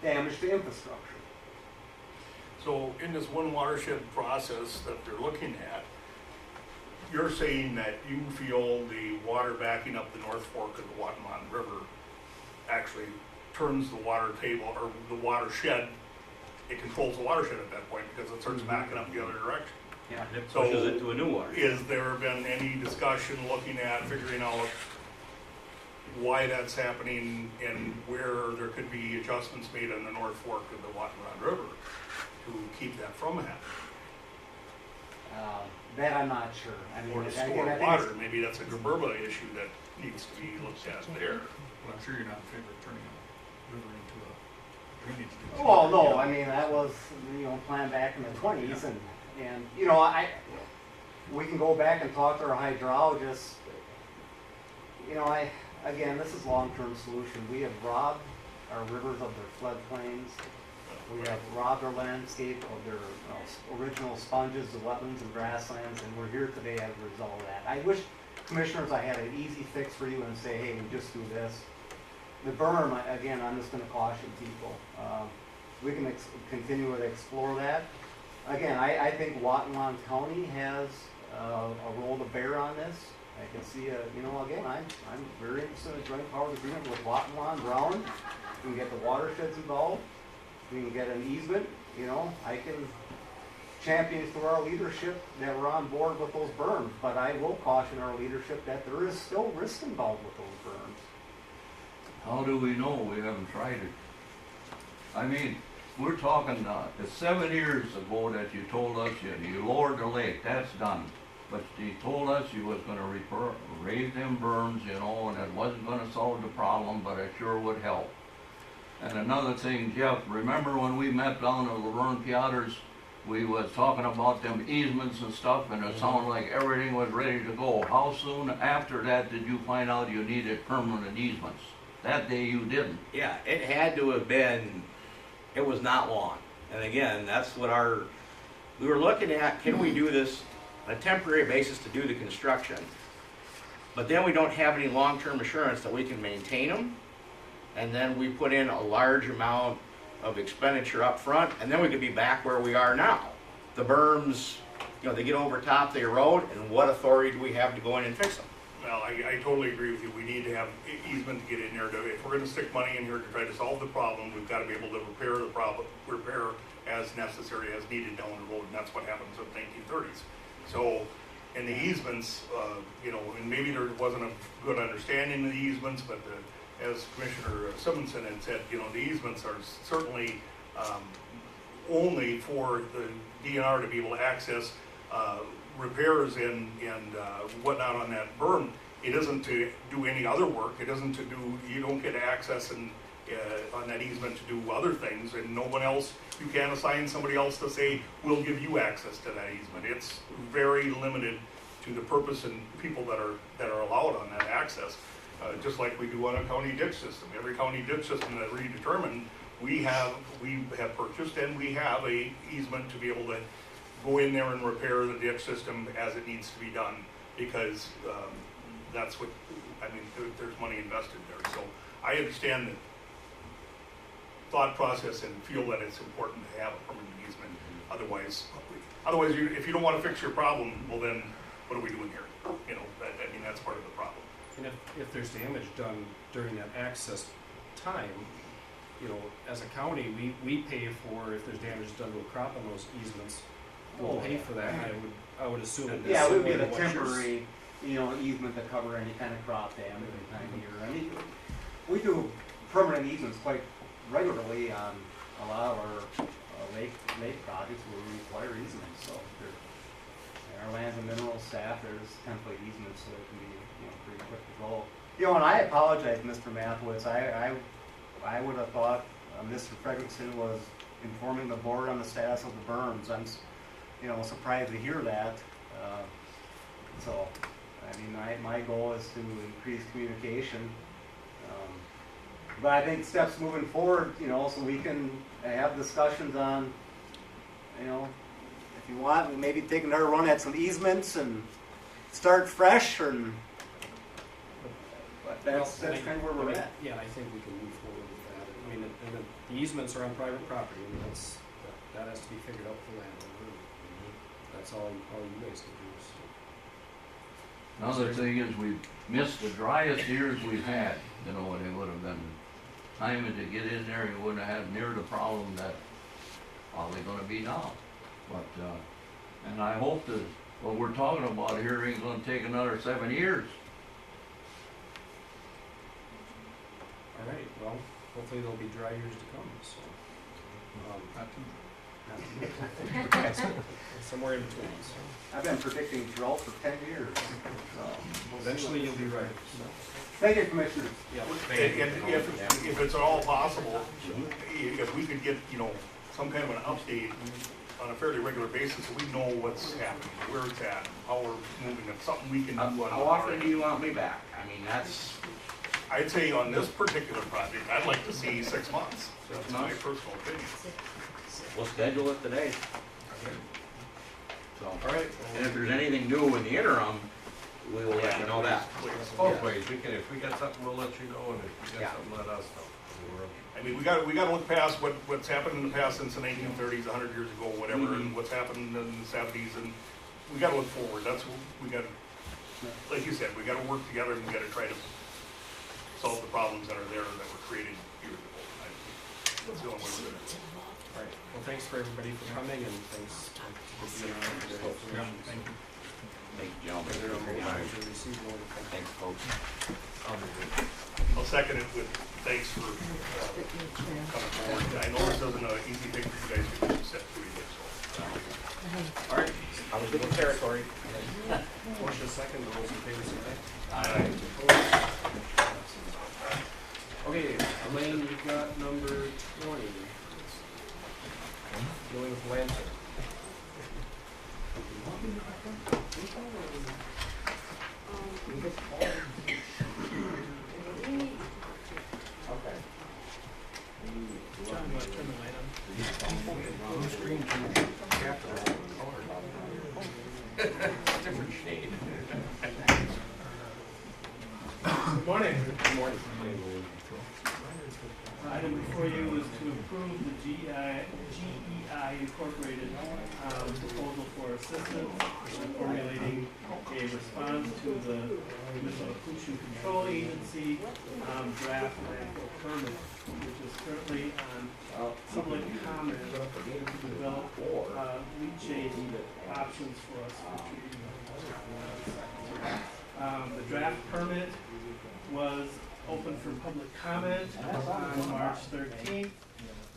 damage to infrastructure. So in this one watershed process that they're looking at, you're saying that you feel the water backing up the North Fork of the Watonwan River actually turns the water table, or the watershed, it controls the watershed at that point because it starts backing up the other direction. Yeah, and it So pushes it to a new water. Is there been any discussion looking at figuring out why that's happening and where there could be adjustments made on the North Fork of the Watonwan River to keep that from happening? That I'm not sure. I mean, Or to again, store I think water, it's- maybe that's a Gerberba issue that needs to be looked at there. But I'm sure you're not in favor of turning a river into a drainage ditch. Well, no, I mean, that was, you know, planned back in the 20s, and, you know, we can go back and talk to our hydrologists. You know, again, this is long-term solution. We have robbed our rivers of their floodplains. We have robbed our landscape of their original sponges, the wetlands and grasslands, and we're here today as a result of that. I wish, commissioners, I had an easy fix for you and say, hey, we just do this. The berm, again, I'm just gonna caution people. We can continue to explore that. Again, I think Watonwan County has a role to bear on this. I can see, you know, again, I'm very interested in a joint powers agreement with Watonwan, Brown. We can get the watersheds involved. We can get an easement, you know. I can champion through our leadership that we're on board with those berms, but I will caution our leadership that there is still risk involved with those berms. How do we know? We haven't tried it. I mean, we're talking, it's 7 years ago that you told us you lowered the lake, that's done. But you told us you was gonna raise them berms, you know, and it wasn't gonna solve the problem, but it sure would help. And another thing, Jeff, remember when we met down at Laverne Piotrs, we was talking about them easements and stuff, and it sounded like everything was ready to go. How soon after that did you find out you needed permanent easements? That day you didn't. Yeah, it had to have been, it was not long. And again, that's what we were looking at, can we do this on a temporary basis to do the construction? But then we don't have any long-term assurance that we can maintain them. And then we put in a large amount of expenditure up front, and then we could be back where we are now. The berms, you know, they get over top, they erode, and what authority do we have to go in and fix them? Well, I totally agree with you. We need to have easement to get in there. If we're gonna stick money in here to try to solve the problem, we've gotta be able to repair as necessary, as needed down the road, and that's what happens in the 1930s. So, in the easements, you know, and maybe there wasn't a good understanding of the easements, but as Commissioner Simonson had said, you know, the easements are certainly only for the DNR to be able to access repairs and whatnot on that berm. It isn't to do any other work. It isn't to do, you don't get access and on that easement to do other things, and no one else, you can't assign somebody else to say, we'll give you access to that easement. It's very limited to the purpose and people that are allowed on that access. Just like we do on a county ditch system. Every county ditch system that we determine, we have purchased, and we have a easement to be able to go in there and repair the ditch system as it needs to be done, because that's what, I mean, there's money invested there. So I understand the thought process and feel that it's important to have a permanent easement. Otherwise, Otherwise, if you don't wanna fix your problem, well then, what are we doing here? You know, I mean, that's part of the problem. And if there's damage done during that access time, you know, as a county, we pay for if there's damage done to a crop on those easements. We'll pay for that, and I would assume that Yeah, we would similar get to a what yours- temporary, easement to cover any kind of crop damage any time of year. I mean, we do permanent easements quite regularly on a lot of our lake projects where we require easements, so our lands and minerals staff, there's template easements, so it can be, pretty quick to go. And I apologize, Mr. Mathewitz, I would have thought Mr. Frederickson was informing the board on the status of the berms. I'm surprised to hear that. So, I mean, my goal is to increase communication. But I think steps moving forward, so we can have discussions on, if you want, we maybe take another run at some easements and start fresh, but that's kind of where we're at. Yeah, I think we can move forward with that. I mean, and the easements are on private property, I mean, that has to be figured out for the landowner. That's all you guys can do, so. Another thing is we've missed the driest years we've had, it would have been timing to get in there, you wouldn't have had near the problem that probably gonna be now. But, and I hope that what we're talking about here ain't gonna take another 7 years. All right, well, hopefully there'll be dry years to come, so. Not too much. Somewhere in between, so. I've been predicting drought for 10 years. Eventually you'll be right, so. Thank you, Commissioner. Yeah. And if it's at all possible, if we could get, some kind of an update on a fairly regular basis, so we know what's happening, where it's at, how we're moving, it's something we can do on. How often do you want me back? I mean, I'd say on this particular project, I'd like to see 6 months. That's my personal opinion. we'll schedule it today. So, All right. and if there's anything new in the interim, we will let you know that. Both ways, if we got something, we'll let you know, and if you got something, let us know. I mean, we got to look past what's happened in the past since the 1930s, 100 years ago, whatever, and what's happened in the 70s, and we got to look forward. That's what we got. Like you said, we got to work together, and we got to try to solve the problems that are there that were created years ago. That's the only way we're going to. All right. Well, thanks for everybody for coming, and thanks for being on for their information. Thank you. Thank you, gentlemen. Thanks, folks. I'll second it with thanks for coming forward. I know this isn't an easy thing for you guys to accept to either, so. All right. I was in territory. Motion second, all those in favor say aye. Aye. Okay, Elaine, you've got number 20. Dealing with land. Different shade. Good morning. Good morning. Item before you is to approve the GEI Incorporated proposal for assistance in formulating a response to the Minnesota Pollution Control Agency draft landfill permit, which is currently on public comment to develop leachate options for us for treating. The draft permit was open for public comment on March 13th,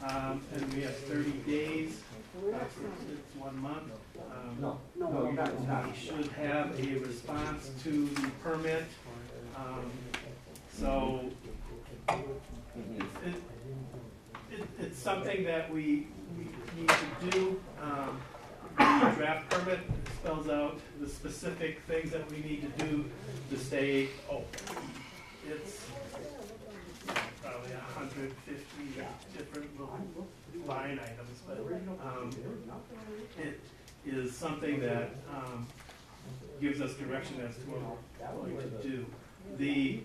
and we have 30 days. It's 1 month. We should have a response to the permit. So it's something that we need to do. The draft permit spells out the specific things that we need to do to stay open. It's probably 150 different little line items, but it is something that gives us direction as to what we're going to do. The,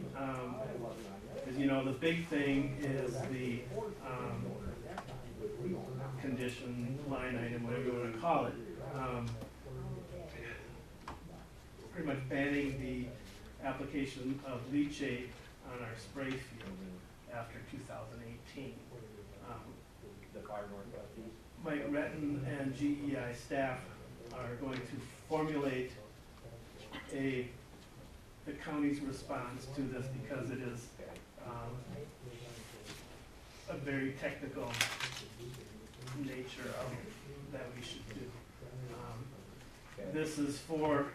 as you know, the big thing is the condition line item, whatever you want to call it. pretty much banning the application of leachate on our spray field after 2018. Mike Retton and GEI staff are going to formulate the county's response to this because it is a very technical nature of that we should do. This is for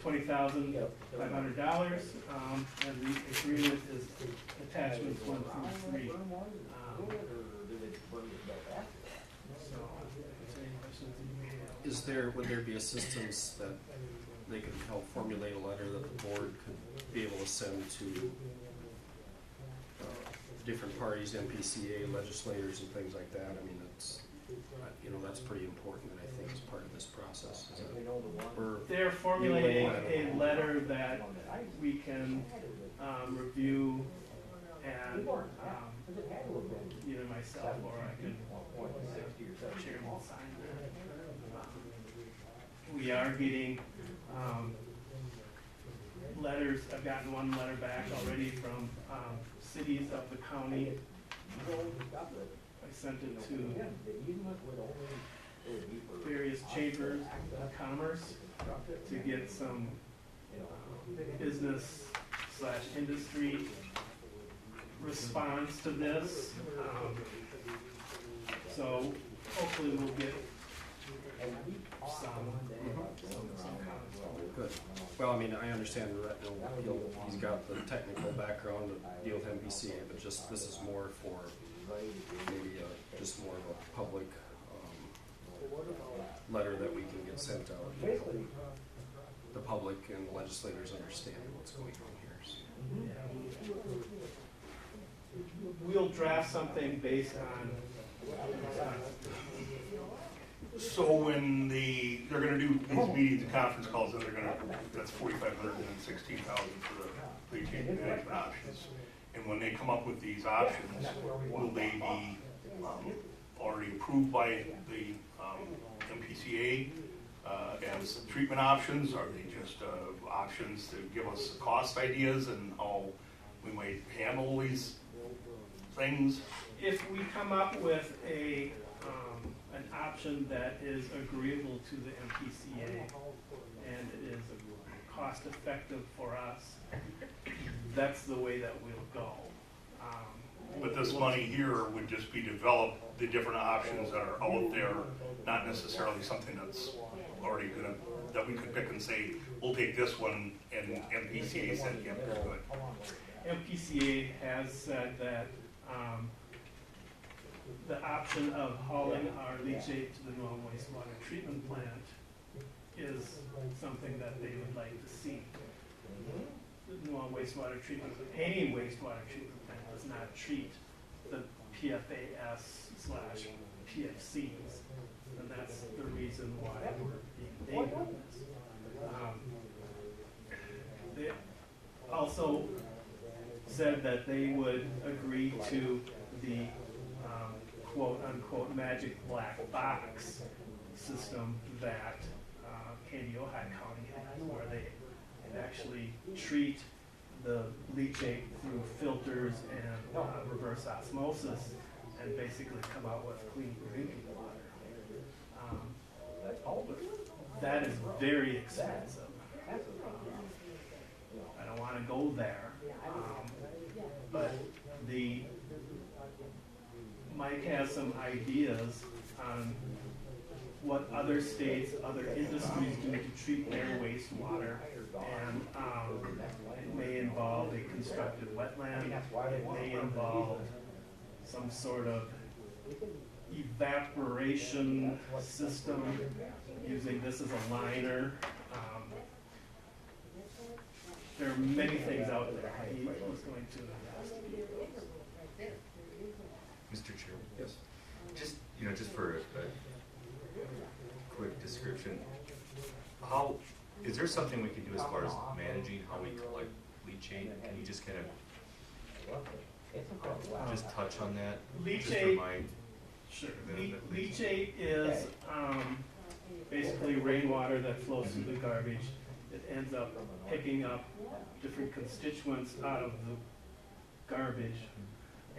$20,500, and the agreement is attachments 1 through 3. So, any questions that you may have? Would there be assistance that they could help formulate a letter that the board could be able to send to different parties, MPCA, legislators, and things like that? I mean, that's pretty important, and I think is part of this process. They're formulating a letter that we can review, and either myself or I could chairman sign that. We are getting letters. I've gotten one letter back already from cities of the county. I sent it to various chambers of commerce to get some business/industry response to this. So hopefully we'll get some Good. Well, I mean, I understand that he's got the technical background to deal with MPCA, but just this is more for maybe just more of a public letter that we can get sent out. The public and the legislators understand what's going on here. So. We'll draft something based on. So when they're gonna do these meetings and conference calls, and that's $4,500 and $16,000 for the leachate management options. And when they come up with these options, will they be already approved by the MPCA as treatment options? Are they just options to give us cost ideas and how we might handle these things? If we come up with an option that is agreeable to the MPCA and it is cost effective for us, that's the way that we'll go. But this money here would just be develop the different options that are out there, not necessarily something that's already that we could pick and say, we'll take this one, and MPCA said, yeah, we're good. MPCA has said that the option of hauling our leachate to the New Ulm wastewater treatment plant is something that they would like to see. The New Ulm wastewater treatment, any wastewater treatment plant does not treat the PFAS/PFCs, and that's the reason why we're being named on this. They also said that they would agree to the quote-unquote magic black box system that Katy Ojai County has, where they actually treat the leachate through filters and reverse osmosis and basically come out with clean drinking water. That is very expensive. I don't want to go there, but Mike has some ideas on what other states, other industries do to treat their wastewater, and it may involve a constructed wetland, it may involve some sort of evaporation system, using this as a liner. There are many things out there. He was going to investigate those. Mr. Chair. Yes. Just for a quick description, is there something we can do as far as managing how we collect leachate? Can you just kind of just touch on that? Leachate. Sure. Leachate is basically rainwater that flows through the garbage. It ends up picking up different constituents out of the garbage,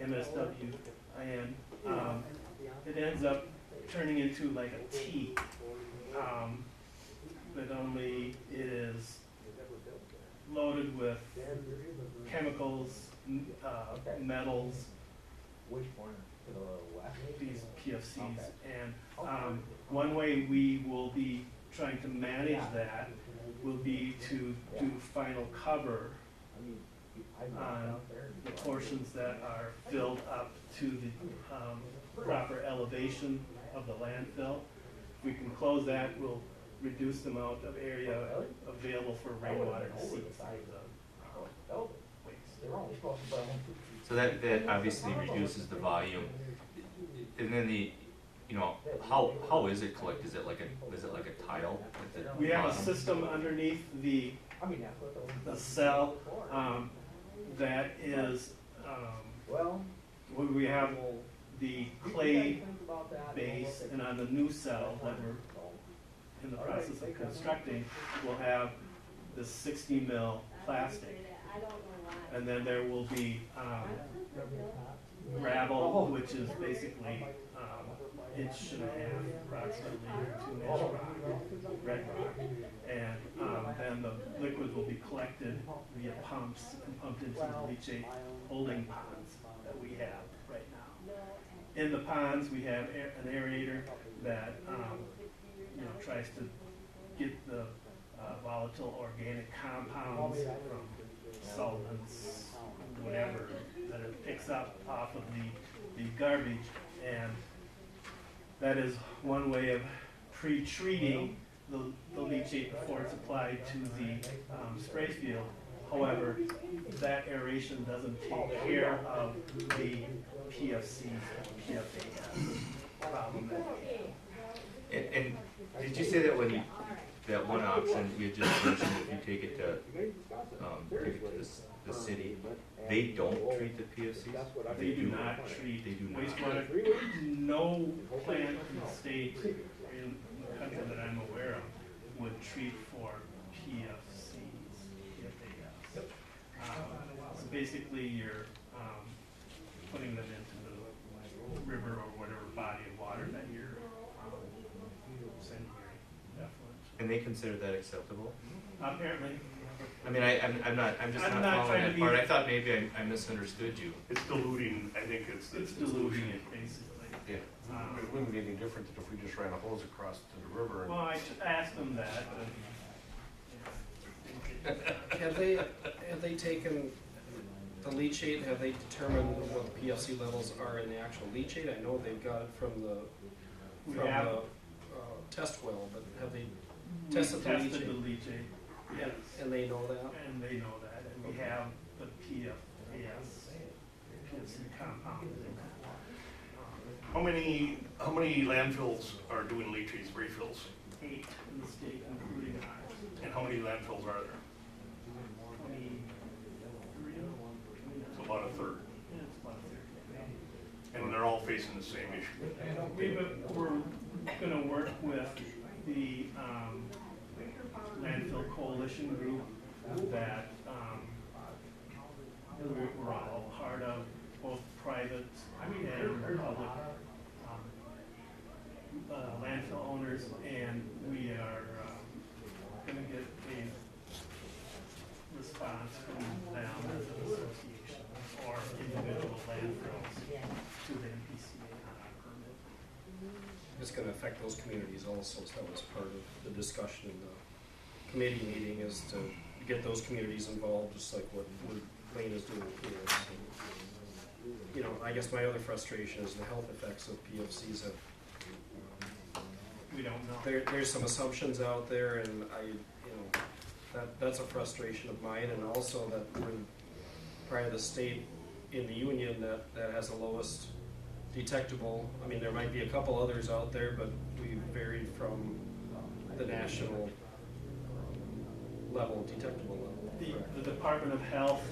MSW, and it ends up turning into like a tea, but only it is loaded with chemicals, metals, these PFCs. And one way we will be trying to manage that will be to do final cover on the portions that are filled up to the proper elevation of the landfill. If we can close that, we'll reduce the amount of area available for rainwater to seep through the waste. So that obviously reduces the volume. And then how is it collected? Is it like a tile at the We have a bottom? system underneath the cell that is where we have the clay base, and on the new cell that we're in the process of constructing, we'll have the 60 mil plastic, and then there will be gravel, which is basically inch and a half, approximately 2-inch rock, red rock, and then the liquid will be collected via pumps and pumped into the leachate holding ponds that we have right now. In the ponds, we have an aerator that tries to get the volatile organic compounds from solvents, whatever, that it picks up off of the garbage, and that is one way of pre-treating the leachate before it's applied to the spray field. However, that aeration doesn't take care of the PFCs and PFAS problem that we have. And did you say that when that one option you had just mentioned, if you take it to the city, they don't treat the PFCs? They do not treat wastewater. No plant in the state, in the country that I'm aware of, would treat for PFCs, PFAS. So basically, you're putting them into the river or whatever body of water that you're sending your effluent. And they consider that acceptable? Apparently. I mean, I'm just I'm not not following trying that to part. be- I thought maybe I misunderstood you. It's diluting, I think it's diluting it, basically. Yeah, it wouldn't be any different than if we just ran a hose across to the river. Well, I asked them that, but Have they taken the leachate, have they determined what the PFC levels are in the actual leachate? I know they've got it from the test well, but have they we tested the tested the leachate? leachate. Yes. And they know that? And they know that, and we have the PFAS, PFC compound in that. How many landfills are doing leachate spray fills? 8 in the state, including ours. And how many landfills are there? 23. It's about a third. Yeah, it's about a third. And they're all facing the same issue. We're gonna work with the landfill coalition group that we're all part of, both private and public landfill owners, and we are gonna get a response from them as an association or individual landfills to the MPCA on our permit. It's gonna affect those communities also, so that was part of the discussion in the committee meeting, is to get those communities involved, just like what Lane is doing here. So, I guess my other frustration is the health effects of PFCs have, We don't know. there's some assumptions out there, and that's a frustration of mine, and also that we're probably the state in the union that has the lowest detectable. I mean, there might be a couple others out there, but we varied from the national level, detectable level. The Department of Health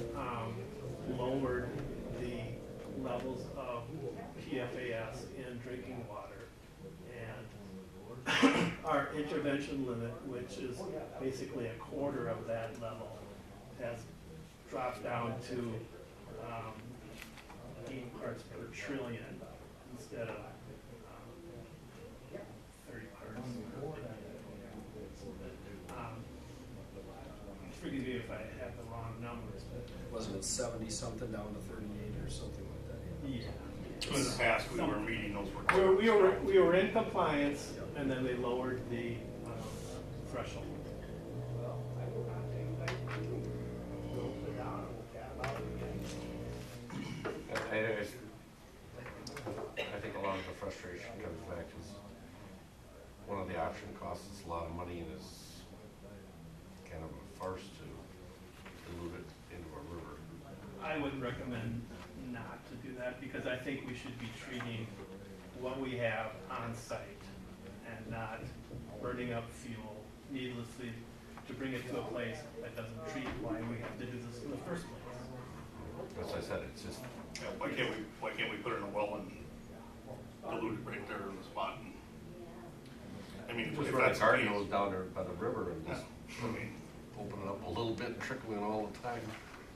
lowered the levels of PFAS in drinking water, and our intervention limit, which is basically a quarter of that level, has dropped down to 8 parts per trillion instead of 30 parts. Forgive me if I have the wrong numbers, but Wasn't it 70 something down to 38 or something like that? yeah. In the past, we were meeting those requirements. We were in compliance, and then they lowered the threshold. I think a lot of the frustration comes back because one of the option costs us a lot of money and is kind of a farce to dilute it into a river. I would recommend not to do that because I think we should be treating what we have on site and not burning up fuel needlessly to bring it to a place that doesn't treat why we have to do this in the first place. As I said, it's just. Yeah, why can't we put it in a well and dilute it right there on the spot? I mean, Just if run a that's the garden case- hose down there by the river and just I mean, open it up a little bit and trickle in all the time.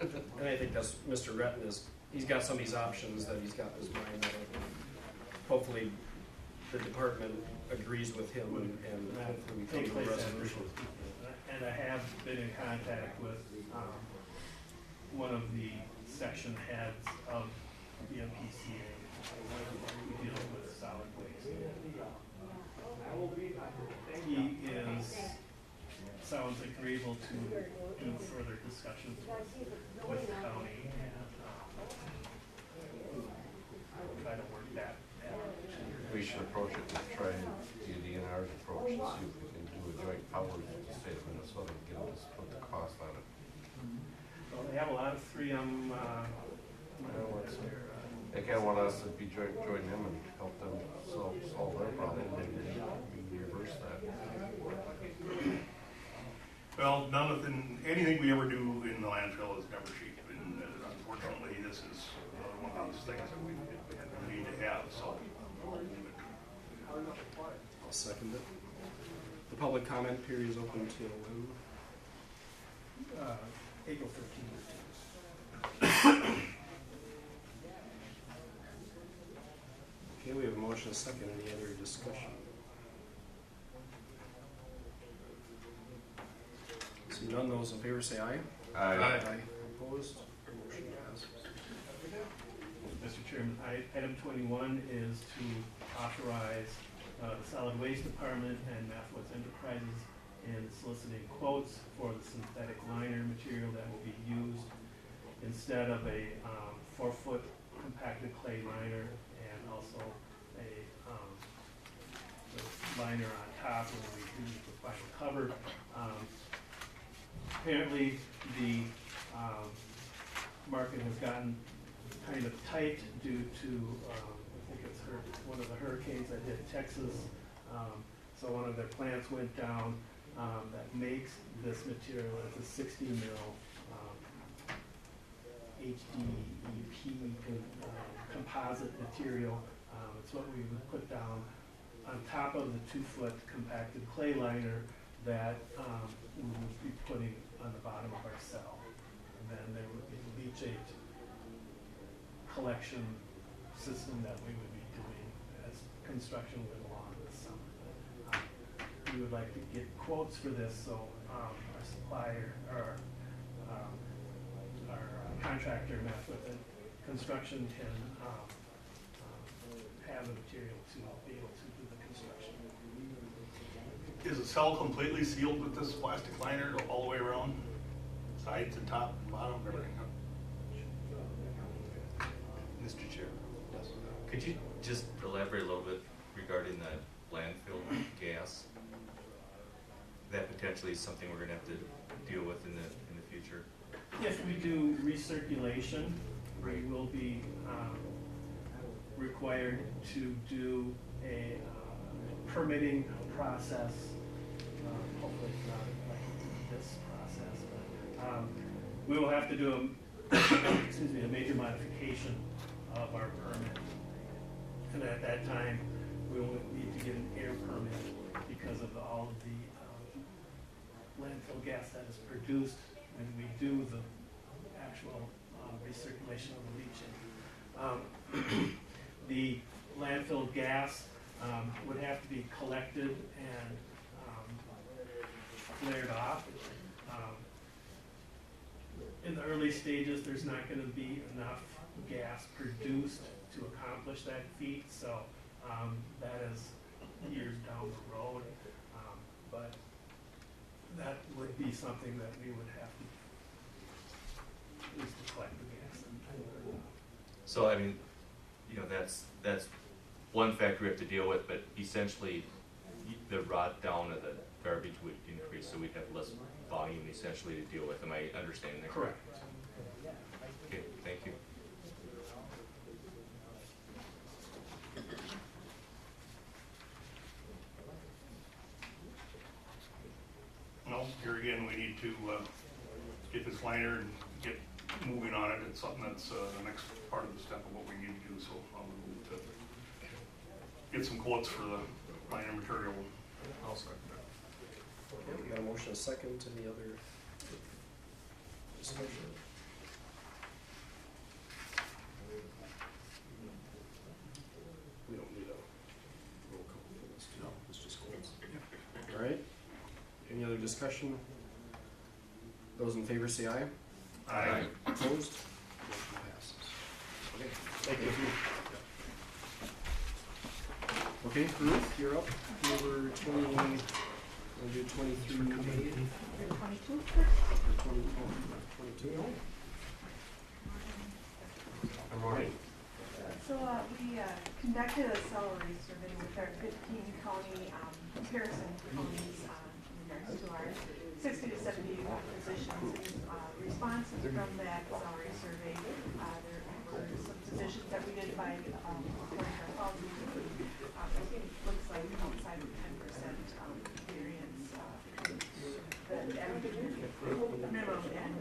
And I think that's Mr. Retton he's got some of these options that he's got in his mind that hopefully the department agrees with him and hopefully we come to a resolution. And I have been in contact with one of the section heads of the MPCA who deals with solid waste. He sounds agreeable to do further discussions with the county and try to work that out. We should approach it and try the DNR's approach and see if we can do a joint powers with the state of Minnesota and get them to split the cost on it. Well, they have a lot of 3M. They kind of want us to join them and help them solve their problem, maybe we reverse that. Well, anything we ever do in the landfill is never cheap, and unfortunately, this is one of those things that we need to have, so. I'll second it. The public comment period is open till when? April 15th. Okay, we have a motion, a second. Any other discussion? See none, those in favor say aye. Aye. Opposed? Motion passes. Mr. Chairman, item 21 is to authorize the Solid Waste Department and Mathwoods Enterprises in soliciting quotes for the synthetic liner material that will be used instead of a 4-foot compacted clay liner and also a the liner on top when we do the final cover. Apparently, the market has gotten kind of tight due to, I think it's one of the hurricanes that hit Texas. So one of their plants went down that makes this material. It's a 60 mil HDPE composite material. It's what we would put down on top of the 2-foot compacted clay liner that we would be putting on the bottom of our cell. And then there would be a leachate collection system that we would be doing as construction went along this summer. We would like to get quotes for this so our supplier, our contractor, Mathwood Construction, can have the material to be able to do the construction. Is the cell completely sealed with this plastic liner all the way around? Sides and top and bottom, everything? Mr. Chair, could you just elaborate a little bit regarding that landfill gas? That potentially is something we're gonna have to deal with in the future. If we do recirculation, we will be required to do a permitting process. Hopefully it's not like this process, but we will have to do a major modification of our permit. And at that time, we will need to get an air permit because of all of the landfill gas that is produced when we do the actual recirculation of the leaching. The landfill gas would have to be collected and flared off. In the early stages, there's not going to be enough gas produced to accomplish that feat, so that is years down the road. But that would be something that we would have to use to collect the gas. So, I mean, you know, that's one factor we have to deal with, but essentially, the rot down of the garbage would increase, so we'd have less volume essentially to deal with. Am I understanding that correct? Okay, thank you. No, here again, we need to get this liner and get moving on it. It's something that's the next part of the step of what we need to do, so I'll move to get some quotes for the liner material. I'll second that. Okay, we got a motion, a second, any other discussion? We don't need a roll call for this, no, it's just quotes. All right, any other discussion? Those in favor say aye. Aye. Opposed? Motion passes. Okay, thank you. Okay, Ruth, you're up. Number 21, we'll do 23A. 22? Or 22. Good morning. So we conducted a salary survey with our 15 county comparison counties in regards to our 60 to 70 positions. Responses from that salary survey, there were some positions that we did find according to our policy. It looks like outside of 10% variance between the minimum and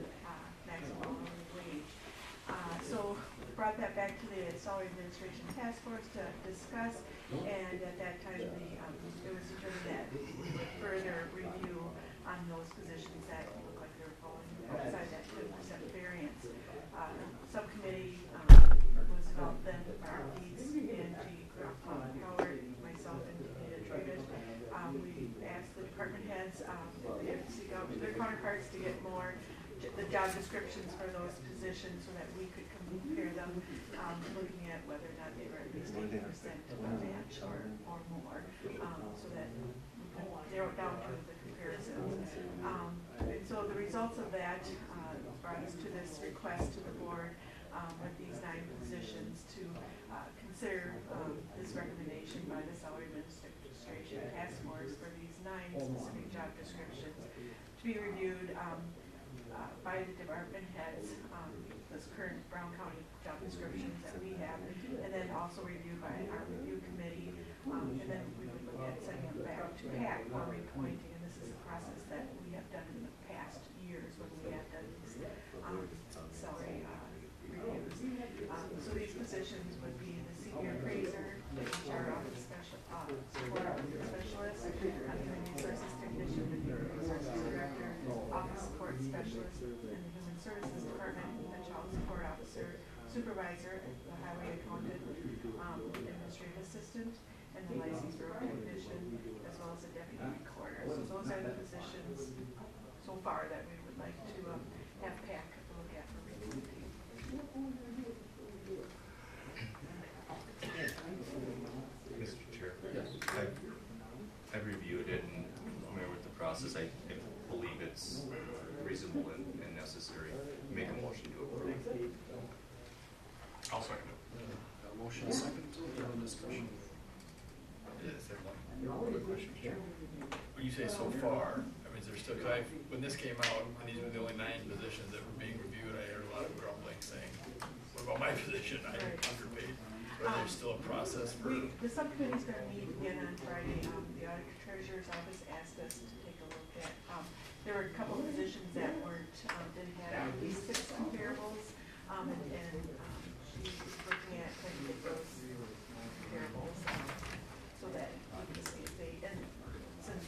maximum wage. So brought that back to the Salary Administration Task Force to discuss, and at that time, it was determined that we would further review on those positions that look like they're falling outside that 10% variance. Subcommittee was involved then, Mark Deeds, Angie, Howard, myself, and Anita Travis. We asked the department heads if they had to seek out their counterparts to get more the job descriptions for those positions so that we could compare them, looking at whether or not they were at least 80% match or more, so that we could narrow down to the comparisons. And so the results of that brought us to this request to the board with these 9 positions to consider this recommendation by the Salary Administration Task Force for these 9 specific job descriptions to be reviewed by the department heads, those current Brown County job descriptions that we have, and then also reviewed by our review committee, and then we would look at sending them back to PAC for repointing, and this is a process that we have done in the past years when we have done these salary reviews. So these positions would be the senior appraiser, the HR office support office specialist, human resources technician, the human resources director, office support specialist, and the human services department, the child support officer, supervisor, the highway accountant, administrative assistant, and the licensed road technician, as well as a deputy recorder. So those are the positions so far that we would like to have PAC look at for review. Mr. Chair. Yes. I've reviewed it and familiar with the process. I believe it's reasonable and necessary. Make a motion to approve. I'll second it. Got a motion, a second, any other discussion? Quick question, Chair. When you say so far, I mean, is there still, cause when this came out, and these were the only 9 positions that were being reviewed, I heard a lot of grumbling saying, what about my position? I'm underpaid. But there's still a process for. The subcommittee's going to meet again on Friday. The auditor treasurer's office asked us to take a look at, there were a couple of positions that weren't, didn't have at least 6 comparables, and she's looking at trying to get those comparables, so that we can see if they, and since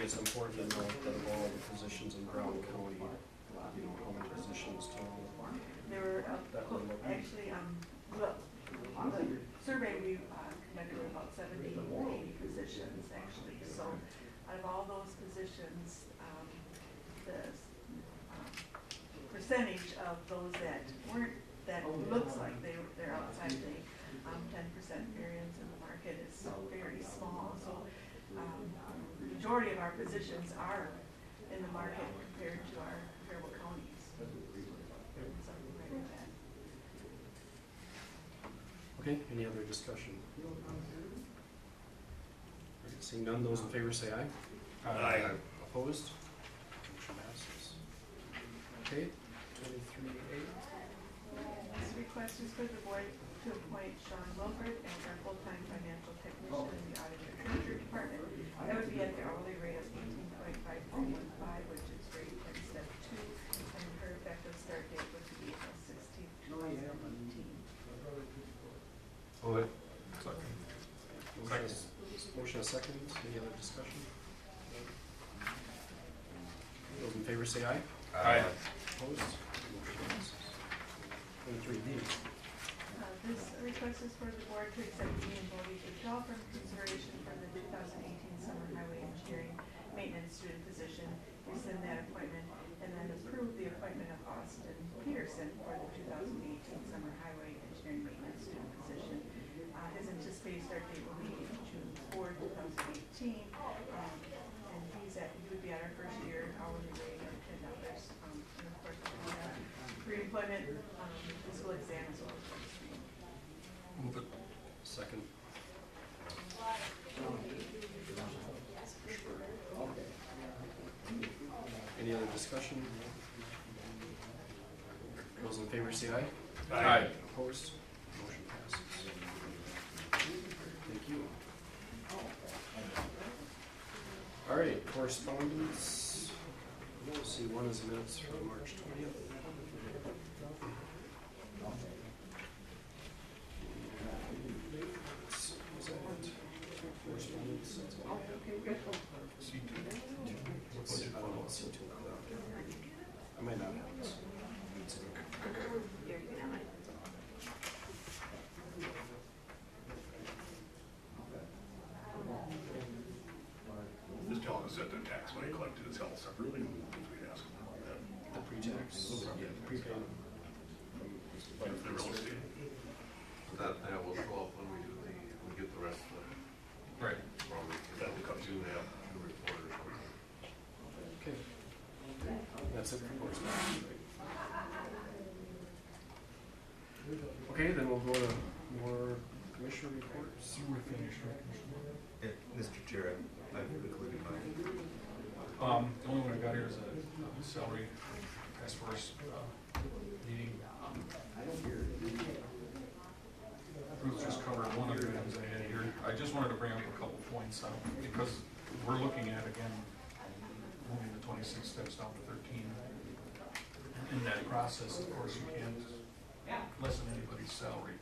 it's important to know that of all the positions in Brown County, you know, how many positions total. There were, That we're looking. actually, well, the survey we conducted were about 70 or 80 positions, actually. So out of all those positions, the percentage of those that weren't, that looks like they're outside the 10% variance in the market is very small. So the majority of our positions are in the market compared to our comparable counties. Something right with that. Okay, any other discussion? Seeing none, those in favor say aye. Aye. Opposed? Motion passes. Okay, 23A. This request is for the board to appoint Sean Wilford as our full-time financial technician in the auditor treasury department. That would be at the hourly rate of $18.5315, which is grade 10 step 2, and her effective start date would be April 16th, 2018. Move it. Motion a second, any other discussion? Those in favor say aye. Aye. Opposed? Motion passes. 23D. This request is for the board to accept me and Bodie Patel from consideration for the 2018 summer highway engineering maintenance student position, rescind that appointment, and then approve the appointment of Austin Peterson for the 2018 summer highway engineering maintenance student position. His anticipated start date will be June 4, 2018, and he would be at our first year hourly rate of $10. And of course, we have pre-employment physical exam as well as screening. Move it. Second. Any other discussion? Those in favor say aye. Aye. Opposed? Motion passes. Thank you. All right, correspondence. Let's see, one is minutes from March 20th. Was that it? Correspondence, that's all I have. C2. I don't know what C2 is. I might not have this. Just tell us that the tax money collected is held separately, because we'd ask them about that. The pre-tax, yeah, the prepayment. Like the real estate. That will show up when we get the rest of it. Right. Probably, That will come do have the report or something. Okay. That's it for correspondence, right? Okay, then we'll go to more commissioner reports. We're finished, right, Commissioner? Yeah, Mr. Chair, I've included mine. The only one I got here is a salary task force meeting. Bruce just covered one of the items I had here. I just wanted to bring up a couple points because we're looking at, again, moving the 26 steps down to 13. In that process, of course, you can't lessen anybody's salary.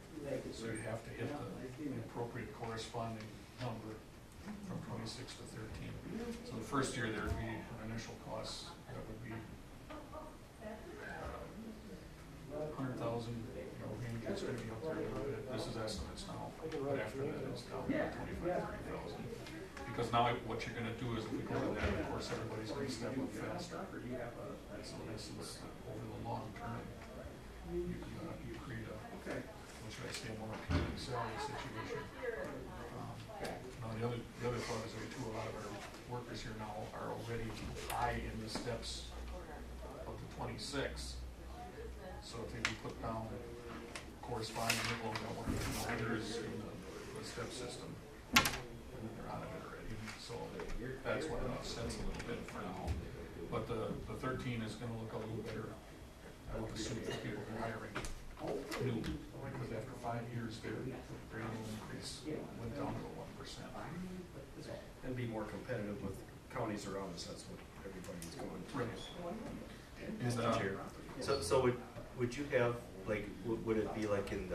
So you have to hit the appropriate corresponding number from 26 to 13. So the first year there would be an initial cost that would be $100,000. Maybe it's going to be up there a little bit. This is estimates now, but after that it's down to 25,000, 30,000. Because now what you're going to do is if we go to that, of course, everybody's going to step up faster. So in essence, over the long term, you create a, what should I say, more appealing salary situation. Now the other thought is that too, a lot of our workers here now are already high in the steps of the 26. So if they can put down corresponding level of one or two others in the step system, and then they're out of it already. So that's what makes sense a little bit for now. But the 13 is going to look a little better, I would assume, for people who are hiring new, because after 5 years, their annual increase went down to 1%. And be more competitive with counties around us, that's what everybody's going to. Right. Mr. Chair, so would you have, like, would it be like in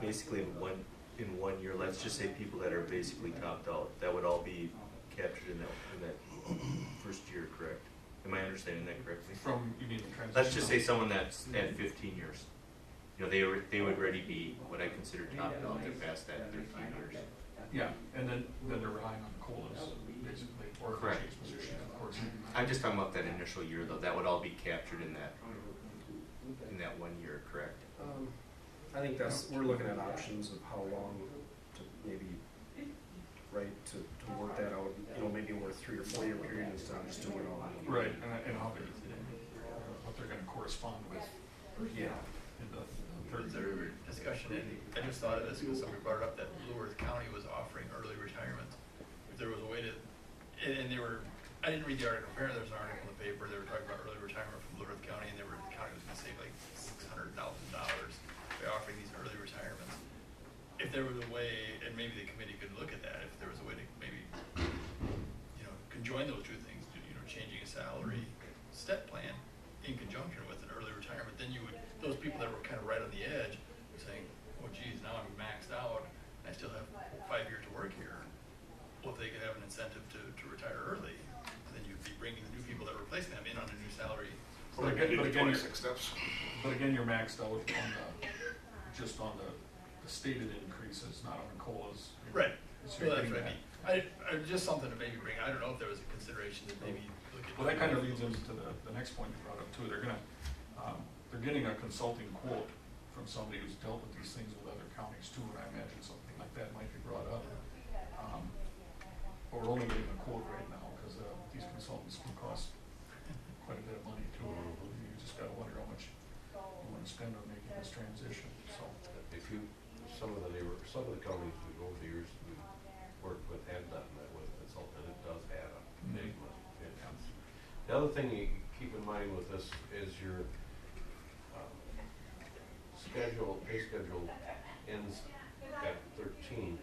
basically in one year, let's just say people that are basically topped out, that would all be captured in that first year, correct? Am I understanding that correctly? From, you mean the transition? Let's just say someone that's at 15 years. You know, they would already be what I consider top dollar past that 13 years. Yeah, and then they're relying on the COLAs, basically, or if they Correct. change position, of course. I'm just talking about that initial year though. That would all be captured in that 1 year, correct? I think we're looking at options of how long to maybe, right, to work that out, you know, maybe over a 3 or 4 year period instead of just doing it all. Right, and how they, what they're gonna correspond with. Yeah. In the Was there discussion, and I just thought of this because somebody brought it up, that Blue Earth County was offering early retirement. If there was a way to, and they were, I didn't read the article, apparently there was an article in the paper, they were talking about early retirement from Blue Earth County, and the county was gonna save like $600,000 by offering these early retirements. If there was a way, and maybe the committee could look at that, if there was a way to maybe, you know, conjoin those two things, you know, changing a salary step plan in conjunction with an early retirement, then you would, those people that were kind of right on the edge, saying, oh geez, now I'm maxed out, and I still have 5 years to work here. Well, if they could have an incentive to retire early, then you'd be bringing the new people that are replacing them in on a new salary. But again, you're maxed out on just on the stated increases, not on the COLAs. Right, So so you're that's getting what I mean. I just something to maybe bring, I don't know if there was a consideration to maybe look at. Well, that kind of leads into the next point you brought up too. They're getting a consulting quote from somebody who's dealt with these things with other counties too, and I imagine something like that might be brought up. But we're only getting a quote right now, because these consultants can cost quite a bit of money too. You just gotta wonder how much you wanna spend on making this transition, so. Some of the counties we've over the years we've worked with and done that with consultant, it does add a big money. The other thing you keep in mind with this is your pay schedule ends at 13.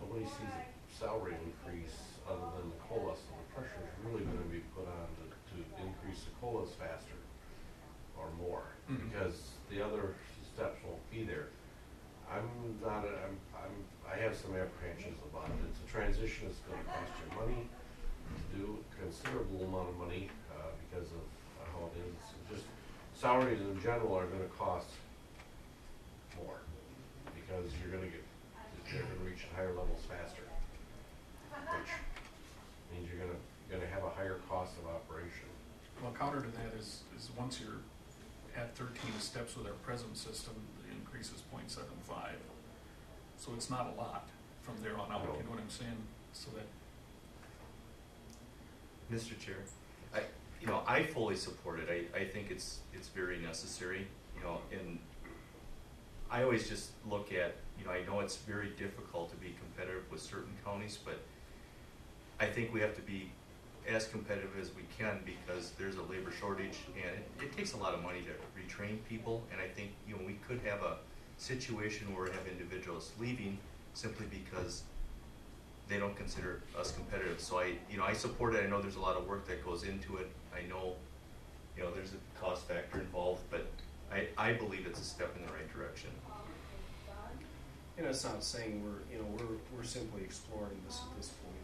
Nobody sees a salary increase other than the COLA, so the pressure is really gonna be put on to increase the COLAs faster or more, because the other steps won't be there. I have some apprehensions about it. It's a transition that's gonna cost you money, to do a considerable amount of money, because of how it is. Just salaries in general are gonna cost more, because they're gonna reach higher levels faster, which means you're gonna have a higher cost of operation. Well, counter to that is once you're at 13 steps with our present system, the increase is 0.75. So it's not a lot from there on out, you know what I'm saying? So that. Mr. Chair, I fully support it. I think it's very necessary, you know, and I always just look at, you know, I know it's very difficult to be competitive with certain counties, but I think we have to be as competitive as we can, because there's a labor shortage, and it takes a lot of money to retrain people, and I think, you know, we could have a situation where we have individuals leaving simply because they don't consider us competitive. So I support it. I know there's a lot of work that goes into it. I know, you know, there's a cost factor involved, but I believe it's a step in the right direction. And it's not saying we're simply exploring this at this point.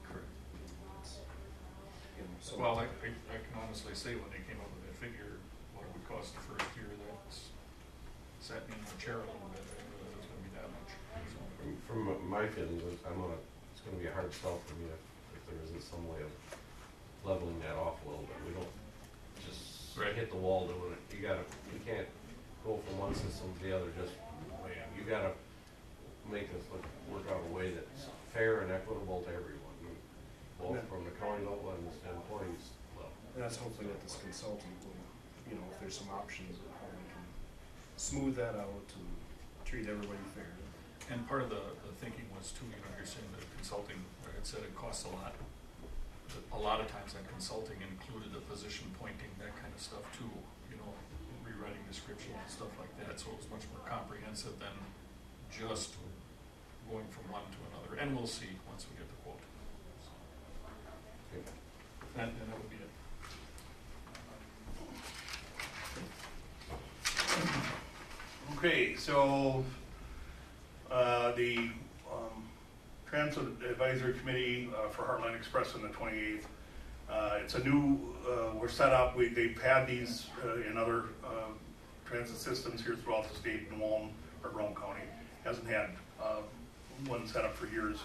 Correct. So Well, I can honestly say when they came up with that figure, what it would cost the first year, that's set me in the chair a little bit. I didn't realize it was gonna be that much. So, From my feelings, it's gonna be a hard sell for me if there isn't some way of leveling that off a little bit. We don't just hit the wall doing it. You can't go from one system to the other just, you gotta make this work out a way that's fair and equitable to everyone, both from the county level and the employees level. And that's hopefully what this consultant will, you know, if there's some options of how we can smooth that out and treat everybody fair. And part of the thinking was too, you know, you're saying that consulting, like I said, it costs a lot. A lot of times that consulting included the position pointing, that kind of stuff too, you know, rewriting description and stuff like that. So it was much more comprehensive than just going from one to another. And we'll see once we get the quote. So. And that would be it. Okay, so, the Transit Advisory Committee for Heartland Express on the 28th. It's a new, we're set up, they've had these in other transit systems here throughout the state in Walton or Brown County. Hasn't had one set up for years.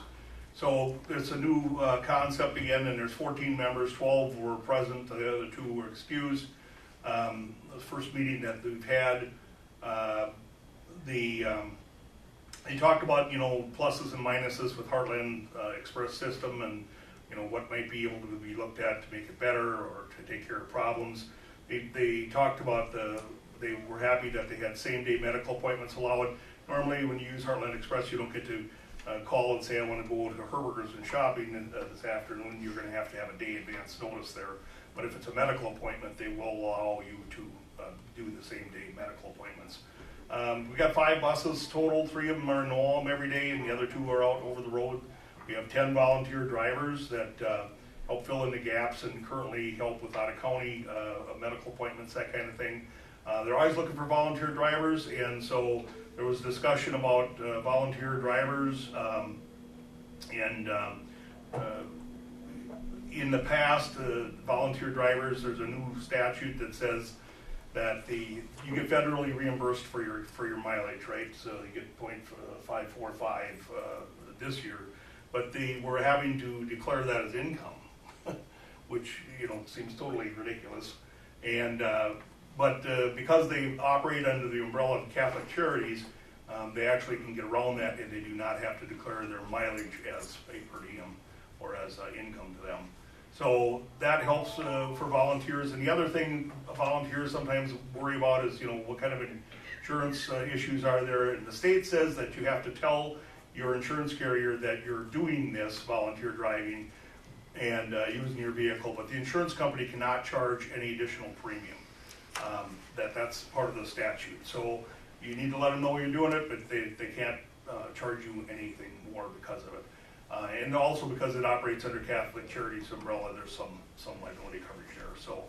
So it's a new concept again, and there's 14 members, 12 were present, the other 2 were excused. The first meeting that we've had, they talked about, you know, pluses and minuses with Heartland Express system, and you know what might be able to be looked at to make it better or to take care of problems. They talked about they were happy that they had same-day medical appointments allowed. Normally, when you use Heartland Express, you don't get to call and say, I want to go to Herberger's and shopping this afternoon. You're going to have a day advance notice there. But if it's a medical appointment, they will allow you to do the same-day medical appointments. We got 5 buses total. 3 of them are in Newellum every day, and the other 2 are out over the road. We have 10 volunteer drivers that help fill in the gaps and currently help with out-of-county medical appointments, that kind of thing. They're always looking for volunteer drivers, and so there was discussion about volunteer drivers, in the past, volunteer drivers, there's a new statute that says that you get federally reimbursed for your mileage, right? So you get 0.545 this year, but they were having to declare that as income, which seems totally ridiculous. And but because they operate under the umbrella of Catholic Charities, they actually can get around that, and they do not have to declare their mileage as a per diem or as income to them. So that helps for volunteers. And the other thing volunteers sometimes worry about is, what kind of insurance issues are there. And the state says that you have to tell your insurance carrier that you're doing this volunteer driving and using your vehicle, but the insurance company cannot charge any additional premium. That's part of the statute. So you need to let them know you're doing it, but they can't charge you anything more because of it. And also because it operates under Catholic Charities umbrella, there's some liability coverage there. So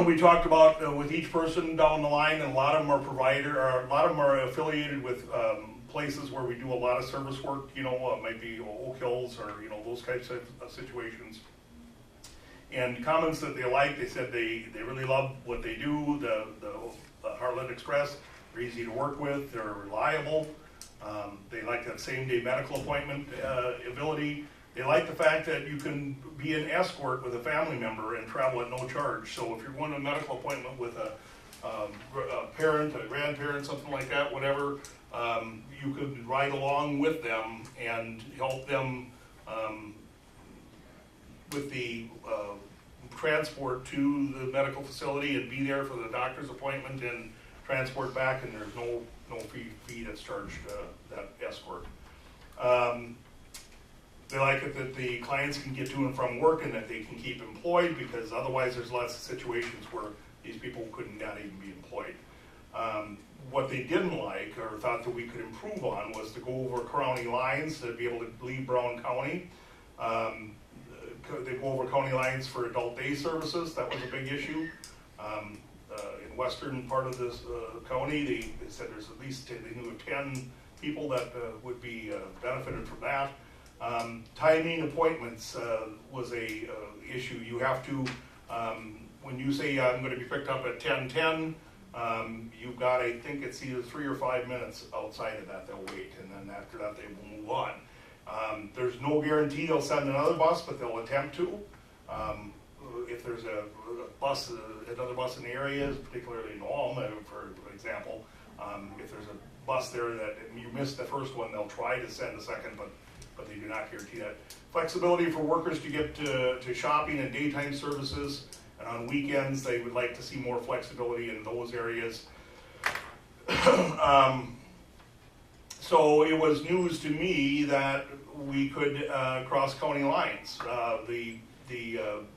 we talked about with each person down the line, and a lot of them are affiliated with places where we do a lot of service work. It might be Oak Hills or those types of situations. And comments that they like, they said they really love what they do. The Heartland Express, they're easy to work with, they're reliable. They like that same-day medical appointment ability. They like the fact that you can be an escort with a family member and travel at no charge. So if you're going to a medical appointment with a parent, a grandparent, something like that, whatever, you could ride along with them and help them with the transport to the medical facility and be there for the doctor's appointment and transport back, and there's no fee that's charged that escort. They like it that the clients can get to and from work and that they can keep employed, because otherwise there's lots of situations where these people could not even be employed. What they didn't like or thought that we could improve on was to go over county lines to be able to leave Brown County. They go over county lines for adult day services. That was a big issue. In western part of this county, they said there's at least, they knew of 10 people that would be benefited from that. Timing appointments was a issue. You have to, when you say I'm going to be picked up at 10:10, you've got, I think it's either 3 or 5 minutes outside of that they'll wait, and then after that they will move on. There's no guarantee they'll send another bus, but they'll attempt to. If there's another bus in the area, particularly in Ulm, for example, if there's a bus there that you missed the first one, they'll try to send the second, but they do not guarantee that. Flexibility for workers to get to shopping and daytime services, and on weekends they would like to see more flexibility in those areas. So it was news to me that we could cross county lines. The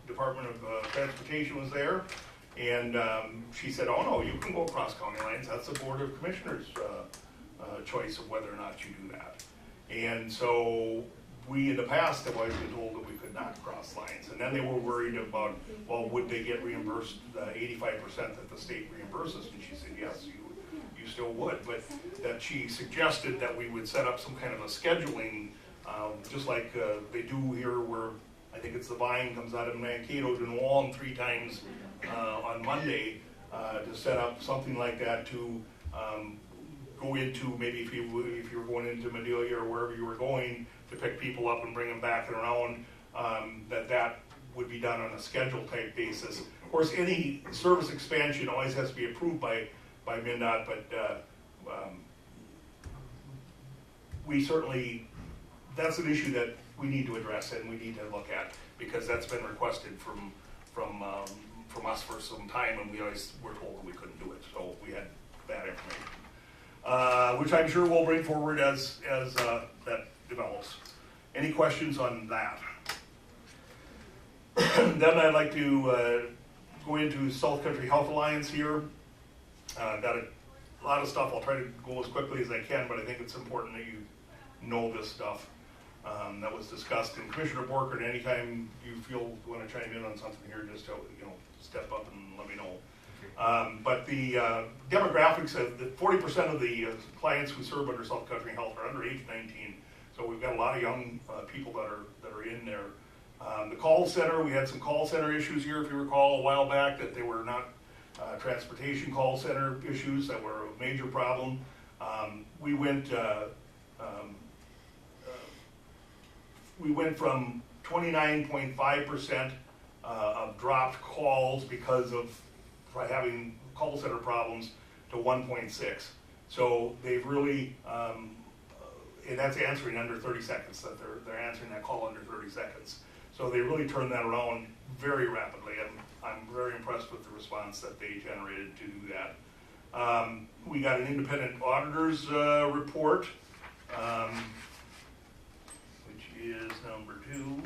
Department of Transportation was there, and she said, oh no, you can go across county lines. That's the Board of Commissioners' choice of whether or not you do that. And so we in the past have always been told that we could not cross lines. And then they were worried about, well, would they get reimbursed 85% that the state reimburses? And she said, yes, you you still would, but that she suggested that we would set up some kind of a scheduling, just like they do here where I think it's the Vine comes out of Mankato to New Orleans 3 times on Monday, to set up something like that to go into, maybe if you were going into Medelia or wherever you were going, to pick people up and bring them back and around, that would be done on a schedule type basis. Of course, any service expansion always has to be approved by MnDOT, but we certainly, that's an issue that we need to address and we need to look at, because that's been requested from us for some time, and we always were told we couldn't do it, so we had that information, which I'm sure we'll bring forward as that develops. Any questions on that? Then I'd like to go into South Country Health Alliance here. Got a lot of stuff. I'll try to go as quickly as I can, but I think it's important that you know this stuff that was discussed. And Commissioner Borkert, anytime you feel you want to chime in on something here, just step up and let me know. But the demographics of the 40% of the clients we serve under South Country Health are under age 19. So we've got a lot of young people that are in there. The call center, we had some call center issues here, if you recall, a while back, that they were not transportation call center issues that were a major problem. We went from 29.5% of dropped calls because of having call center problems to 1.6. So they've really, and that's answering under 30 seconds, that they're answering that call under 30 seconds. So they really turned that around very rapidly, and I'm very impressed with the response that they generated to do that. We got an independent auditor's report, which is number 2.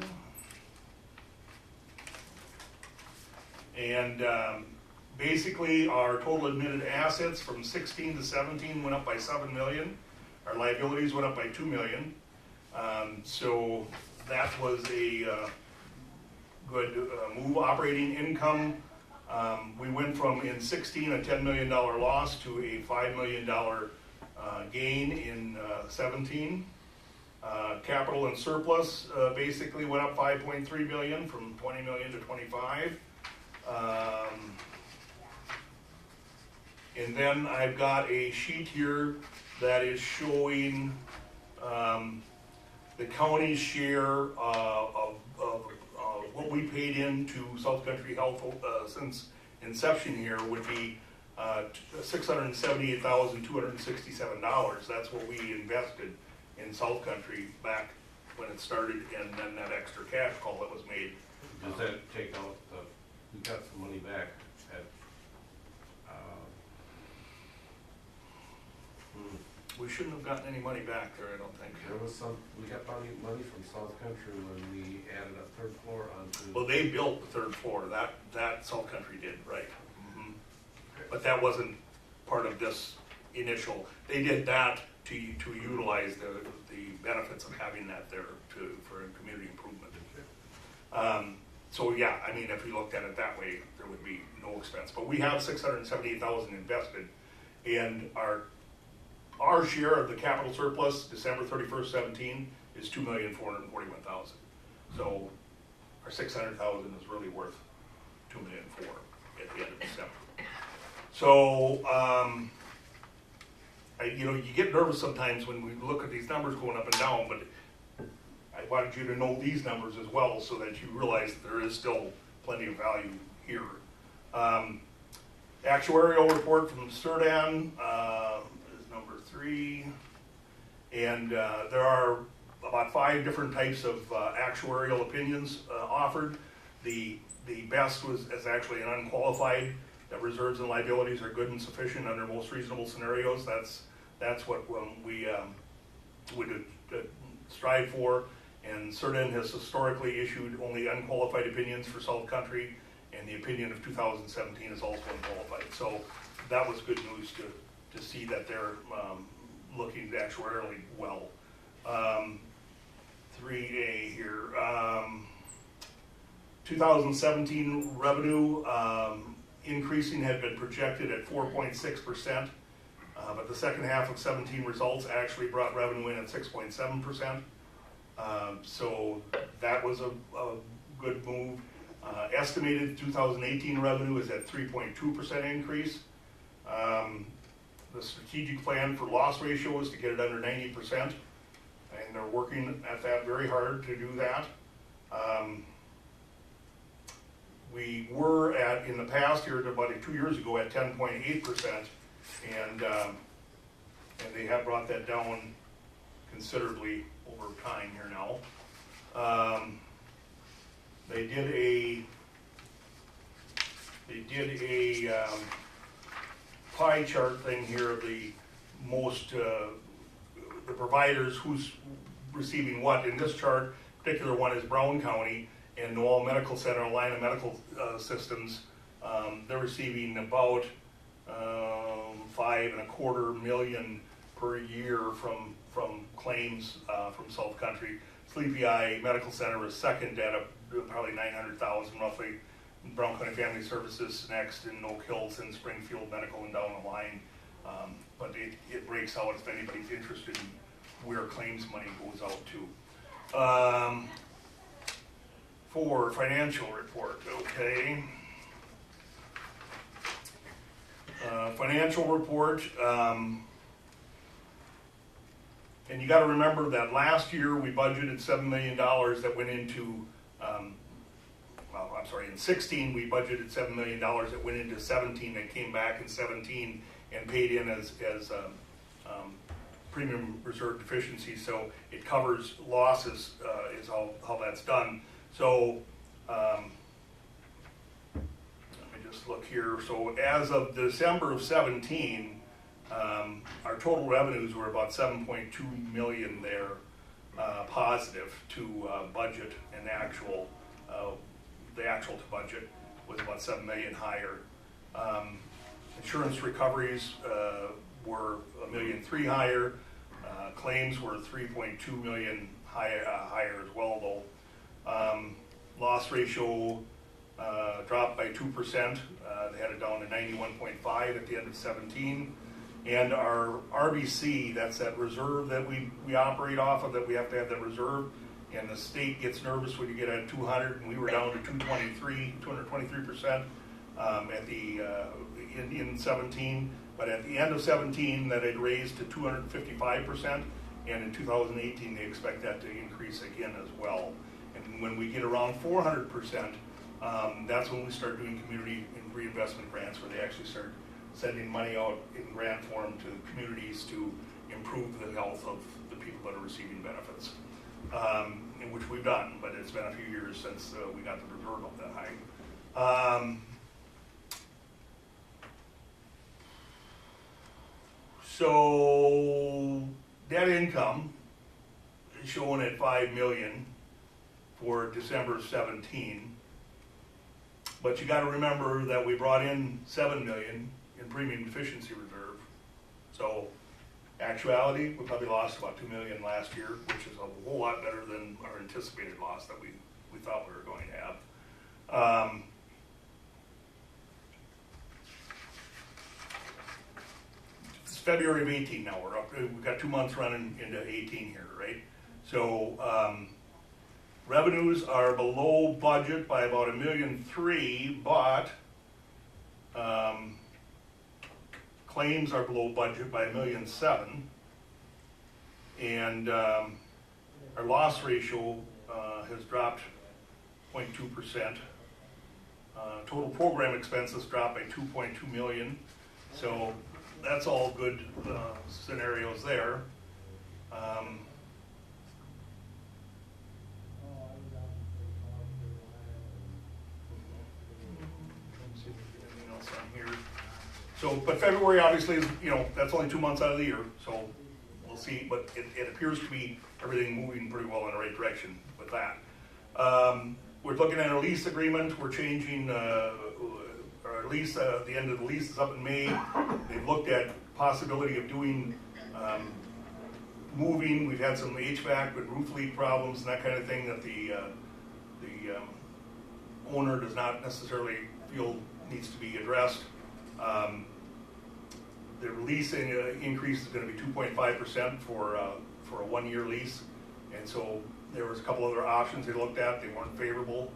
And basically our total admitted assets from 16 to 17 went up by 7 million. Our liabilities went up by 2 million. So that was a good move. Operating income, we went from in 16 a $10 million loss to a $5 million gain in 17. Capital and surplus basically went up 5.3 million from 20 million to 25. And then I've got a sheet here that is showing the county's share of what we paid into South Country Health since inception here would be $678,267. That's what we invested in South Country back when it started, and then that extra cash call that was made. Does that take out we got some money back at, we shouldn't have gotten any money back there, I don't think. There was we got money from South Country when we added a 3rd floor onto. Well, they built the 3rd floor, that South Country did, right. Mm-hmm. But that wasn't part of this initial, they did that to utilize the benefits of having that there for community improvement. So yeah, I mean, if you looked at it that way, there would be no expense. But we have $678,000 invested, and our share of the capital surplus, December 31st, 17, is $2,441,000. So our $600,000 is really worth $2,004,000 at the end of December. So you get nervous sometimes when we look at these numbers going up and down, but I wanted you to know these numbers as well so that you realize that there is still plenty of value here. Actuarial report from Cerdan is number 3. And there are about 5 different types of actuarial opinions offered. The best is actually an unqualified, that reserves and liabilities are good and sufficient under most reasonable scenarios. That's what we would strive for. And Cerdan has historically issued only unqualified opinions for South Country, and the opinion of 2017 is also unqualified. So that was good news to see that they're looking actuarially well. 3A here. 2017 revenue increasing had been projected at 4.6%. But the second half of 17 results actually brought revenue in at 6.7%. So that was a good move. Estimated 2018 revenue is at 3.2% increase. The strategic plan for loss ratio is to get it under 90%, and they're working at that very hard to do that. We were at, in the past year, about 2 years ago, at 10.8%, and they have brought that down considerably over time here now. They did a pie chart thing here of the most, the providers who's receiving what. In this chart, particular one is Brown County and Noel Medical Center, Alina Medical Systems. They're receiving about $5.25 million per year from claims from South Country. Sleepy Eye Medical Center is second at probably $900,000 roughly. Brown County Family Services next, in Oak Hills and Springfield Medical and down the line. But it breaks out if anybody's interested in where claims money goes out to. For financial report, okay. Financial report, and you got to remember that last year we budgeted $7 million that went into, in 16 we budgeted $7 million that went into 17 and came back in 17 and paid in as premium reserve deficiency. So it covers losses is how that's done. So let me just look here. So as of December of 17, our total revenues were about 7.2 million there, positive to budget, and the actual to budget was about 7 million higher. Insurance recoveries were $1.3 million higher. Claims were 3.2 million higher as well, though. Loss ratio dropped by 2%. They had it down to 91.5 at the end of 17. And our RBC, that's that reserve that we operate off of, that we have to have that reserve. And the state gets nervous when you get at 200, and we were down to 223% at the in 17. But at the end of 17, that had raised to 255%, and in 2018 they expect that to increase again as well. And when we get around 400%, that's when we start doing community and reinvestment grants, where they actually start sending money out in grant form to communities to improve the health of the people that are receiving benefits. In which we've done, but it's been a few years since we got the reserve up that high. So net income is showing at 5 million for December 17, but you got to remember that we brought in 7 million in premium deficiency reserve. So actuality, we probably lost about 2 million last year, which is a whole lot better than our anticipated loss that we thought we were going to have. It's February of 18 now. We're up. We've got 2 months running into 18 here, right? So revenues are below budget by about $1.3 million, but claims are below budget by $1.7 million, and our loss ratio has dropped 0.2%. Total program expenses dropped by $2.2 million, so that's all good scenarios there. So, but February obviously is, that's only 2 months out of the year, so we'll see, but it appears to be everything moving pretty well in the right direction with that. We're looking at our lease agreement. We're changing our lease, the end of the lease is up in May. They've looked at possibility of doing moving. We've had some HVAC with roof leak problems and that kind of thing that the owner does not necessarily feel needs to be addressed. Their lease increase is gonna be 2.5% for a 1-year lease. And so there was a couple other options they looked at, they weren't favorable.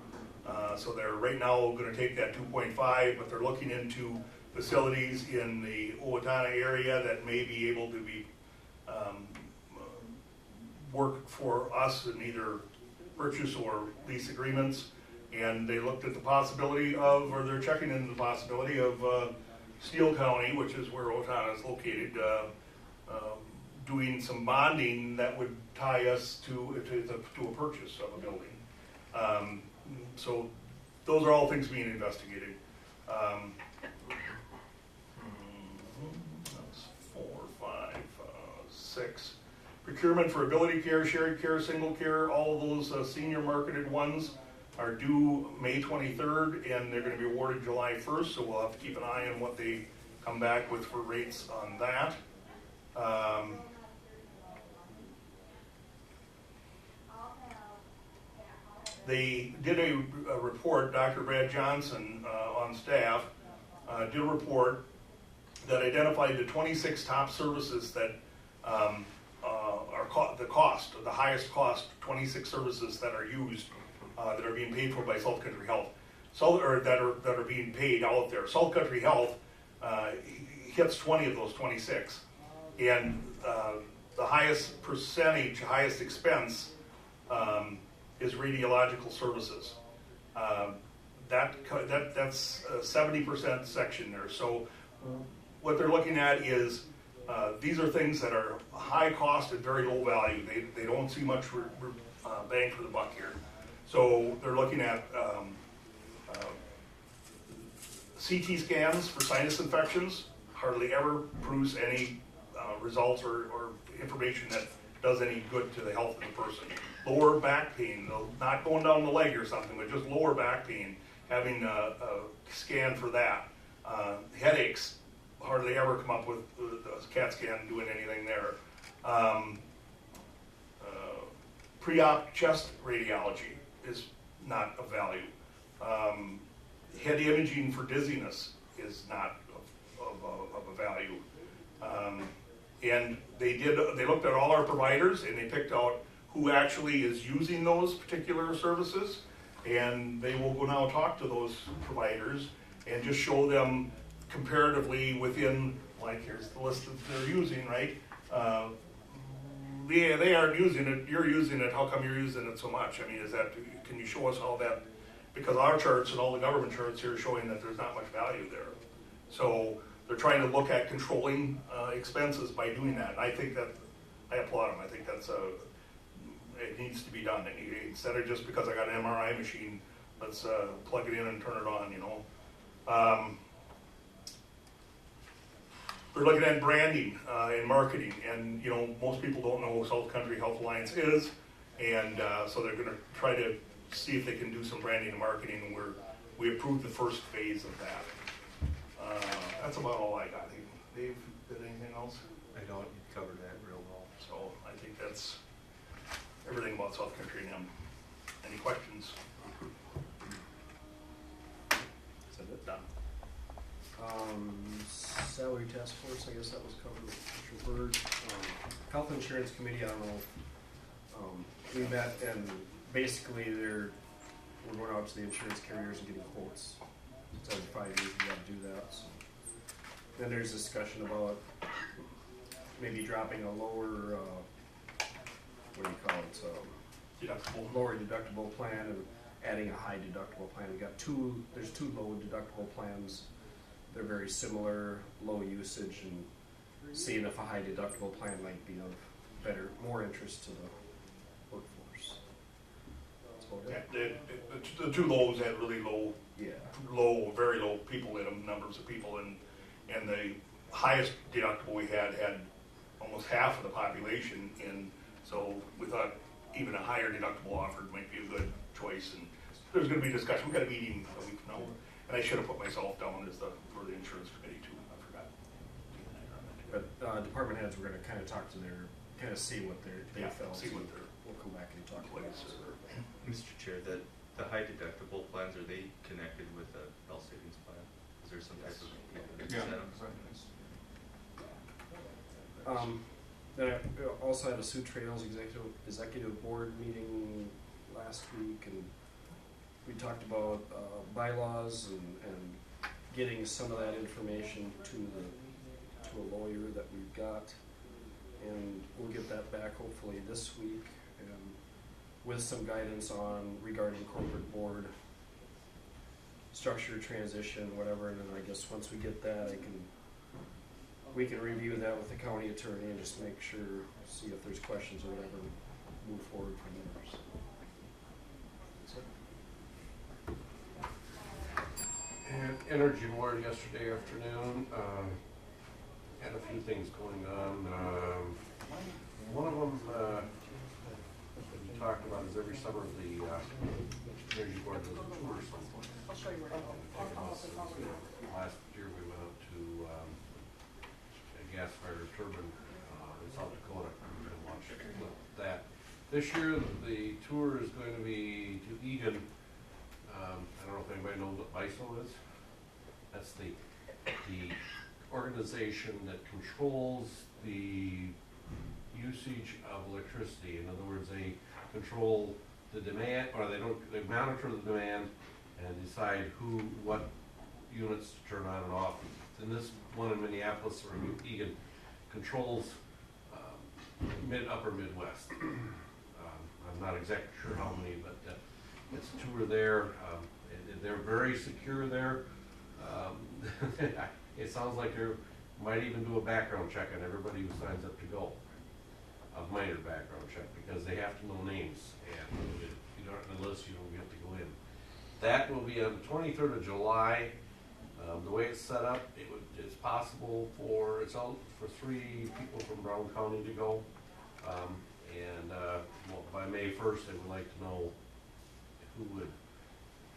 So they're right now gonna take that 2.5, but they're looking into facilities in the Owatonna area that may be able to be, work for us in either purchase or lease agreements. And they looked at the possibility of, or they're checking into the possibility of, Steele County, which is where Owatonna is located, doing some bonding that would tie us to a purchase of a building. So those are all things being investigated. That's 4, 5, 6. Procurement for ability care, shared care, single care, all of those senior marketed ones are due May 23rd, and they're gonna be awarded July 1st, so we'll have to keep an eye on what they come back with for rates on that. They did a report, Dr. Brad Johnson on staff did a report that identified the 26 top services that are the highest cost 26 services that are used, that are being paid for by South Country Health, or that are being paid out there. South Country Health hits 20 of those 26, and the highest percentage, highest expense is radiological services. That's a 70% section there. So what they're looking at is these are things that are high cost and very low value. They don't see much bang for the buck here. So they're looking at CT scans for sinus infections, hardly ever produce any results or information that does any good to the health of the person. Lower back pain, not going down the leg or something, but just lower back pain, having a scan for that. Headaches, hardly ever come up with a CAT scan doing anything there. Pre-op chest radiology is not of value. Head imaging for dizziness is not of a value. And they looked at all our providers and they picked out who actually is using those particular services, and they will go now talk to those providers and just show them comparatively within, like here's the list that they're using, right? They aren't using it, you're using it, how come you're using it so much? I mean, can you show us all that? Because our charts and all the government charts here are showing that there's not much value there. So they're trying to look at controlling expenses by doing that. And I think that, I applaud them. I think that's it needs to be done. Instead of just because I got an MRI machine, let's plug it in and turn it on, you know. We're looking at branding and marketing, and you know, most people don't know who South Country Health Alliance is, and so they're going to try to see if they can do some branding and marketing, and we approved the first phase of that. That's about all I got. Dave, did anything else? I don't, you covered that real well. So I think that's everything about South Country and them. Any questions? Is that it? Done. Salary task force, I guess that was covered with Mr. Bird. Health insurance committee, I don't know, we met and basically we're going out to the insurance carriers and getting quotes. It's every 5 years we gotta do that, so. Then there's discussion about maybe dropping a lower, what do you call it, deductible. Lower deductible plan and adding a high deductible plan. There's two low deductible plans. They're very similar, low usage, and seeing if a high deductible plan might be of more interest to the workforce. That's about it. The two lows had really low, very low people in them, numbers of people, and the highest deductible we had almost half of the population, and so we thought even a higher deductible offered might be a good choice. And there's going to be discussion. We've got a meeting a week from now, and I should have put myself down as for the insurance committee too. I forgot. But department heads were going to kind of talk to kind of see what they felt. See what we'll come back and talk about it. Mr. Chair, the high deductible plans, are they connected with a health savings plan? Is there some type of Yeah. Then I also had a Sioux Trails executive board meeting last week, and we talked about bylaws and getting some of that information to a lawyer that we've got, and we'll get that back hopefully this week, and with some guidance on regarding corporate board structure transition, whatever. And then I guess once we get that, we can review that with the county attorney and just make sure, see if there's questions or whatever, move forward from there. So. And Energy Board yesterday afternoon, had a few things going on. One of them that we talked about is every summer the Energy Board does a tour someplace. I'll show you where to go. Last year we went out to a gas-fired turbine in South Dakota and watched that. This year the tour is going to be to Egan. I don't know if anybody knows what ISO is. That's the organization that controls the usage of electricity. In other words, they control the demand, or they monitor the demand and decide what units to turn on and off. And this one in Minneapolis or Egan controls upper Midwest. I'm not exactly sure how many, but it's a tour there. They're very secure there. It sounds like they might even do a background check on everybody who signs up to go. A minor background check, because they have to know names, and you don't, unless you don't get to go in. That will be on the 23rd of July. The way it's set up, it's possible it's out for 3 people from Brown County to go. By May 1st, they would like to know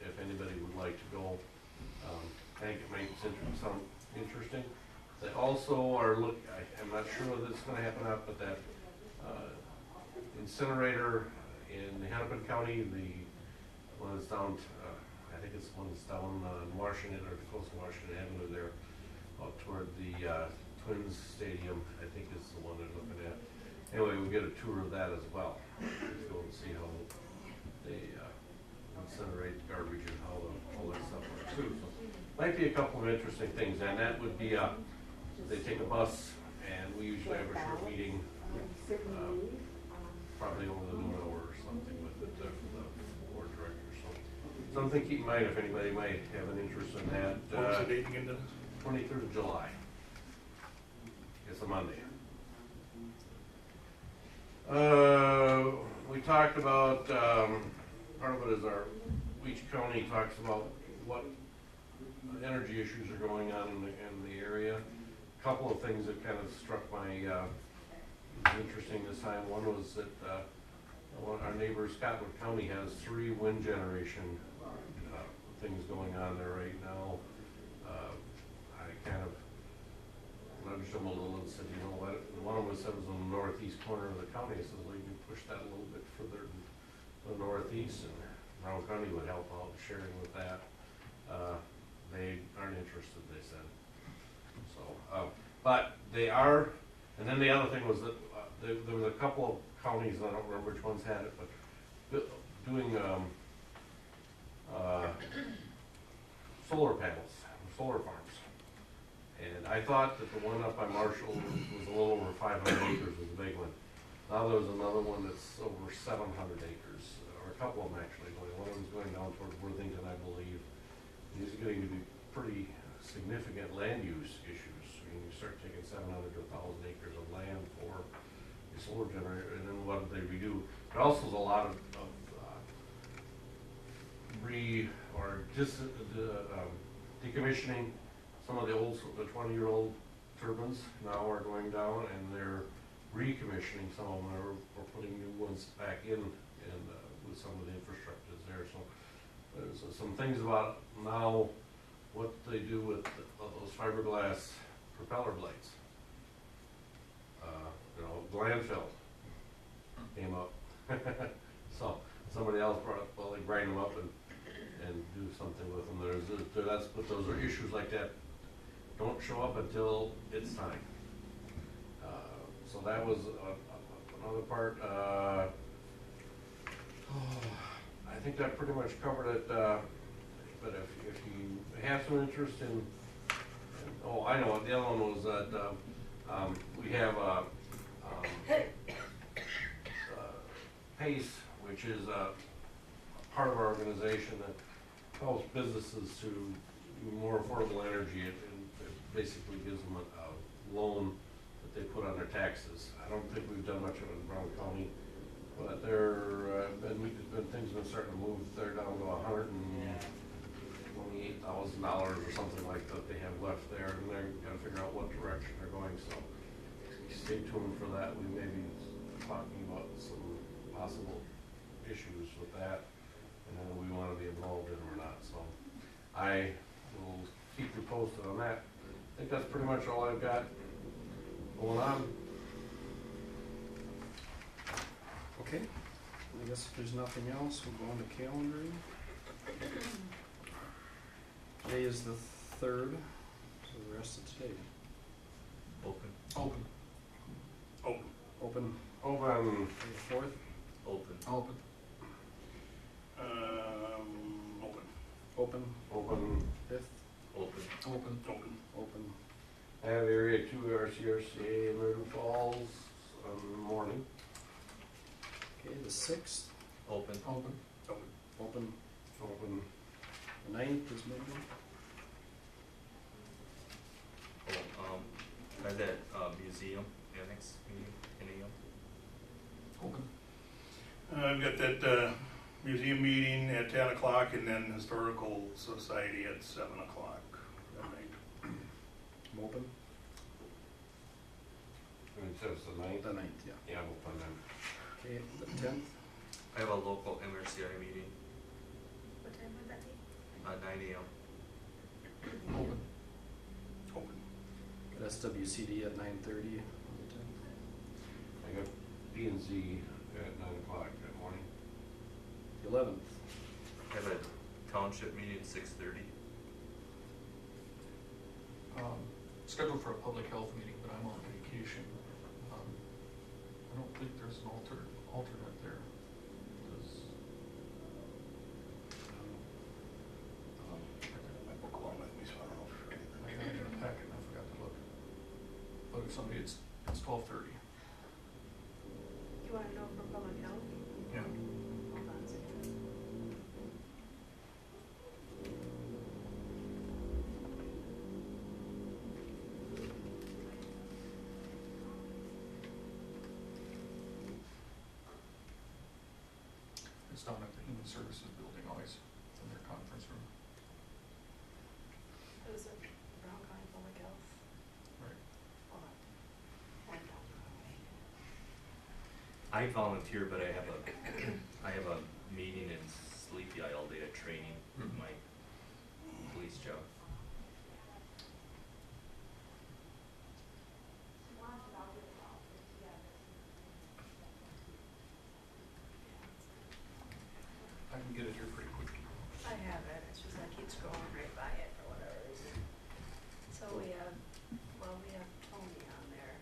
if anybody would like to go. I think it makes sound interesting. They also are I'm not sure whether it's going to happen or not, but that incinerator in Hennepin County, the one that's down, I think it's the one that's down in Washington, or close to Washington Avenue there, up toward the Twins Stadium, I think is the one they're looking at. Anyway, we'll get a tour of that as well. Let's go and see how they incinerate the garbage and how all that stuff works too. So, might be a couple of interesting things, and that would be they take a bus, and we usually have a short meeting, probably over the noon hour or something with the board director. So something to keep in mind if anybody might have an interest in that. What was the date again, Dennis? 23rd of July. It's a Monday. We talked about, part of it is each county talks about what energy issues are going on in the area. A couple of things that kind of struck my interesting this time. One was that our neighbor Scotland County has 3 wind generation things going on there right now. I kind of nudged them a little and said, you know what, one of them said it was in the northeast corner of the county. I said, well, you can push that a little bit further to the northeast, and Brown County would help out sharing with that. They aren't interested, they said. So, but they are, and then the other thing was that there was a couple of counties, I don't remember which ones had it, but doing solar panels, solar farms. And I thought that the one up by Marshall was a little over 500 acres, was a big one. Now there's another one that's over 700 acres, or a couple of them actually going. One of them's going down towards Worthington, I believe. These are getting to be pretty significant land use issues. I mean, you start taking 700 to 1,000 acres of land for a solar generator, and then what do they redo? But also there's a lot of decommissioning. Some of the 20-year-old turbines now are going down, and they're recommissioning some of them, or putting new ones back in, and with some of the infrastructures there. So there's some things about now what they do with those fiberglass propeller blades. Landfill came up. So somebody else brought up, well, they grind them up and do something with them. But those are issues like that don't show up until it's time. So that was another part. I think that pretty much covered it, but if you have some interest in, oh, I know, the other one was that, we have, PACE, which is a part of our organization that helps businesses to do more affordable energy. It basically gives them a loan that they put on their taxes. I don't think we've done much of it in Brown County, but things have been starting to move. They're down to $128,000 or something like that they have left there, and they're gonna figure out what direction they're going, so stay tuned for that. We may be talking about some possible issues with that, and then we wanna be involved in them or not, so I will keep you posted on that. I think that's pretty much all I've got going on. Okay, I guess if there's nothing else, we'll go on to calendaring. Today is the 3rd, so the rest of today. Open. Open. Open. Open. Open. The 4th. Open. Open. Open. Open. Open. 5th. Open. Open. Open. Open. I have Area 2 RCRCA in River Falls on the morning. Okay, the 6th. Open. Open. Open. Open. Open. The 9th is maybe. Oh, has that, museum annex meeting, any Open. I've got that, museum meeting at 10 o'clock and then Historical Society at 7 o'clock that night. I'm open. And it says the 9th? The 9th, yeah. Yeah, I'm open then. Okay, the 10th. I have a local MRCI meeting, What time would that be? 9 AM. Open. Open. Got SWCD at 9:30 on the 10th. I got P and Z at 9 o'clock that morning. The 11th. I have a township meeting at 6:30. Scheduled for a public health meeting, but I'm on vacation. I don't think there's an alternate there. My book along with me, so I don't know if anything. I got it in a packet and I forgot to look. But if somebody, it's 12:30. You wanna know for public health? Yeah. Hold on a second. It's down at the Human Services Building always, in their conference room. It was a Brown County Public Health. Right. Hold on. I volunteer, but I have a meeting in Sleepy Eye all day at training with my police job. I can get it here pretty quick. I have it, it's just I keep scrolling right by it for whatever reason. So we have Tony on there.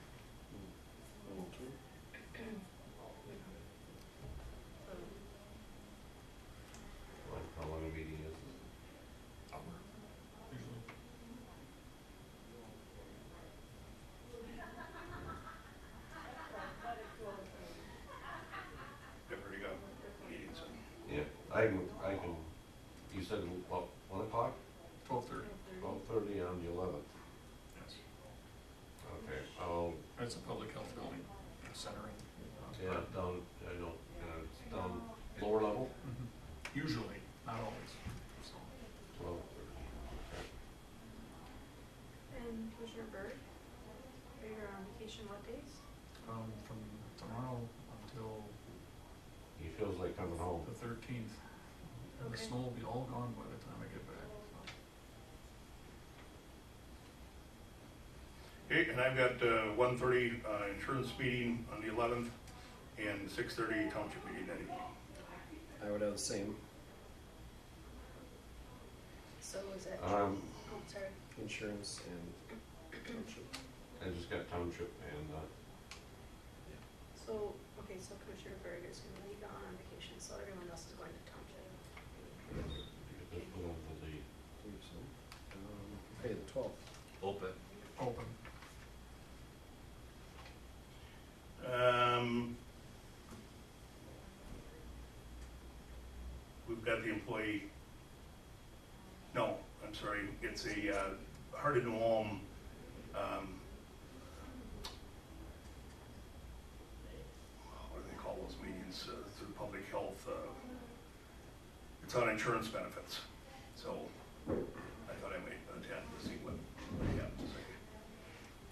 How long a meeting is it? Hour, usually. I've already got meetings and. Yeah, I can, you said, what, 1 o'clock? 12:30. 12:30 on the 11th. Yes. Okay, It's a public health building, centering. yeah, down, it's down lower level? Usually, not always, so. 12:30, okay. And Commissioner Bird, you're on vacation what days? From tomorrow until He feels like coming home. the 13th. And the Okay. snow will be all gone by the time I get back, so. Okay, and I've got 1:30 insurance meeting on the 11th and 6:30 township meeting that evening. I would have the same. So is that? Um, Oh, sorry. Insurance and township. I just got township and, So, okay, so Commissioner Berger's gonna be gone on vacation, so everyone else is going to township. Just put on the date. I think so. Okay, the 12th. Open. Open. We've got the employee, no, I'm sorry, it's a, Heart of New Ulm, what do they call those meetings, through public health, it's on insurance benefits, so I thought I might attend to see what they have to say.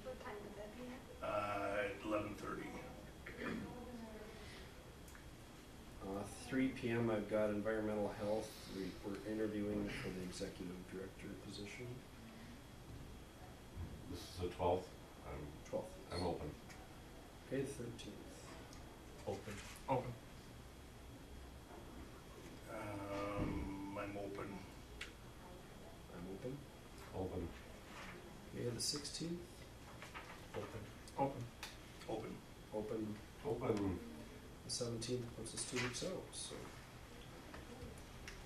What time would that be at? At 11:30. 3 p.m. I've got environmental health. We're interviewing for the executive director position. This is the 12th. 12th. I'm open. Okay, the 13th. Open. Open. I'm open. I'm open. Open. Okay, the 16th. Open. Open. Open. Open. Open. The 17th puts us 2 weeks out, so.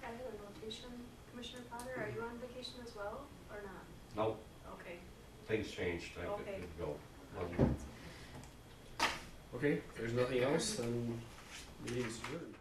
I have a notation. Commissioner Potter, are you on vacation as well, or not? Nope, Okay. things changed. I Okay. could go. Okay, if there's nothing else, then meeting's adjourned.